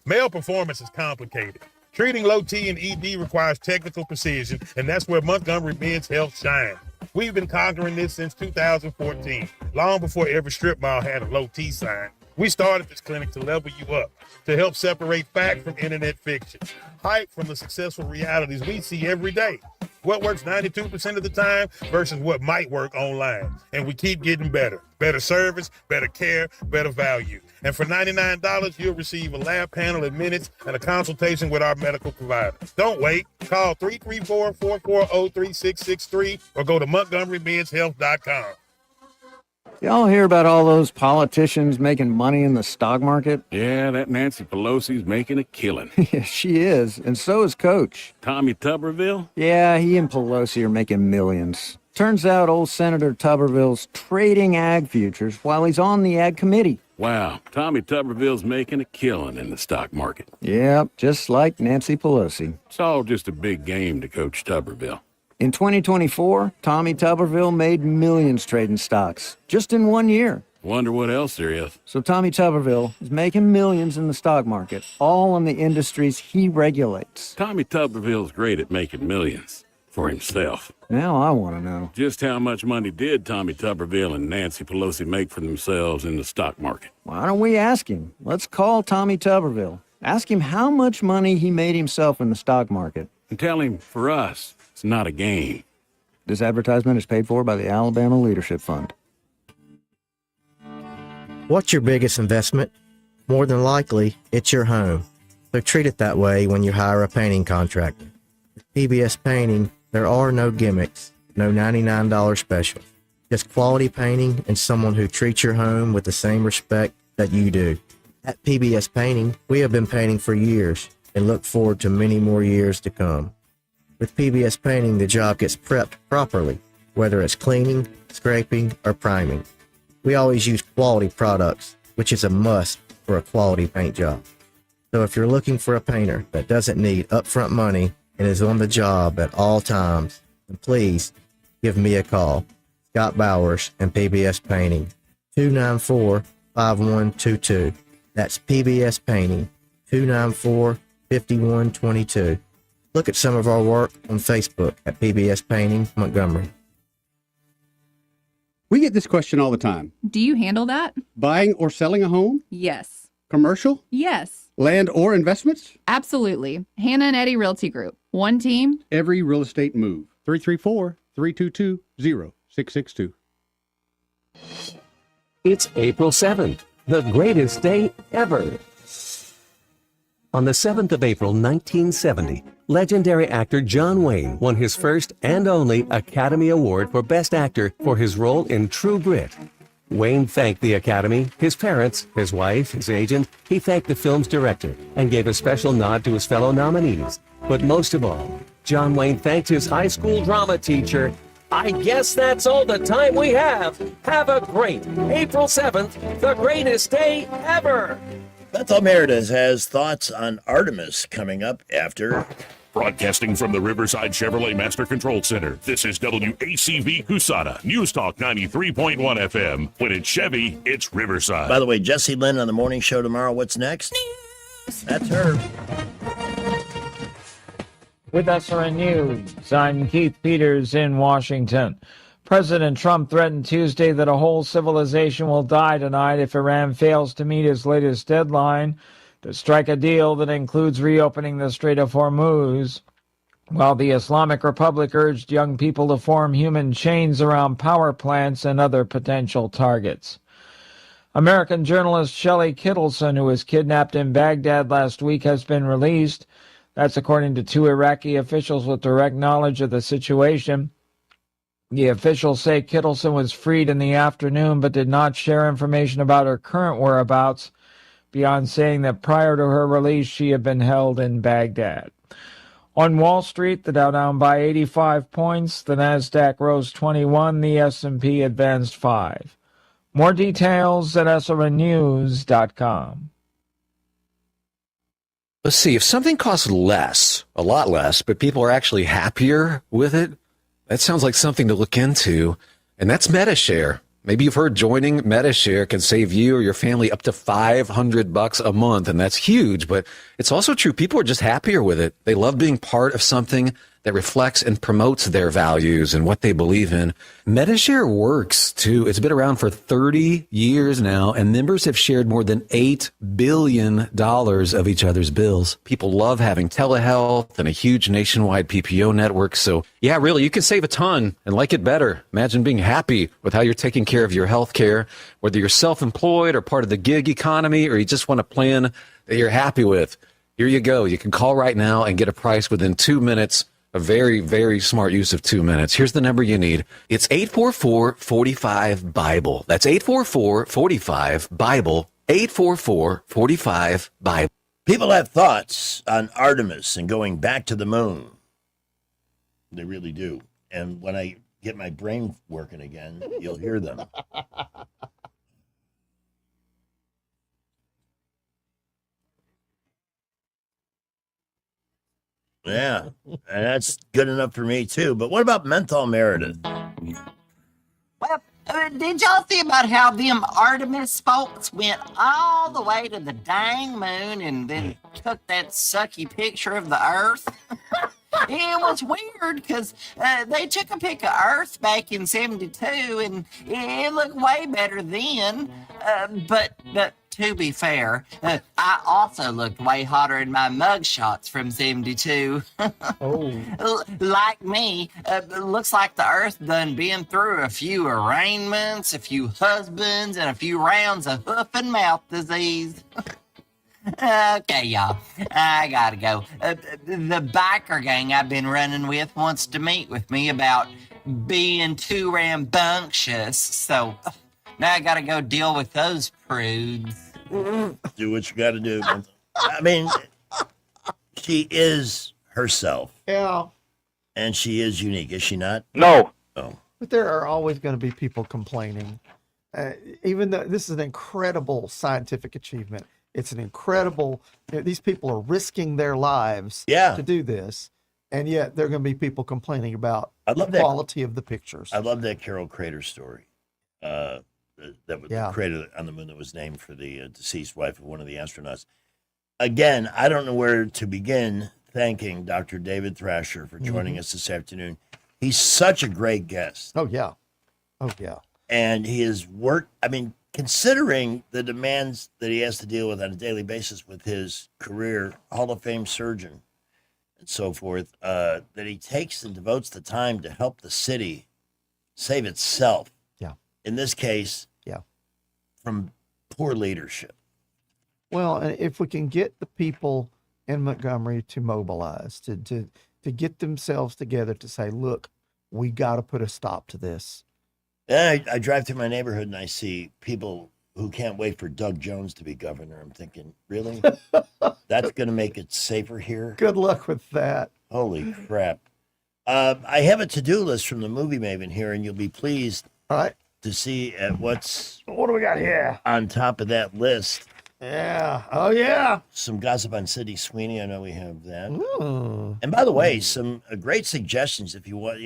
Male performance is complicated. Treating low T and ED requires technical precision, and that's where Montgomery Men's Health shines. We've been conquering this since 2014, long before every strip mall had a low T sign. We started this clinic to level you up, to help separate fact from internet fiction, hype from the successful realities we see every day. What works 92% of the time versus what might work online. And we keep getting better. Better service, better care, better value. And for $99, you'll receive a lab panel in minutes and a consultation with our medical provider. Don't wait. Call 334-440-3663 or go to MontgomeryMen'sHealth.com. Y'all hear about all those politicians making money in the stock market? Yeah, that Nancy Pelosi's making a killing. Yeah, she is, and so is Coach. Tommy Tuberville? Yeah, he and Pelosi are making millions. Turns out old Senator Tuberville's trading ag futures while he's on the ag committee. Wow, Tommy Tuberville's making a killing in the stock market. Yep, just like Nancy Pelosi. It's all just a big game to Coach Tuberville. In 2024, Tommy Tuberville made millions trading stocks, just in 1 year. Wonder what else there is. So Tommy Tuberville is making millions in the stock market, all in the industries he regulates. Tommy Tuberville's great at making millions for himself. Now I want to know. Just how much money did Tommy Tuberville and Nancy Pelosi make for themselves in the stock market? Why don't we ask him? Let's call Tommy Tuberville. Ask him how much money he made himself in the stock market. And tell him, for us, it's not a game. This advertisement is paid for by the Alabama Leadership Fund. What's your biggest investment? More than likely, it's your home. So treat it that way when you hire a painting contractor. With PBS Painting, there are no gimmicks, no $99 specials. Just quality painting and someone who treats your home with the same respect that you do. At PBS Painting, we have been painting for years and look forward to many more years to come. With PBS Painting, the job gets prepped properly, whether it's cleaning, scraping, or priming. We always use quality products, which is a must for a quality paint job. So if you're looking for a painter that doesn't need upfront money and is on the job at all times, then please give me a call. Scott Bowers and PBS Painting, 294-5122. That's PBS Painting, 294-5122. Look at some of our work on Facebook at PBS Painting Montgomery. We get this question all the time. Do you handle that? Buying or selling a home? Yes. Commercial? Yes. Land or investments? Absolutely. Hannah and Eddie Realty Group. One team. Every real estate move. 334-322-0662. It's April 7th, the greatest day ever. On the 7th of April, 1970, legendary actor John Wayne won his first and only Academy Award for Best Actor for his role in True Grit. Wayne thanked the Academy, his parents, his wife, his agent. He thanked the film's director and gave a special nod to his fellow nominees. But most of all, John Wayne thanked his high school drama teacher. I guess that's all the time we have. Have a great April 7th, the greatest day ever. Bethel Meredith has thoughts on Artemis coming up after. Broadcasting from the Riverside Chevrolet Master Control Center, this is WACV Cusada, News Talk 93.1 FM. When it's Chevy, it's Riverside. By the way, Jesse Lynn on the morning show tomorrow. What's next? That's her. With SRN News, I'm Keith Peters in Washington. President Trump threatened Tuesday that a whole civilization will die tonight if Iran fails to meet its latest deadline to strike a deal that includes reopening the Strait of Hormuz, while the Islamic Republic urged young people to form human chains around power plants and other potential targets. American journalist Shelley Kittleson, who was kidnapped in Baghdad last week, has been released. That's according to two Iraqi officials with direct knowledge of the situation. The officials say Kittleson was freed in the afternoon but did not share information about her current whereabouts, beyond saying that prior to her release she had been held in Baghdad. On Wall Street, the Dow down by 85 points, the Nasdaq rose 21, the S&P advanced 5. More details at srnnews.com. Let's see, if something costs less, a lot less, but people are actually happier with it, that sounds like something to look into. And that's MetaShare. Maybe you've heard joining MetaShare can save you or your family up to $500 a month. And that's huge, but it's also true. People are just happier with it. They love being part of something that reflects and promotes their values and what they believe in. MetaShare works too. It's been around for 30 years now, and members have shared more than $8 billion of each other's bills. People love having telehealth and a huge nationwide PPO network. So yeah, really, you can save a ton and like it better. Imagine being happy with how you're taking care of your health care, whether you're self-employed or part of the gig economy, or you just want a plan that you're happy with. Here you go. You can call right now and get a price within 2 minutes. A very, very smart use of 2 minutes. Here's the number you need. It's 844-45-BIBLE. That's 844-45-BIBLE. 844-45-BIBLE. People have thoughts on Artemis and going back to the moon. They really do. And when I get my brain working again, you'll hear them. Yeah, and that's good enough for me, too. But what about Menthol Meredith? Well, did y'all see about how them Artemis folks went all the way to the dang moon and then took that sucky picture of the Earth? It was weird because they took a pic of Earth back in '72 and it looked way better then. But to be fair, I also looked way hotter in my mug shots from '72. Oh. Like me, looks like the Earth done been through a few arraignments, a few husbands, and a few rounds of hoof and mouth disease. Okay, y'all, I gotta go. The biker gang I've been running with wants to meet with me about being too rambunctious, so now I gotta go deal with those prudes. Do what you gotta do. I mean, she is herself. Yeah. And she is unique, is she not? No. Oh. But there are always going to be people complaining. Even though this is an incredible scientific achievement, it's an incredible, these people are risking their lives to do this. And yet there are going to be people complaining about the quality of the pictures. I love that Carol Crater story. That was the crater on the moon that was named for the deceased wife of one of the astronauts. Again, I don't know where to begin thanking Dr. David Thrasher for joining us this afternoon. He's such a great guest. Oh, yeah. Oh, yeah. And he has worked, I mean, considering the demands that he has to deal with on a daily basis with his career, Hall of Fame surgeon, and so forth, that he takes and devotes the time to help the city save itself. Yeah. In this case, from poor leadership. Well, and if we can get the people in Montgomery to mobilize, to get themselves together to say, look, we got to put a stop to this. And I drive through my neighborhood and I see people who can't wait for Doug Jones to be governor. I'm thinking, really? That's going to make it safer here? Good luck with that. Holy crap. I have a to-do list from the Movie Maven here, and you'll be pleased to see at what do we got here on top of that list. Yeah. Oh, yeah. Some gossip on Sydney Sweeney. I know we have that. Ooh. And by the way, some great suggestions if you want,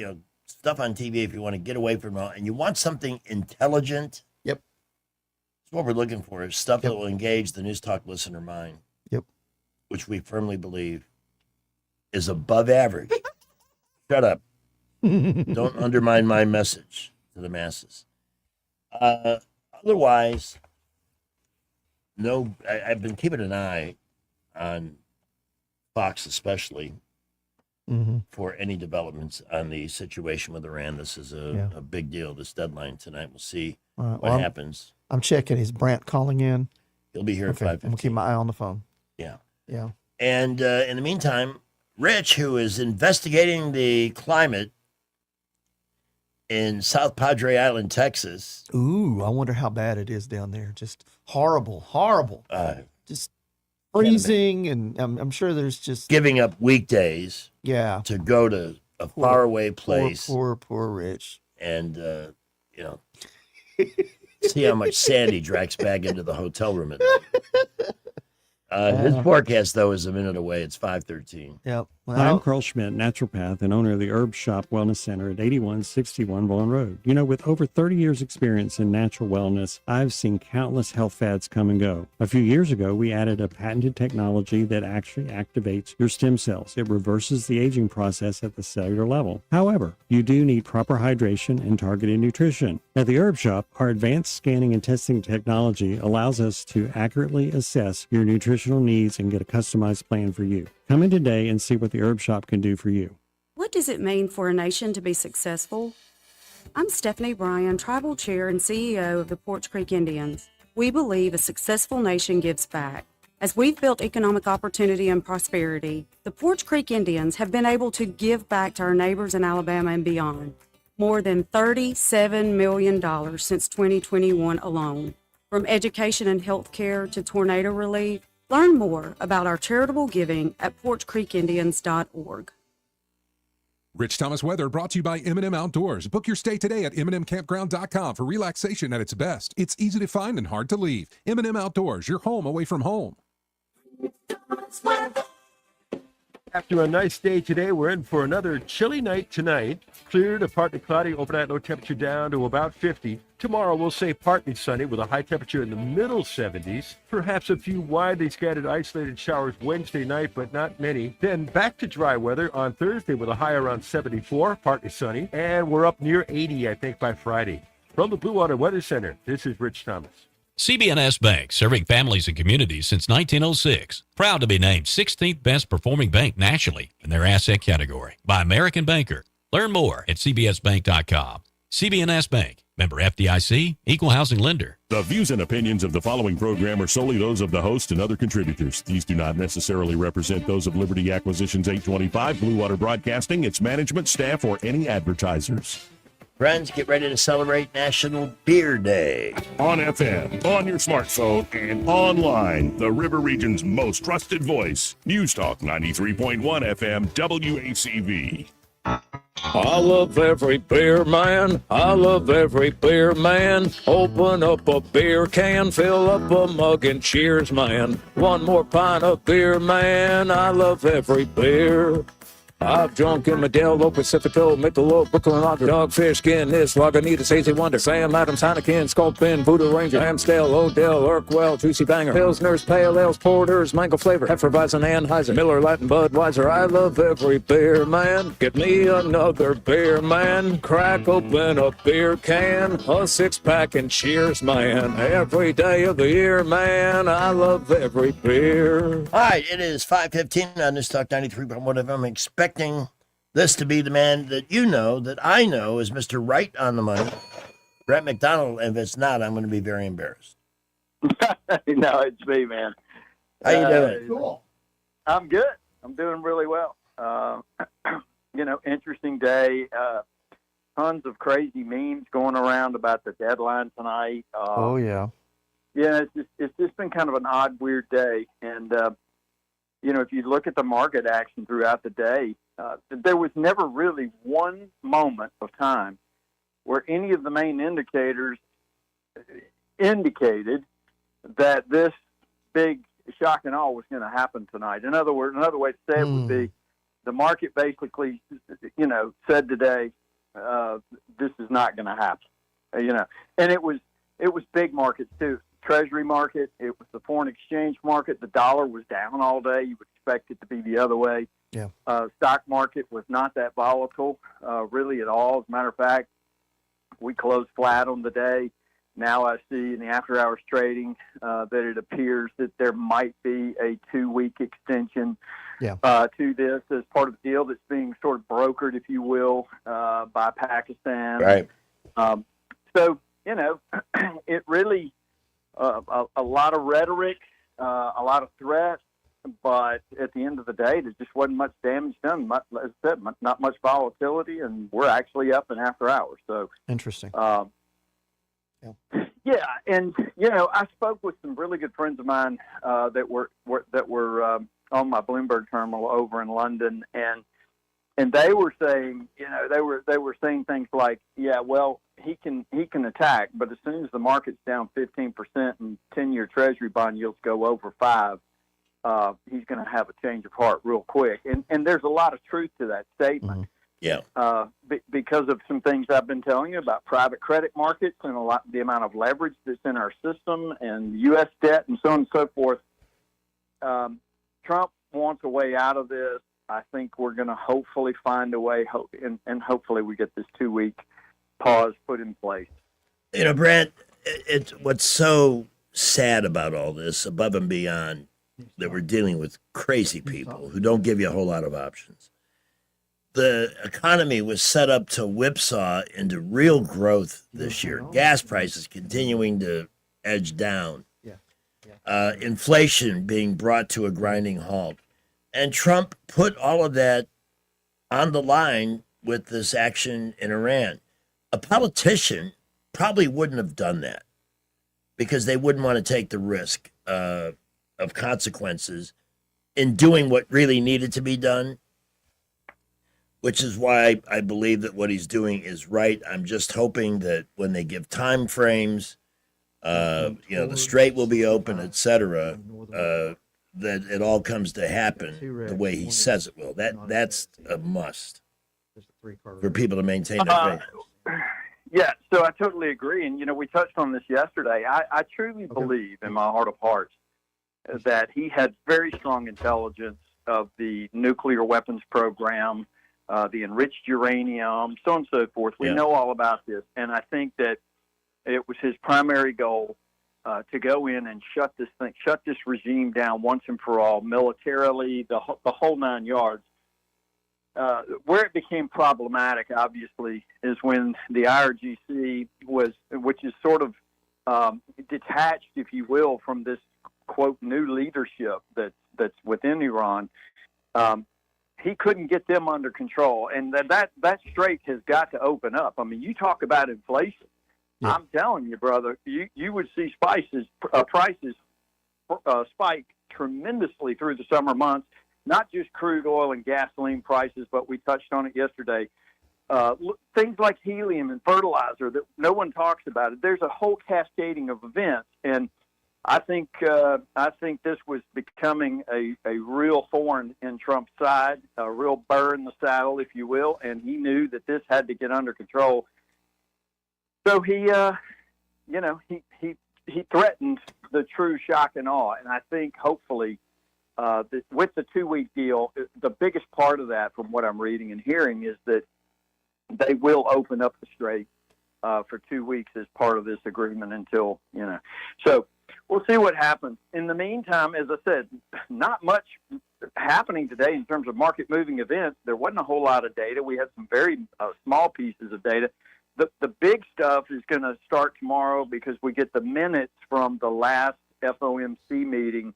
stuff on TV if you want to get away from it and you want something intelligent. Yep. That's what we're looking for, is stuff that will engage the News Talk listener mind. Yep. Which we firmly believe is above average. Shut up. Don't undermine my message to the masses. Otherwise, I've been keeping an eye on Fox especially for any developments on the situation with Iran. This is a big deal, this deadline tonight. We'll see what happens. I'm checking. Is Brant calling in? He'll be here at 5:15. I'm going to keep my eye on the phone. Yeah. Yeah. And in the meantime, Rich, who is investigating the climate in South Padre Island, Texas. Ooh, I wonder how bad it is down there. Just horrible. Just freezing, and I'm sure there's just giving up weekdays. Yeah. To go to a faraway place. Poor Rich. And see how much sand he drags back into the hotel room at night. His forecast, though, is a minute away. It's 5:13. Yep. Hi, I'm Carl Schmidt, naturopath and owner of the Herb Shop Wellness Center at 8161 Vaughan Road. You know, with over 30 years experience in natural wellness, I've seen countless health fads come and go. A few years ago, we added a patented technology that actually activates your stem cells. It reverses the aging process at the cellular level. However, you do need proper hydration and targeted nutrition. At the Herb Shop, our advanced scanning and testing technology allows us to accurately assess your nutritional needs and get a customized plan for you. Come in today and see what the Herb Shop can do for you. What does it mean for a nation to be successful? I'm Stephanie Bryan, Tribal Chair and CEO of the Porch Creek Indians. We believe a successful nation gives back. As we've built economic opportunity and prosperity, the Porch Creek Indians have been able to give back to our neighbors in Alabama and beyond. More than $37 million since 2021 alone. From education and health care to tornado relief, learn more about our charitable giving at porchcreekindians.org. Rich Thomas weather brought to you by M&M Outdoors. Book your stay today at MNMCampground.com for relaxation at its best. It's easy to find and hard to leave. M&M Outdoors, your home away from home. After a nice day today, we're in for another chilly night tonight. Clear to partly cloudy, overnight low temperature down to about 50. Tomorrow, we'll say partly sunny with a high temperature in the middle 70s. Perhaps a few widely scattered isolated showers Wednesday night, but not many. Then back to dry weather on Thursday with a high around 74, partly sunny. And we're up near 80, I think, by Friday. From the Blue Water Weather Center, this is Rich Thomas. CB&S Bank, serving families and communities since 1906. Proud to be named 16th best performing bank nationally in their asset category by American Banker. Learn more at cbsbank.com. CB&S Bank, member FDIC, equal housing lender. The views and opinions of the following program are solely those of the host and other contributors. These do not necessarily represent those of Liberty Acquisitions 825, Blue Water Broadcasting, its management, staff, or any advertisers. Friends, get ready to celebrate National Beer Day. On FM, on your smartphone, and online, the River Region's most trusted voice. News Talk 93.1 FM, WACV. I love every beer, man. I love every beer, man. Open up a beer can, fill up a mug, and cheers, man. One more pint of beer, man. I love every beer. I've drunk in Modelo, Pacifico, Michelob, Brooklyn Lager, Dogfish, Guinness, Lagunitas, Hazy Wonder, Sam Adams, Heineken, Sculpin, Voodoo Ranger, Amstel, Odell, Urquell, Juicy Banger, Pilsners, Pale Ales, Porters, Mango Flavor, Hefeweizen, Anheuser, Miller, Latin, Budweiser. I love every beer, man. Get me another beer, man. Crack open a beer can, a six-pack, and cheers, man. Every day of the year, man. I love every beer. All right, it is 5:15 on News Talk 93.1 FM. I'm expecting this to be the man that you know, that I know, is Mr. Right on the Money, Brett McDonald. And if it's not, I'm going to be very embarrassed. No, it's me, man. How you doing? Cool. I'm good. I'm doing really well. Interesting day. Tons of crazy memes going around about the deadline tonight. Oh, yeah. Yeah, it's just been kind of an odd, weird day. And, if you look at the market action throughout the day, there was never really one moment of time where any of the main indicators indicated that this big shock and awe was going to happen tonight. In other words, another way to say it would be the market basically, said today, this is not going to happen. And it was big markets too. Treasury market, it was the foreign exchange market. The dollar was down all day. You would expect it to be the other way. Yeah. Stock market was not that volatile, really at all. As a matter of fact, we closed flat on the day. Now I see in the after-hours trading that it appears that there might be a 2-week extension to this as part of the deal that's being sort of brokered, if you will, by Pakistan. Right. So, it really a lot of rhetoric, a lot of threats, but at the end of the day, there just wasn't much damage done. As I said, not much volatility, and we're actually up in after hours. So interesting. Yeah, and I spoke with some really good friends of mine that were on my Bloomberg terminal over in London, and they were saying, they were saying things like, yeah, well, he can attack, but as soon as the market's down 15% and 10-year Treasury bond yields go over 5, he's going to have a change of heart real quick. And there's a lot of truth to that statement. Yeah. Because of some things I've been telling you about private credit markets and the amount of leverage that's in our system and U.S. debt and so on and so forth. Trump wants a way out of this. I think we're going to hopefully find a way, and hopefully we get this 2-week pause put in place. You know, Brent, what's so sad about all this, above and beyond that we're dealing with crazy people who don't give you a whole lot of options. The economy was set up to whipsaw into real growth this year. Gas prices continuing to edge down. Inflation being brought to a grinding halt. And Trump put all of that on the line with this action in Iran. A politician probably wouldn't have done that because they wouldn't want to take the risk of consequences in doing what really needed to be done, which is why I believe that what he's doing is right. I'm just hoping that when they give time frames, the strait will be open, etc., that it all comes to happen the way he says it will. That's a must for people to maintain their faith. Yeah, so I totally agree. And, we touched on this yesterday. I truly believe in my heart of hearts that he had very strong intelligence of the nuclear weapons program, the enriched uranium, so on and so forth. We know all about this. And I think that it was his primary goal to go in and shut this regime down once and for all, militarily, the whole 9 yards. Where it became problematic, obviously, is when the IRGC which is sort of detached, if you will, from this quote new leadership that's within Iran. He couldn't get them under control, and that strait has got to open up. I mean, you talk about inflation. Yeah. I'm telling you, brother, you would see prices spike tremendously through the summer months. Not just crude oil and gasoline prices, but we touched on it yesterday. Things like helium and fertilizer that no one talks about. There's a whole cascading of events, and I think this was becoming a real thorn in Trump's side, a real burr in the saddle, if you will, and he knew that this had to get under control. So he threatened the true shock and awe, and I think hopefully with the 2-week deal, the biggest part of that, from what I'm reading and hearing, is that they will open up the strait for 2 weeks as part of this agreement until, So we'll see what happens. In the meantime, as I said, not much happening today in terms of market-moving events. There wasn't a whole lot of data. We had some very small pieces of data. The big stuff is going to start tomorrow because we get the minutes from the last FOMC meeting.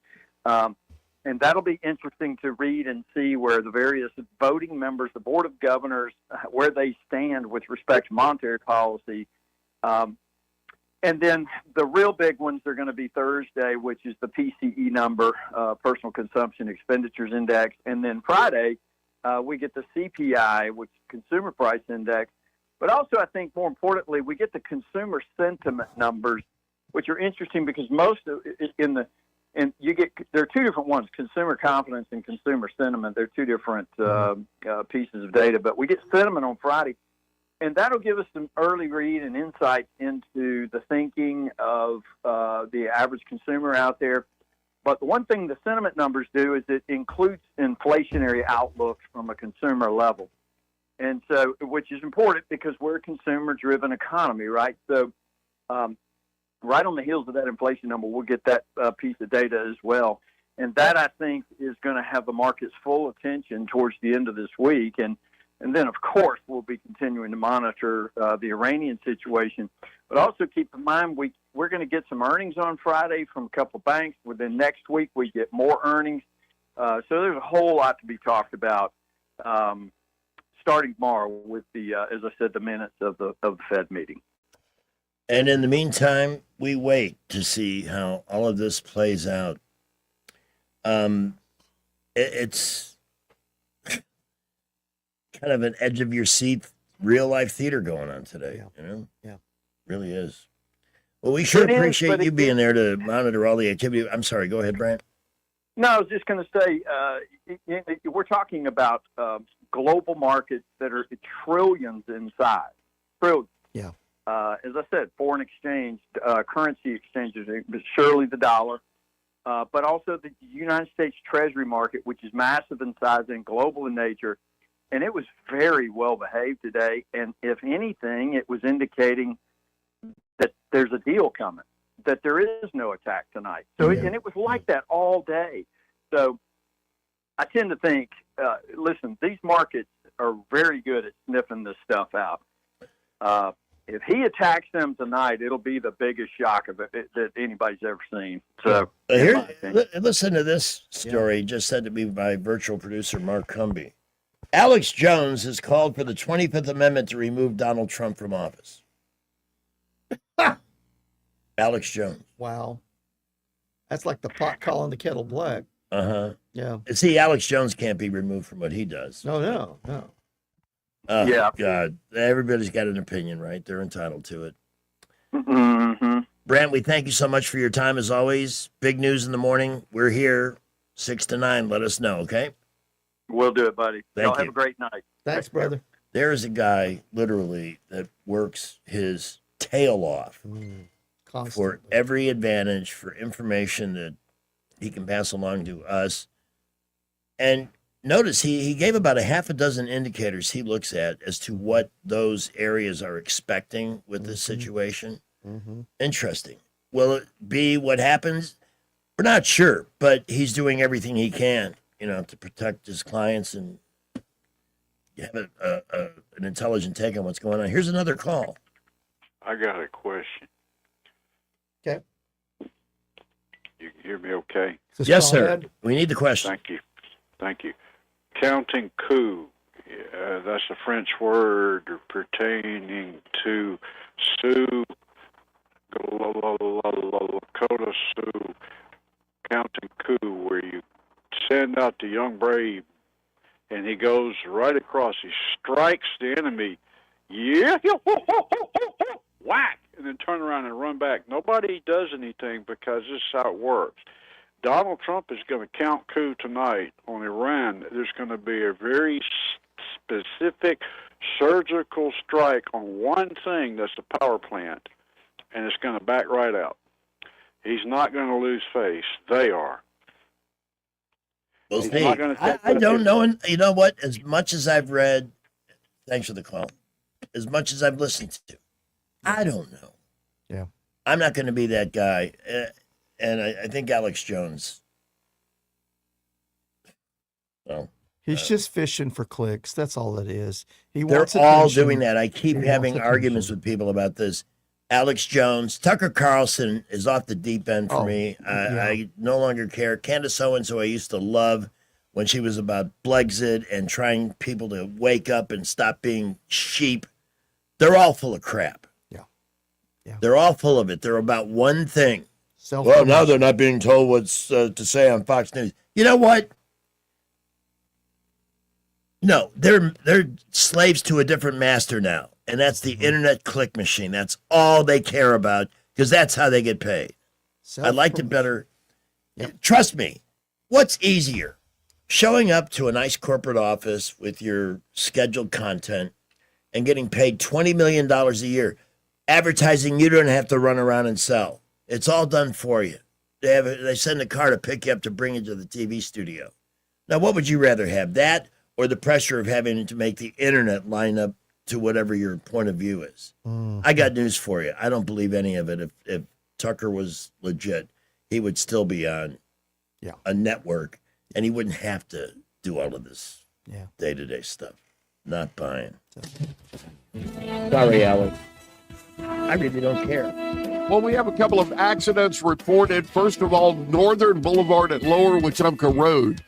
And that'll be interesting to read and see where the various voting members, the Board of Governors, where they stand with respect to monetary policy. And then the real big ones are going to be Thursday, which is the PCE number, Personal Consumption Expenditures Index. And then Friday, we get the CPI, which is Consumer Price Index. But also, I think more importantly, we get the consumer sentiment numbers, which are interesting because there are two different ones, consumer confidence and consumer sentiment. They're two different pieces of data, but we get sentiment on Friday, and that'll give us some early read and insight into the thinking of the average consumer out there. But the one thing the sentiment numbers do is it includes inflationary outlooks from a consumer level, and so which is important because we're a consumer-driven economy, right? So right on the heels of that inflation number, we'll get that piece of data as well. And that, I think, is going to have the market's full attention towards the end of this week. And then, of course, we'll be continuing to monitor the Iranian situation. But also keep in mind, we're going to get some earnings on Friday from a couple of banks. Within next week, we get more earnings. So there's a whole lot to be talked about starting tomorrow with as I said, the minutes of the Fed meeting. And in the meantime, we wait to see how all of this plays out. It's kind of an edge of your seat, real life theater going on today. Yeah, really is. Well, we sure appreciate you being there to monitor all the activity. I'm sorry. Go ahead, Brant. No, I was just going to say, we're talking about global markets that are trillions in size. Trillions. Yeah. As I said, foreign exchange, currency exchanges, surely the dollar, but also the United States Treasury market, which is massive in size and global in nature. And it was very well behaved today. And if anything, it was indicating that there's a deal coming, that there is no attack tonight. So, and it was like that all day. So I tend to think, listen, these markets are very good at sniffing this stuff out. If he attacks them tonight, it'll be the biggest shock of it that anybody's ever seen. So Listen to this story just said to me by virtual producer Mark Cumby. Alex Jones has called for the 25th Amendment to remove Donald Trump from office. Alex Jones. Wow. That's like the pot calling the kettle black. Uh-huh. Yeah. See, Alex Jones can't be removed from what he does. No. Oh, Yeah. God. Everybody's got an opinion, right? They're entitled to it. Mm-hmm. Brent, we thank you so much for your time as always. Big news in the morning. We're here 6 to 9. Let us know, okay? We'll do it, buddy. Thank Y'all you. have a great night. Thanks, brother. There is a guy, literally, that works his tail off for every advantage, for information that he can pass along to us. And notice he gave about a half a dozen indicators he looks at as to what those areas are expecting with this situation. Interesting. Will it be what happens? We're not sure, but he's doing everything he can, to protect his clients and have an intelligent take on what's going on. Here's another call. I got a question. Okay. You can hear me okay? Yes, sir. We need the question. Thank you. Counting coup. That's a French word pertaining to Sioux, Lakota Sioux, counting coup, where you send out the young brave and he goes right across. He strikes the enemy. Yeah, whack, and then turn around and run back. Nobody does anything because this is how it works. Donald Trump is going to count coup tonight on Iran. There's going to be a very specific surgical strike on one thing, that's the power plant, and it's going to back right out. He's not going to lose face. They are. We'll see. I don't know. And you know what? As much as I've read, thanks for the call, as much as I've listened to, I don't know. Yeah. I'm not going to be that guy. And I think Alex Jones, well, he's just fishing for clicks. That's all it is. They're all doing that. I keep having arguments with people about this. Alex Jones, Tucker Carlson is off the deep end for me. I no longer care. Candace Owens, who I used to love when she was about Brexit and trying people to wake up and stop being sheep, they're all full of crap. Yeah. They're all full of it. They're about one thing. Well, now they're not being told what's to say on Fox News. You know what? No, they're slaves to a different master now, and that's the internet click machine. That's all they care about because that's how they get paid. I liked it better. Trust me. What's easier? Showing up to a nice corporate office with your scheduled content and getting paid $20 million a year. Advertising you don't have to run around and sell. It's all done for you. They send a car to pick you up to bring you to the TV studio. Now, what would you rather have, that or the pressure of having to make the internet line up to whatever your point of view is? I got news for you. I don't believe any of it. If Tucker was legit, he would still be on a network, and he wouldn't have to do all of this day-to-day stuff. Not buying. Sorry, Alex. I really don't care. Well, we have a couple of accidents reported. First of all, Northern Boulevard at Lower Wetumpka Road.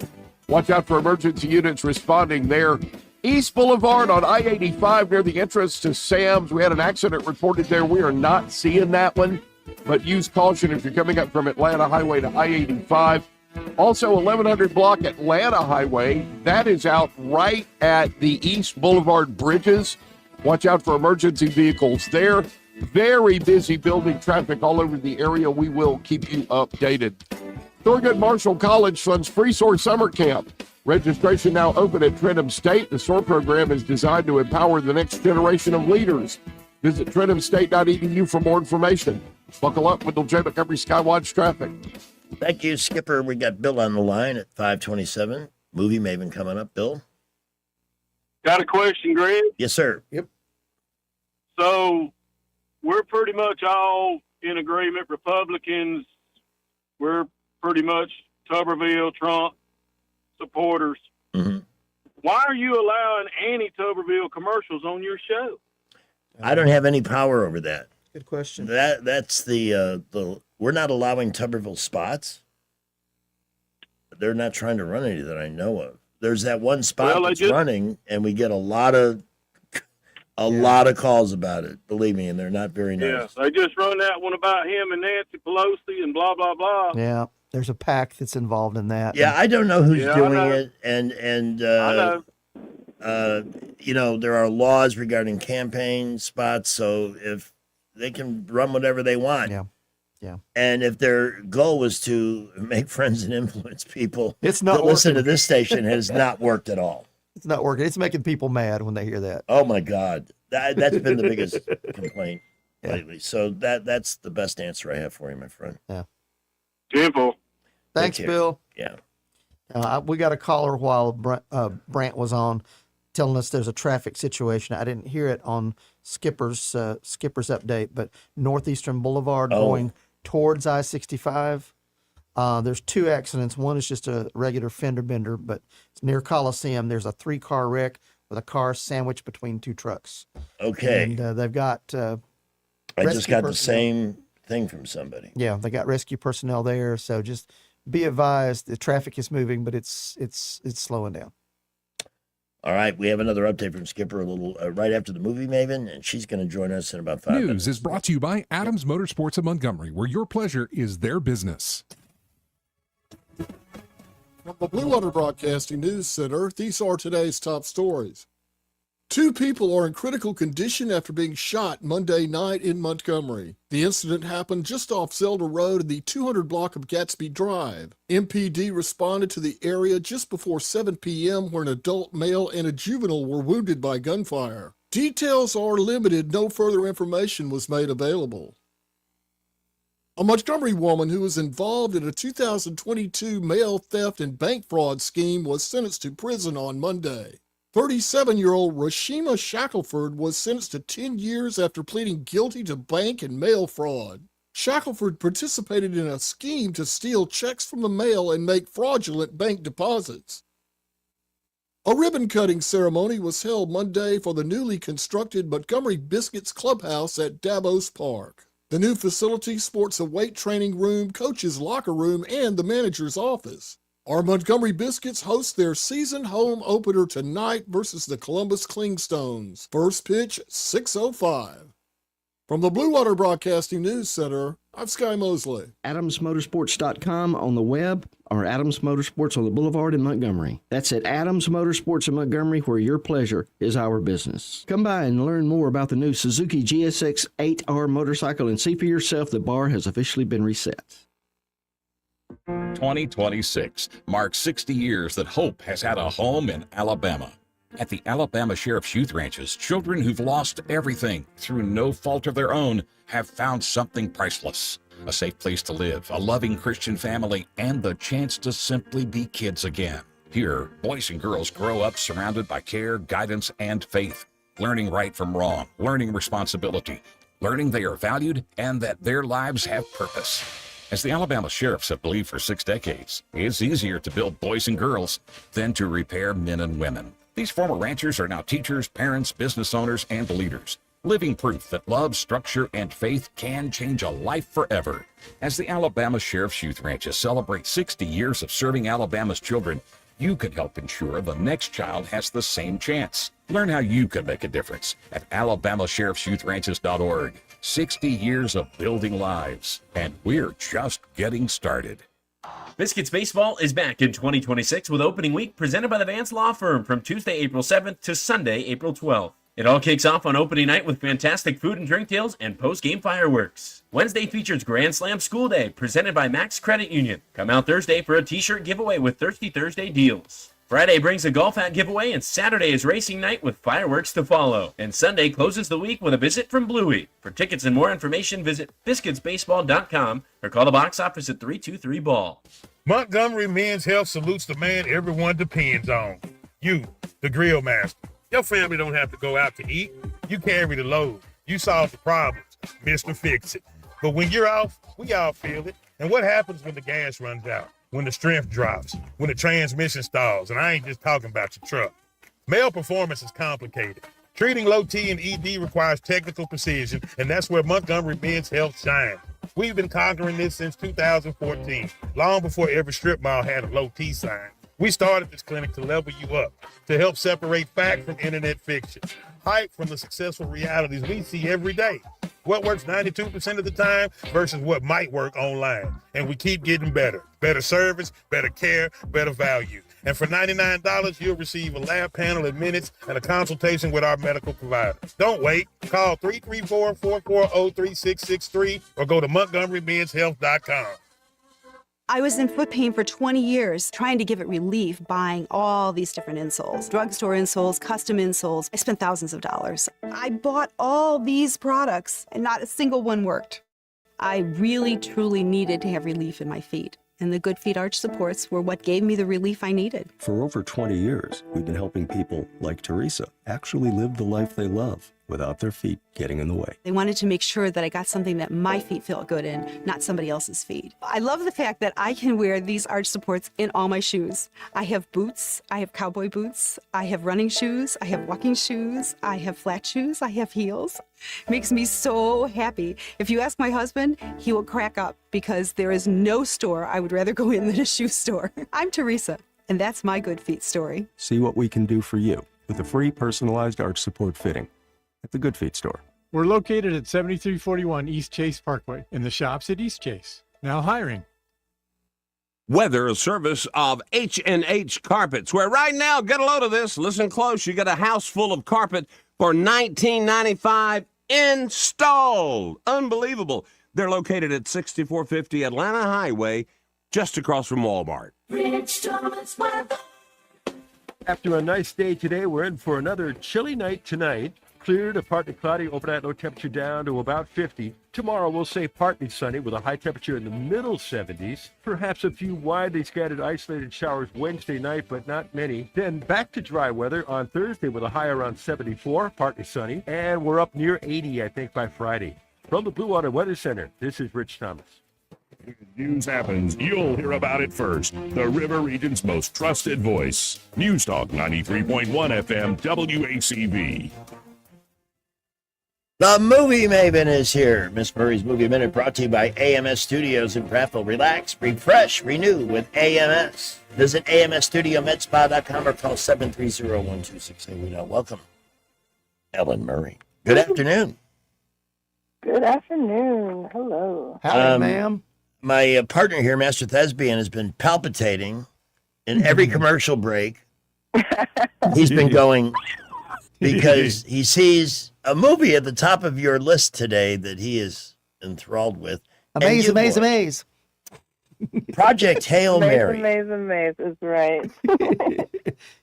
Watch out for emergency units responding there. East Boulevard on I-85 near the entrance to Sam's. We had an accident reported there. We are not seeing that one, but use caution if you're coming up from Atlanta Highway to I-85. Also, 1100 block Atlanta Highway. That is out right at the East Boulevard bridges. Watch out for emergency vehicles there. Very busy building traffic all over the area. We will keep you updated. Thurgood Marshall College funds free SOAR summer camp. Registration now open at Trenton State. The SOAR program is designed to empower the next generation of leaders. Visit TrentonState.edu for more information. Buckle up with J. Montgomery Skywatch traffic. Thank you, Skipper. We got Bill on the line at 527. Movie Maven coming up. Bill? Got a question, Greg? Yes, sir. Yep. So we're pretty much all in agreement. Republicans, we're pretty much Tuberville, Trump supporters. Mm-hmm. Why are you allowing anti-Tuberville commercials on your show? I don't have any power over that. Good question. That's the we're not allowing Tuberville spots. They're not trying to run any that I know of. There's that one spot that's running, and we get a lot of calls about it. Believe me, and they're not very nice. Yeah, they just run that one about him and Nancy Pelosi and blah blah blah. Yeah, there's a PAC that's involved in that. Yeah, I don't know who's doing I know. it, and I know. there are laws regarding campaign spots, so if they can run whatever they want. Yeah. And if their goal was to make friends and influence people, It's not that listen to working. this station has not worked at all. It's not working. It's making people mad when they hear that. Oh my God, that's been the biggest complaint lately. So that's the best answer I have for you, my friend. Yeah. Simple. Thanks, Take care. Bill. Yeah. We got a caller while Brant was on, telling us there's a traffic situation. I didn't hear it on Skipper's update, but Northeastern Boulevard going towards I-65. There's two accidents. One is just a regular fender bender, but it's near Coliseum. There's a 3-car wreck with a car sandwiched between two trucks. Okay. And they've got I rescue just got the personnel. same thing from somebody. Yeah, they got rescue personnel there. So just be advised, the traffic is moving, but it's slowing down. All right, we have another update from Skipper a little right after the Movie Maven, and she's going to join us in about 5 minutes. News is brought to you by Adams Motorsports of Montgomery, where your pleasure is their business. From the Blue Water Broadcasting News Center, these are today's top stories. 2 people are in critical condition after being shot Monday night in Montgomery. The incident happened just off Zelda Road in the 200 block of Gatsby Drive. MPD responded to the area just before 7 p.m. where an adult male and a juvenile were wounded by gunfire. Details are limited. No further information was made available. A Montgomery woman who was involved in a 2022 mail theft and bank fraud scheme was sentenced to prison on Monday. 37-year-old Rashima Shackelford was sentenced to 10 years after pleading guilty to bank and mail fraud. Shackelford participated in a scheme to steal checks from the mail and make fraudulent bank deposits. A ribbon-cutting ceremony was held Monday for the newly constructed Montgomery Biscuits Clubhouse at Davos Park. The new facility sports a weight training room, coach's locker room, and the manager's office. Our Montgomery Biscuits host their season home opener tonight versus the Columbus Clingstones. First pitch, 6:05. From the Blue Water Broadcasting News Center, I'm Sky Mosley. AdamsMotorsports.com on the web or Adams Motorsports on the Boulevard in Montgomery. That's at Adams Motorsports in Montgomery, where your pleasure is our business. Come by and learn more about the new Suzuki GSX 8R motorcycle and see for yourself the bar has officially been reset. 2026 marks 60 years that hope has had a home in Alabama. At the Alabama Sheriff's Youth Ranches, children who've lost everything through no fault of their own have found something priceless. A safe place to live, a loving Christian family, and the chance to simply be kids again. Here, boys and girls grow up surrounded by care, guidance, and faith, learning right from wrong, learning responsibility, learning they are valued and that their lives have purpose. As the Alabama sheriffs have believed for 6 decades, it's easier to build boys and girls than to repair men and women. These former ranchers are now teachers, parents, business owners, and leaders, living proof that love, structure, and faith can change a life forever. As the Alabama Sheriff's Youth Ranches celebrate 60 years of serving Alabama's children, you can help ensure the next child has the same chance. Learn how you can make a difference at alabamasheriffsyouthranches.org. 60 years of building lives, and we're just getting started. Biscuits Baseball is back in 2026 with opening week presented by the Vance Law Firm from Tuesday, April 7th to Sunday, April 12th. It all kicks off on opening night with fantastic food and drink deals and post-game fireworks. Wednesday features Grand Slam School Day, presented by Max Credit Union. Come out Thursday for a t-shirt giveaway with Thirsty Thursday deals. Friday brings a golf hat giveaway, and Saturday is racing night with fireworks to follow. And Sunday closes the week with a visit from Bluey. For tickets and more information, visit biscuitsbaseball.com or call the box office at 323-BALL. Montgomery Men's Health salutes the man everyone depends on. You, the grill master. Your family don't have to go out to eat. You carry the load. You solve the problems. Mr. Fix It. But when you're off, we all feel it. And what happens when the gas runs out? When the strength drops, when the transmission stalls, and I ain't just talking about your truck. Male performance is complicated. Treating low T and ED requires technical precision, and that's where Montgomery Men's Health shines. We've been conquering this since 2014, long before every strip mall had a low T sign. We started this clinic to level you up, to help separate fact from internet fiction, hype from the successful realities we see every day. What works 92% of the time versus what might work online. And we keep getting better. Better service, better care, better value. And for $99, you'll receive a lab panel in minutes and a consultation with our medical provider. Don't wait. Call 334-440-3663 or go to MontgomeryMen'sHealth.com. I was in foot pain for 20 years, trying to give it relief, buying all these different insoles, drugstore insoles, custom insoles. I spent thousands of dollars. I bought all these products and not a single one worked. I really, truly needed to have relief in my feet. And the Good Feet Arch supports were what gave me the relief I needed. For over 20 years, we've been helping people like Teresa actually live the life they love without their feet getting in the way. They wanted to make sure that I got something that my feet felt good in, not somebody else's feet. I love the fact that I can wear these arch supports in all my shoes. I have boots, I have cowboy boots, I have running shoes, I have walking shoes, I have flat shoes, I have heels. It makes me so happy. If you ask my husband, he will crack up because there is no store I would rather go in than a shoe store. I'm Teresa, and that's my Good Feet story. See what we can do for you with a free personalized arch support fitting at the Good Feet store. We're located at 7341 East Chase Parkway in the shops at East Chase. Now hiring. Weather service of H&H Carpets, where right now, get a load of this, listen close, you get a house full of carpet for $19.95 installed. Unbelievable. They're located at 6450 Atlanta Highway, just across from Walmart. Rich Thomas weather. After a nice day today, we're in for another chilly night tonight. Clear to partly cloudy, overnight low temperature down to about 50. Tomorrow we'll say partly sunny with a high temperature in the middle 70s. Perhaps a few widely scattered isolated showers Wednesday night, but not many. Then back to dry weather on Thursday with a high around 74, partly sunny. And we're up near 80, I think, by Friday. From the Blue Water Weather Center, this is Rich Thomas. News happens, you'll hear about it first. The River Region's most trusted voice. News Talk 93.1 FM WACV. The Movie Maven is here. Miss Murray's Movie Minute brought to you by AMS Studios in Prattville. Relax, refresh, renew with AMS. Visit amsstudiomedspa.com or call 730-1268. Welcome, Ellen Murray. Good afternoon. Good afternoon. Hello. Howdy, ma'am. My partner here, Master Thespian, has been palpitating in every commercial break. He's been going because he sees a movie at the top of your list today that he is enthralled with. Amaze. Project Hail Mary. Amaze is right.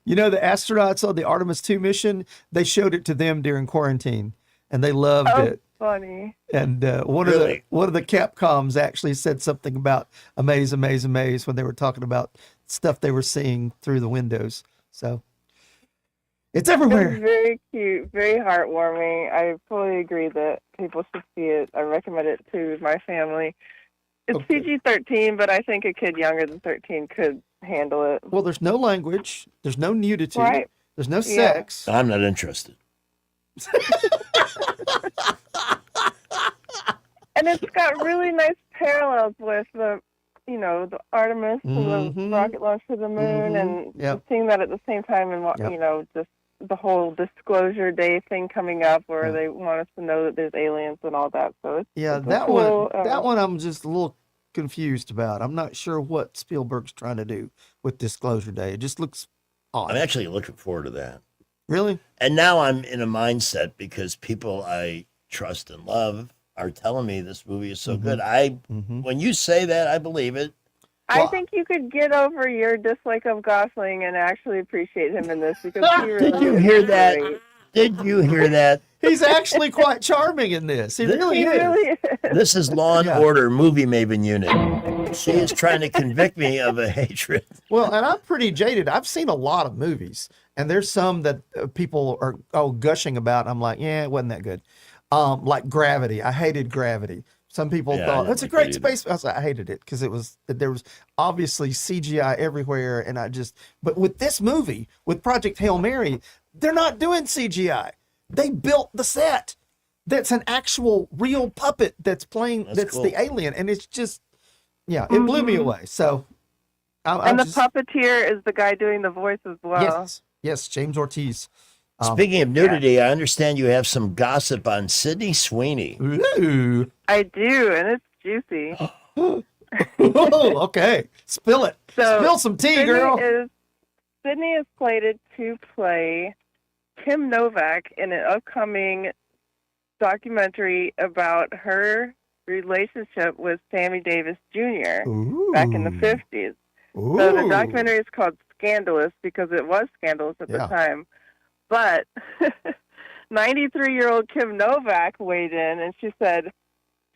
You know, the astronauts on the Artemis 2 mission, they showed it to them during quarantine, and they loved it. Funny. And one of the Capcoms actually said something about Amaze when they were talking about stuff they were seeing through the windows. So it's everywhere. It's very cute, very heartwarming. I fully agree that people should see it. I recommend it to my family. It's PG-13, but I think a kid younger than 13 could handle it. Well, there's no language. There's no nudity. Right. There's no sex. I'm not interested. And it's got really nice parallels with the Artemis and the rocket launch to the moon, and seeing that at the same time, and just the whole Disclosure Day thing coming up, where they want us to know that there's aliens and all that. So it's that cool, one I'm just a little confused about. I'm not sure what Spielberg's trying to do with Disclosure Day. It just looks odd. I'm actually looking forward to that. Really? And now I'm in a mindset because people I trust and love are telling me this movie is so good. When you say that, I believe it. I think you could get over your dislike of Gosling and actually appreciate him in this because he really Did you is hear that? great. Did you hear that? He's actually quite charming in this. He really is. This is Law and Order Movie Maven Unit. She is trying to convict me of a hatred. Well, and I'm pretty jaded. I've seen a lot of movies, and there's some that people are gushing about. I'm like, yeah, it wasn't that good. Like Gravity. I hated Gravity. Some people thought it's a great space. I hated it because there was obviously CGI everywhere, and but with this movie, with Project Hail Mary, they're not doing CGI. They built the set. That's an actual real puppet that's playing. That's cool. The alien, and it's just, it blew me away. So, and the puppeteer is the guy doing the voice as well. Yes, James Ortiz. Speaking of nudity, I understand you have some gossip on Sydney Sweeney. Ooh. I do, and it's juicy. Okay. Spill it. Spill some tea, girl. Sydney is slated to play Kim Novak in an upcoming documentary about her relationship with Sammy Davis Jr. back in the 50s. So the documentary is called Scandalous because it was scandalous at the time. But 93-year-old Kim Novak weighed in and she said,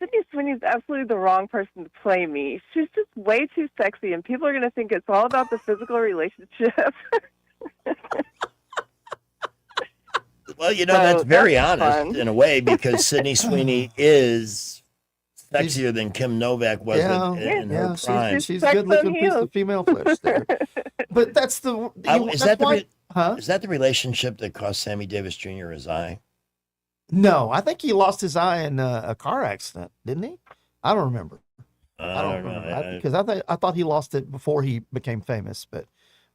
Sydney Sweeney's absolutely the wrong person to play me. She's just way too sexy and people are going to think it's all about the physical relationship. Well, that's very honest in a way because Sydney Sweeney is sexier than Kim Novak was in her prime. She's a good-looking piece of female flesh there. But that's the... Is that the relationship that cost Sammy Davis Jr. his eye? No, I think he lost his eye in a car accident, didn't he? I don't remember. I don't know. Because I thought he lost it before he became famous. But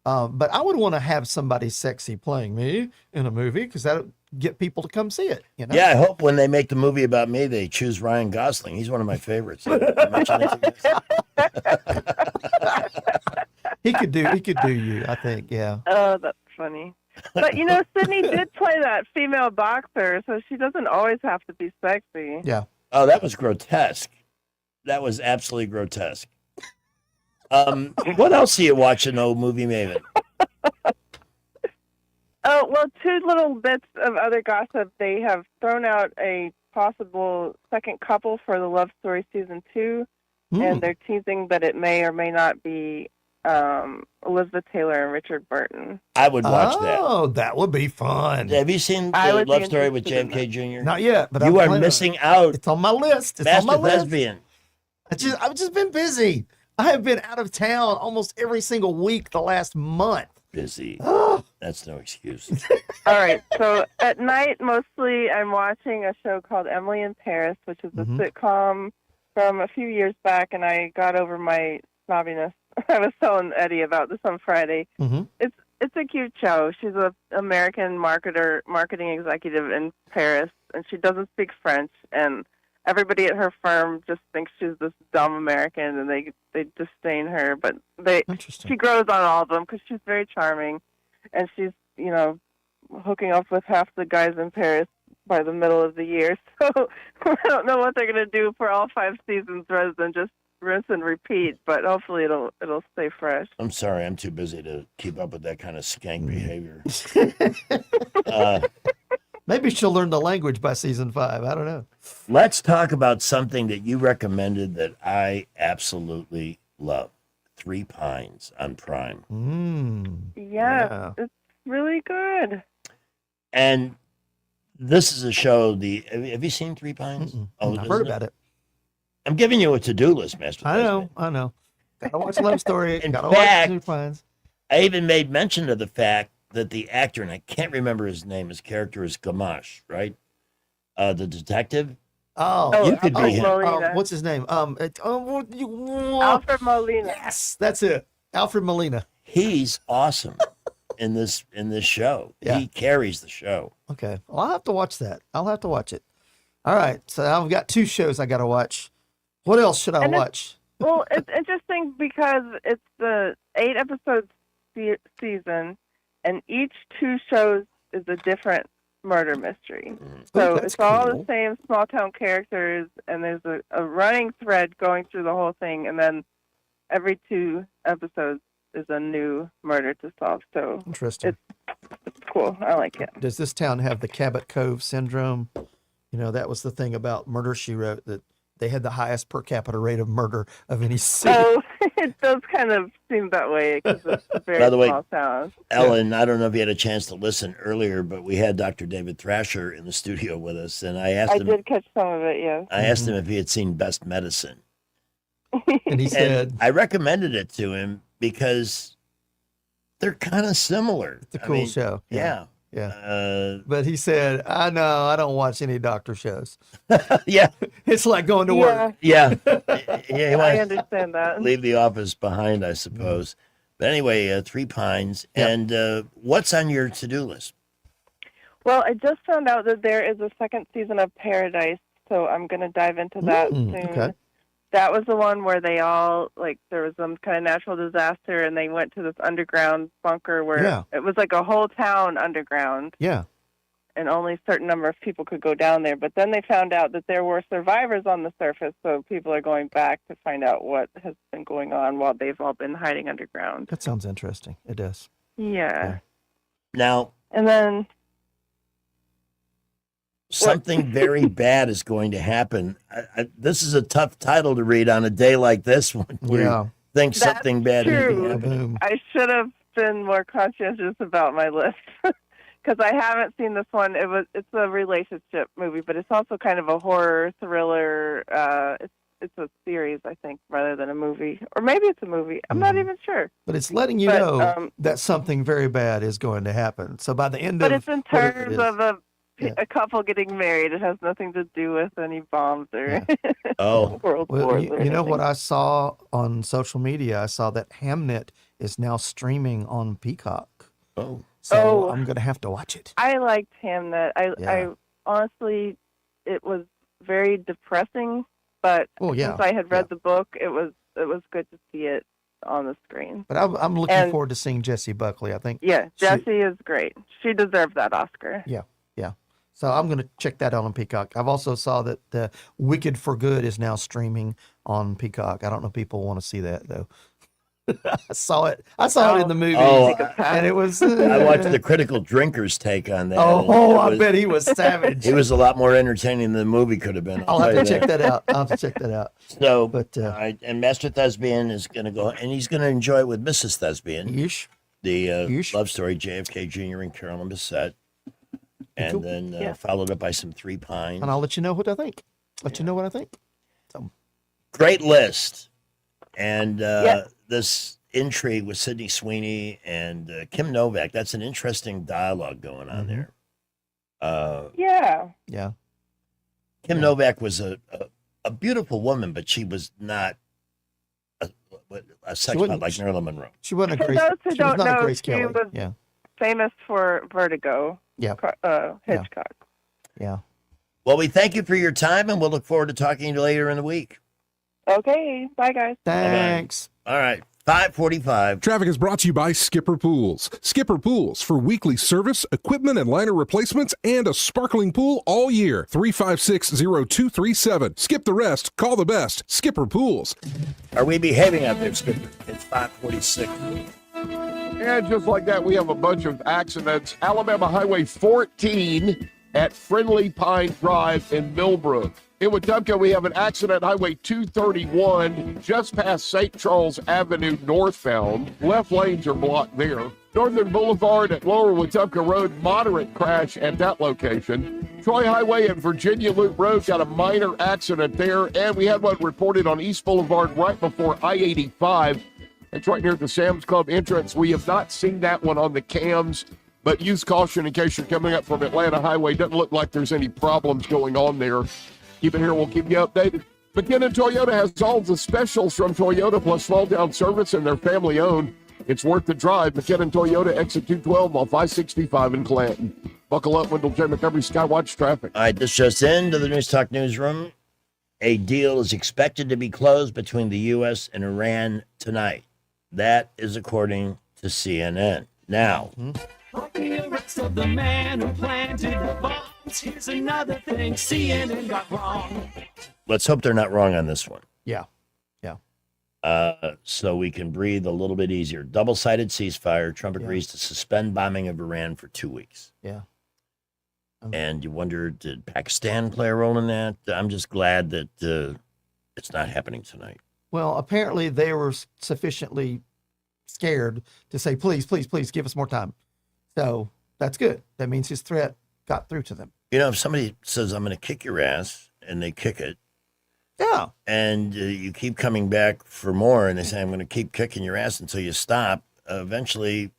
I would want to have somebody sexy playing me in a movie because that would get people to come see it. Yeah, I hope when they make the movie about me, they choose Ryan Gosling. He's one of my favorites. He could do you, I think. Yeah. Oh, that's funny. But Sydney did play that female boxer, so she doesn't always have to be sexy. Yeah. Oh, that was grotesque. That was absolutely grotesque. What else are you watching, old Movie Maven? Oh, well, two little bits of other gossip. They have thrown out a possible second couple for the Love Story Season 2, and they're teasing that it may or may not be Elizabeth Taylor and Richard Burton. I would watch that. Oh, that would be fun. Have you seen the Love Story with JFK Jr.? Not yet, but you are missing out. It's on my list. It's Master on my Lesbian. list. I've just been busy. I have been out of town almost every single week the last month. Busy. That's no excuse. All right. So at night, mostly I'm watching a show called Emily in Paris, which is a sitcom from a few years back, and I got over my snobbiness. I was telling Eddie about this on Friday. It's a cute show. She's an American marketing executive in Paris, and she doesn't speak French, and everybody at her firm just thinks she's this dumb American, and they disdain her. But she grows on all of them because she's very charming, and she's hooking up with half the guys in Paris by the middle of the year. So I don't know what they're going to do for all 5 seasons rather than just rinse and repeat. But hopefully it'll stay fresh. I'm sorry, I'm too busy to keep up with that kind of skank behavior. Maybe she'll learn the language by season 5. I don't know. Let's talk about something that you recommended that I absolutely love. 3 Pines on Prime. Yeah, it's really good. And this is a show. Have you seen 3 Pines? Oh, I've heard about it. I'm giving you a to-do list, Master. I know. Gotta watch Love Story. In gotta fact, watch 3 Pines. I even made mention of the fact that the actor, and I can't remember his name, his character is Gamache, right? The detective. You could be him. What's his name? Alfred Molina. Yes, that's it. Alfred Molina. He's awesome in this show. Yeah. He carries the show. Okay. Well, I'll have to watch that. I'll have to watch it. All right. So I've got 2 shows I got to watch. What else should I watch? Well, it's interesting because it's the 8-episode season, and each 2 shows is a different murder mystery. So it's all the same small town characters, and there's a running thread going through the whole thing, and then every 2 episodes is a new murder to solve. So Interesting. It's cool. I like it. Does this town have the Cabot Cove syndrome? You know, that was the thing about Murder, She Wrote, that they had the highest per capita rate of murder of any city. Oh, it does kind of seem that way because it's a very By the way, small town. Ellen, I don't know if you had a chance to listen earlier, but we had Dr. David Thrasher in the studio with us, and I asked him. I did catch some of it, yes. I asked him if he had seen Best Medicine, and he said, I recommended it to him because they're kind of similar. It's a cool show. Yeah. But he said, I know, I don't watch any doctor shows. Yeah. It's like going to work. Yeah. I understand that. Leave the office behind, I suppose. But anyway, Three Pines. And what's on your to-do list? Well, I just found out that there is a second season of Paradise, so I'm going to dive into that soon. Okay. That was the one where they all, like, there was some kind of natural disaster, and they went to this underground bunker where it was like a whole town underground. Yeah. And only a certain number of people could go down there. But then they found out that there were survivors on the surface, so people are going back to find out what has been going on while they've all been hiding underground. That sounds interesting. It does. Yeah. Now, And then something very bad is going to happen. This is a tough title to read on a day like this one. Where you think something bad is going to happen. I should have been more conscientious about my list because I haven't seen this one. It's a relationship movie, but it's also kind of a horror thriller. It's a series, I think, rather than a movie, or maybe it's a movie. I'm not even sure. But it's letting you know that something very bad is going to happen. So by the end of it's in terms of a couple getting married. It has nothing to do with any bombs or world wars. You know what I saw on social media? I saw that Hamnet is now streaming on Peacock. So I'm going to have to watch it. I liked Hamnet. I honestly, it was very depressing, but since I had read the book, it was good to see it on the screen. But I'm looking forward to seeing Jessie Buckley. I think. Yeah, Jessie is great. She deserved that Oscar. Yeah. So I'm going to check that out on Peacock. I've also saw that the Wicked for Good is now streaming on Peacock. I don't know if people want to see that though. I saw it in the movie, and it was. I watched the critical drinkers take on that. I bet he was savage. He was a lot more entertaining than the movie could have been. I'll have to check that out. So, and Master Thespian is going to go, and he's going to enjoy it with Mrs. Thespian. The love story, JFK Jr. and Carolyn Bessette. And then followed up by some Three Pines. And I'll let you know what I think. So. Great list. And this intrigue with Sydney Sweeney and Kim Novak, that's an interesting dialogue going on there. Yeah. Kim Novak was a beautiful woman, but she was not a sex pot like Marilyn Monroe. She wasn't For those who don't know, she was famous for Vertigo. Hitchcock. Yeah. Well, we thank you for your time, and we'll look forward to talking to you later in the week. Okay. Bye, guys. Thanks. All right. 5:45. Traffic is brought to you by Skipper Pools. Skipper Pools for weekly service, equipment and liner replacements, and a sparkling pool all year. 356-0237. Skip the rest. Call the best. Skipper Pools. Are we behaving out there, Skipper? It's 5:46. And just like that, we have a bunch of accidents. Alabama Highway 14 at Friendly Pine Drive in Millbrook. In Wetumpka, we have an accident, Highway 231, just past St. Charles Avenue northbound. Left lanes are blocked there. Northern Boulevard at Lower Wetumpka Road, moderate crash at that location. Troy Highway and Virginia Loop Road got a minor accident there. And we had one reported on East Boulevard right before I-85. It's right near the Sam's Club entrance. We have not seen that one on the cams, but use caution in case you're coming up from Atlanta Highway. Doesn't look like there's any problems going on there. Keep it here. We'll keep you updated. McKinnon Toyota has all the specials from Toyota plus small down service, and they're family owned. It's worth the drive. McKinnon Toyota, exit 212 off I-65 in Clanton. Buckle up, Wendell J. McCovery, Skywatch Traffic. All right, this just into the News Talk newsroom. A deal is expected to be closed between the U.S. and Iran tonight. That is according to CNN. Now, Like the arrest of the man who planted the bombs. Here's another thing CNN got wrong. Let's hope they're not wrong on this one. Yeah. So we can breathe a little bit easier. Double-sided ceasefire. Trump agrees to suspend bombing of Iran for 2 weeks. Yeah. And you wonder, did Pakistan play a role in that? I'm just glad that it's not happening tonight. Well, apparently they were sufficiently scared to say, please, please, please give us more time. So that's good. That means his threat got through to them. You know, if somebody says, I'm going to kick your ass, and they kick it, yeah, and you keep coming back for more, and they say, I'm going to keep kicking your ass until you stop, eventually,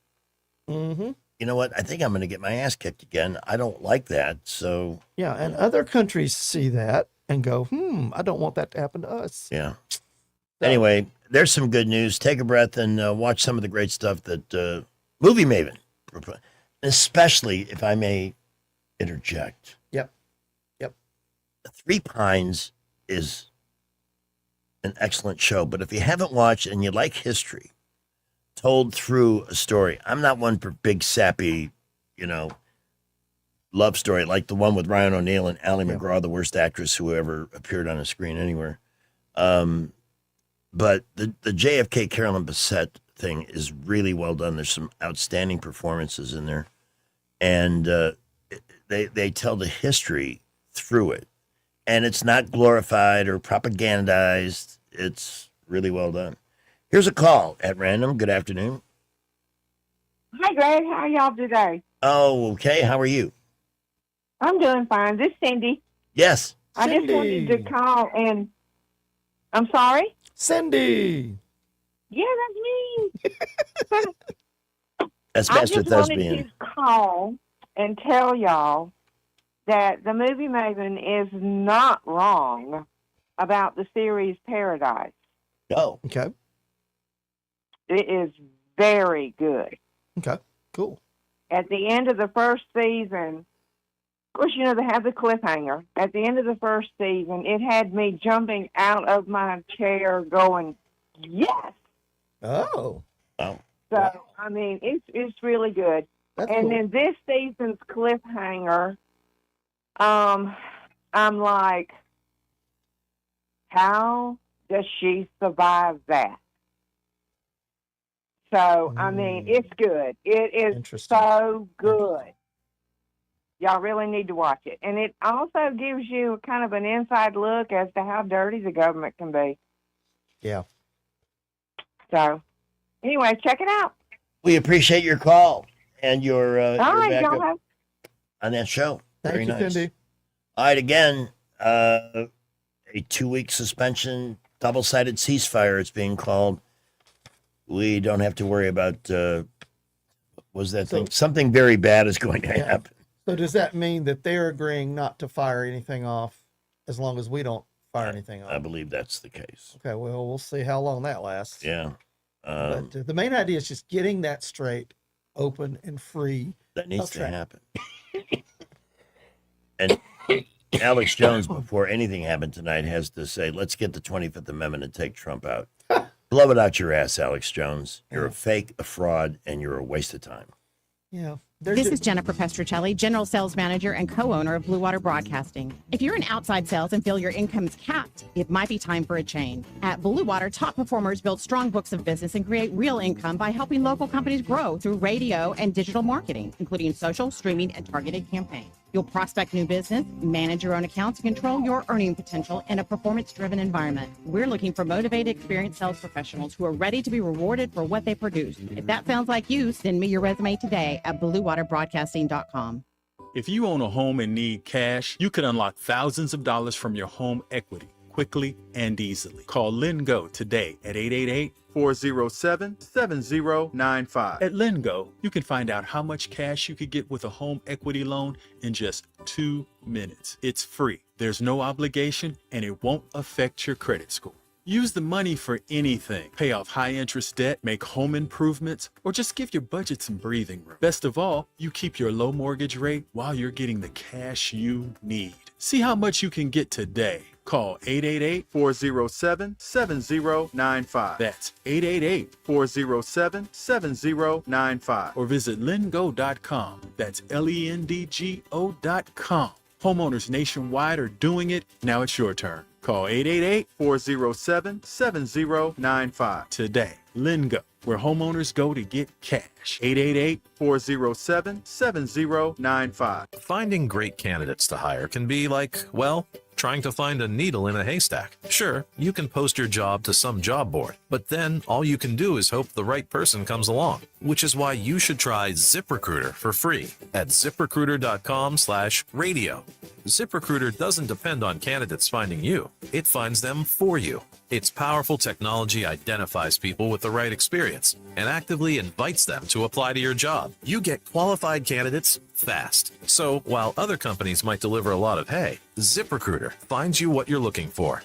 you know what? I think I'm going to get my ass kicked again. I don't like that. So yeah, and other countries see that and go, I don't want that to happen to us. Yeah. Anyway, there's some good news. Take a breath and watch some of the great stuff that Movie Maven, especially, if I may interject. Yep. Three Pines is an excellent show, but if you haven't watched and you like history told through a story, I'm not one for big sappy, love story like the one with Ryan O'Neal and Ally McGraw, the worst actress who ever appeared on a screen anywhere. But the JFK Carolyn Bessette thing is really well done. There's some outstanding performances in there, and they tell the history through it. And it's not glorified or propagandized. It's really well done. Here's a call at random. Good afternoon. Hi, Greg. How are y'all today? Oh, okay. How are you? I'm doing fine. This is Cindy. Yes. I just wanted to call and... I'm sorry? Cindy. Yeah, that's me. That's I Master just wanted Thespian. to call and tell y'all that the Movie Maven is not wrong about the series Paradise. Oh. Okay. It is very good. Okay, cool. At the end of the first season, of course, they have the cliffhanger. At the end of the first season, it had me jumping out of my chair going, yes! Oh. Oh. So, I mean, it's really good. That's and cool. then this season's cliffhanger, I'm like, how does she survive that? So, I mean, it's good. It is so good. Y'all really need to watch it. And it also gives you kind of an inside look as to how dirty the government can be. Yeah. So, anyway, check it out. We appreciate your call and your All right, backup y'all have... on that show. Very Thank you, nice. Cindy. All right, again, a 2-week suspension, double-sided ceasefire, it's being called. We don't have to worry about, thing? Something very bad is going to happen. So does that mean that they're agreeing not to fire anything off as long as we don't fire anything off? I believe that's the case. Okay, well, we'll see how long that lasts. Yeah. But the main idea is just getting that straight, open, and free. That needs to happen. And Alex Jones, before anything happened tonight, has to say, let's get the 25th Amendment and take Trump out. Blow it out your ass, Alex Jones. You're a fake, a fraud, and you're a waste of time. Yeah. This is Jennifer Pestruccelli, General Sales Manager and co-owner of Blue Water Broadcasting. If you're in outside sales and feel your income is capped, it might be time for a change. At Blue Water, top performers build strong books of business and create real income by helping local companies grow through radio and digital marketing, including social, streaming, and targeted campaigns. You'll prospect new business, manage your own accounts, and control your earning potential in a performance-driven environment. We're looking for motivated, experienced sales professionals who are ready to be rewarded for what they produce. If that sounds like you, send me your resume today at bluewaterbroadcasting.com. If you own a home and need cash, you can unlock thousands of dollars from your home equity quickly and easily. Call LendGo today at 888-407-7095. At LendGo, you can find out how much cash you could get with a home equity loan in just 2 minutes. It's free, there's no obligation, and it won't affect your credit score. Use the money for anything. Pay off high-interest debt, make home improvements, or just give your budget some breathing room. Best of all, you keep your low mortgage rate while you're getting the cash you need. See how much you can get today. Call 888-407-7095. That's 888-407-7095. Or visit lendgo.com. That's LENDGO.com. Homeowners nationwide are doing it. Now it's your turn. Call 888-407-7095 today. Lendgo, where homeowners go to get cash. 888-407-7095. Finding great candidates to hire can be like, well, trying to find a needle in a haystack. Sure, you can post your job to some job board, but then all you can do is hope the right person comes along, which is why you should try ZipRecruiter for free at ZipRecruiter.com/radio. ZipRecruiter doesn't depend on candidates finding you. It finds them for you. Its powerful technology identifies people with the right experience and actively invites them to apply to your job. You get qualified candidates fast. So while other companies might deliver a lot of hay, ZipRecruiter finds you what you're looking for.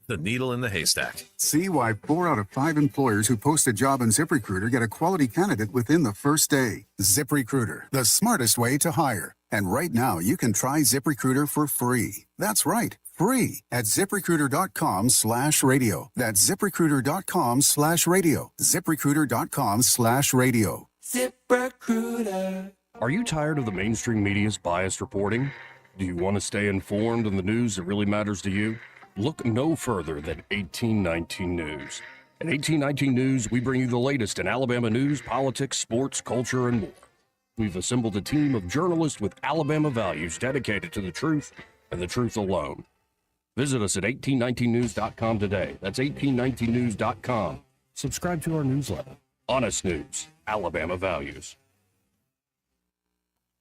The needle in the haystack. See why 4 out of 5 employers who post a job on ZipRecruiter get a quality candidate within the first day. ZipRecruiter, the smartest way to hire. And right now, you can try ZipRecruiter for free. That's right, free at ZipRecruiter.com/radio. That's ZipRecruiter.com/radio. ZipRecruiter.com/radio. ZipRecruiter. Are you tired of the mainstream media's biased reporting? Do you want to stay informed on the news that really matters to you? Look no further than 1819 News. At 1819 News, we bring you the latest in Alabama news, politics, sports, culture, and more. We've assembled a team of journalists with Alabama values dedicated to the truth and the truth alone. Visit us at 1819news.com today. That's 1819news.com. Subscribe to our newsletter. Honest News, Alabama Values.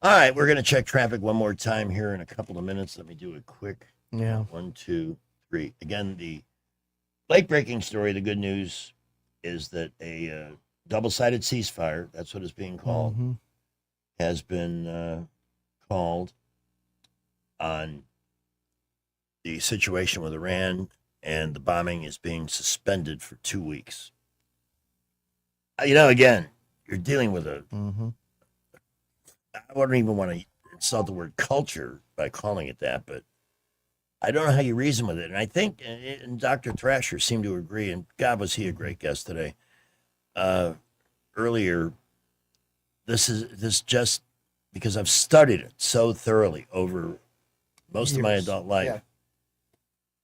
All right, we're going to check traffic one more time here in a couple of minutes. Let me do a quick 1, 2, 3. Again, the late-breaking story, the good news is that a double-sided ceasefire, that's what it's being called, has been called on the situation with Iran, and the bombing is being suspended for 2 weeks. You know, again, you're dealing with a... I wouldn't even want to insult the word culture by calling it that, but I don't know how you reason with it. And I think, and Dr. Thrasher seemed to agree, and God, was he a great guest today. Earlier, this just because I've studied it so thoroughly over most of my adult life. Yeah.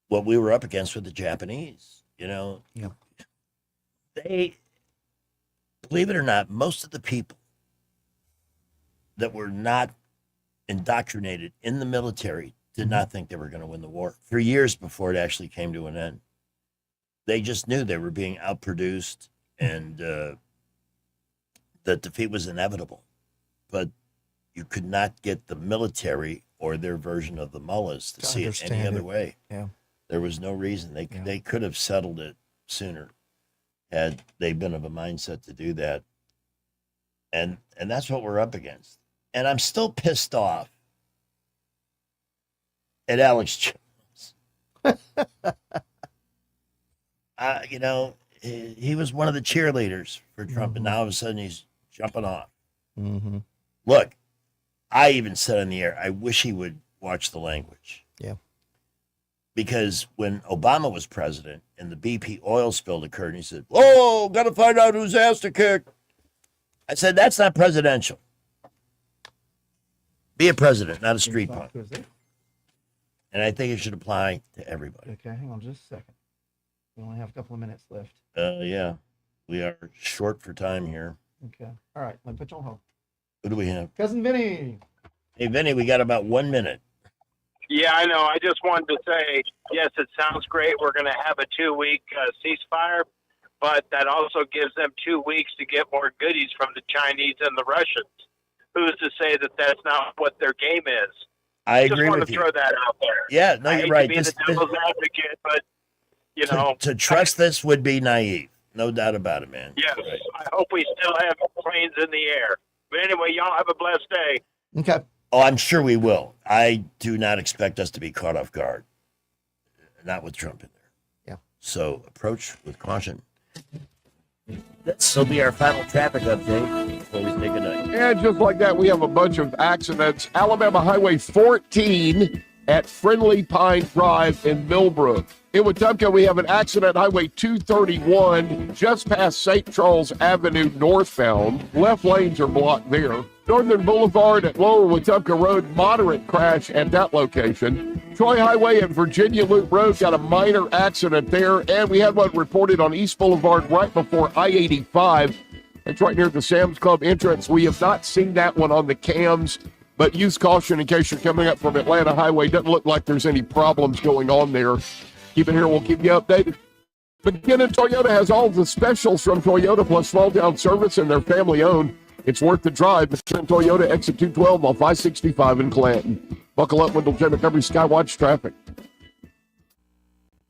What we were up against with the Japanese, you know, they, believe it or not, most of the people that were not indoctrinated in the military did not think they were going to win the war for years before it actually came to an end. They just knew they were being outproduced and that defeat was inevitable. But you could not get the military or their version of the mullahs to see it any other way. Yeah. There was no reason. They could have settled it sooner had they been of a mindset to do that. And that's what we're up against. And I'm still pissed off at Alex Jones. You know, he was one of the cheerleaders for Trump, and now all of a sudden he's jumping off. Look, I even said on the air, I wish he would watch the language. Yeah. Because when Obama was president and the BP oil spill occurred, and he said, "Oh, got to find out whose ass to kick." I said, that's not presidential. Be a president, not a street punk. And I think it should apply to everybody. Okay, hang on just a second. We only have a couple of minutes left. Yeah, we are short for time here. Okay. All right, let me put you on hold. Who do we have? Cousin Vinny. Hey, Vinny, we got about 1 minute. Yeah, I know. I just wanted to say, yes, it sounds great. We're going to have a 2-week ceasefire, but that also gives them 2 weeks to get more goodies from the Chinese and the Russians. Who's to say that that's not what their game is? I agree with you. Just want to throw that out there. Yeah, no, you're right. I hate to be the devil's advocate, but, you know. To trust this would be naive. No doubt about it, man. Yes, right. I hope we still have planes in the air. But anyway, y'all have a blessed day. Okay. Oh, I'm sure we will. I do not expect us to be caught off guard. Not with Trump in there. Yeah. So approach with caution. This will be our final traffic update before we say goodnight. And just like that, we have a bunch of accidents. Alabama Highway 14 at Friendly Pine Drive in Millbrook. In Wetumpka, we have an accident, Highway 231, just past St. Charles Avenue northbound. Left lanes are blocked there. Northern Boulevard at Lower Wetumpka Road, moderate crash at that location. Troy Highway and Virginia Loop Road got a minor accident there, and we had one reported on East Boulevard right before I-85. It's right near the Sam's Club entrance. We have not seen that one on the cams, but use caution in case you're coming up from Atlanta Highway. Doesn't look like there's any problems going on there. Keep it here. We'll keep you updated. McKinnon Toyota has all the specials from Toyota plus small down service, and they're family owned. It's worth the drive. McKinnon Toyota, exit 212 off I-65 in Clanton. Buckle up, Wendell J. Montgomery, Skywatch Traffic.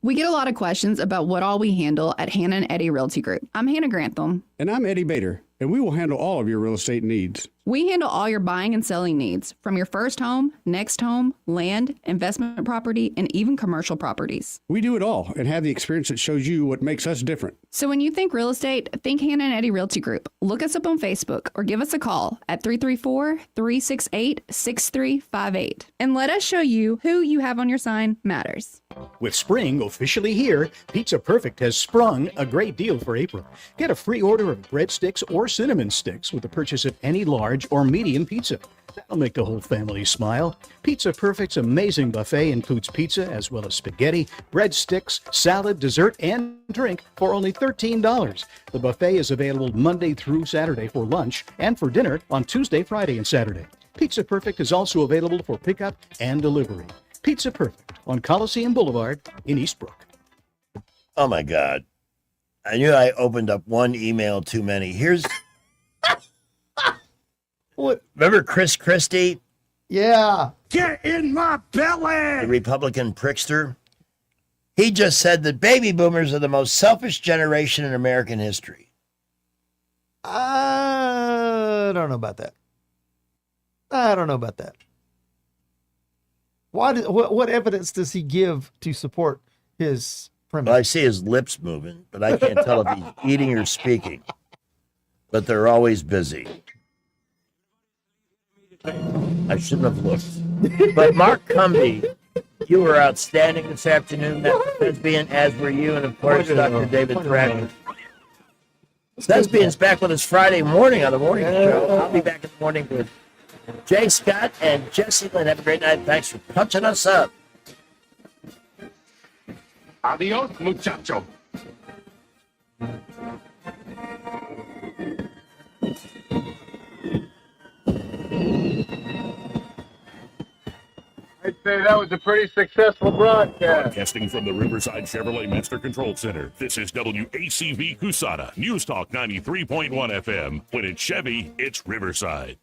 We get a lot of questions about what all we handle at Hannah and Eddie Realty Group. I'm Hannah Grantham. And I'm Eddie Bader, and we will handle all of your real estate needs. We handle all your buying and selling needs, from your first home, next home, land, investment property, and even commercial properties. We do it all and have the experience that shows you what makes us different. So when you think real estate, think Hannah and Eddie Realty Group. Look us up on Facebook or give us a call at 334-368-6358. And let us show you who you have on your sign matters. With spring officially here, Pizza Perfect has sprung a great deal for April. Get a free order of breadsticks or cinnamon sticks with the purchase of any large or medium pizza. That'll make the whole family smile. Pizza Perfect's amazing buffet includes pizza as well as spaghetti, breadsticks, salad, dessert, and drink for only $13. The buffet is available Monday through Saturday for lunch and for dinner on Tuesday, Friday, and Saturday. Pizza Perfect is also available for pickup and delivery. Pizza Perfect on Coliseum Boulevard in Eastbrook. Oh, my God. I knew I opened up one email too many. Here's... What? Remember Chris Christie? Yeah. Get in my belly! The Republican prickster. He just said that baby boomers are the most selfish generation in American history. I don't know about that. What evidence does he give to support his premise? Well, I see his lips moving, but I can't tell if he's eating or speaking. But they're always busy. I shouldn't have looked. But Mark Cumby, you were outstanding this afternoon. That's Thespian, as were you, and of course, Dr. David Thrasher. Thespian's back with us Friday morning on the morning show. I'll be back in the morning with Jay Scott and Jesse Lynn. Have a great night. Thanks for punching us up. Adios, muchacho. I'd say that was a pretty successful broadcast. Broadcasting from the Riverside Chevrolet Master Control Center, this is WACV Cusana, News Talk 93.1 FM. When it's Chevy, it's Riverside.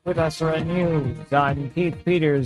With us for news, I'm Keith Peters.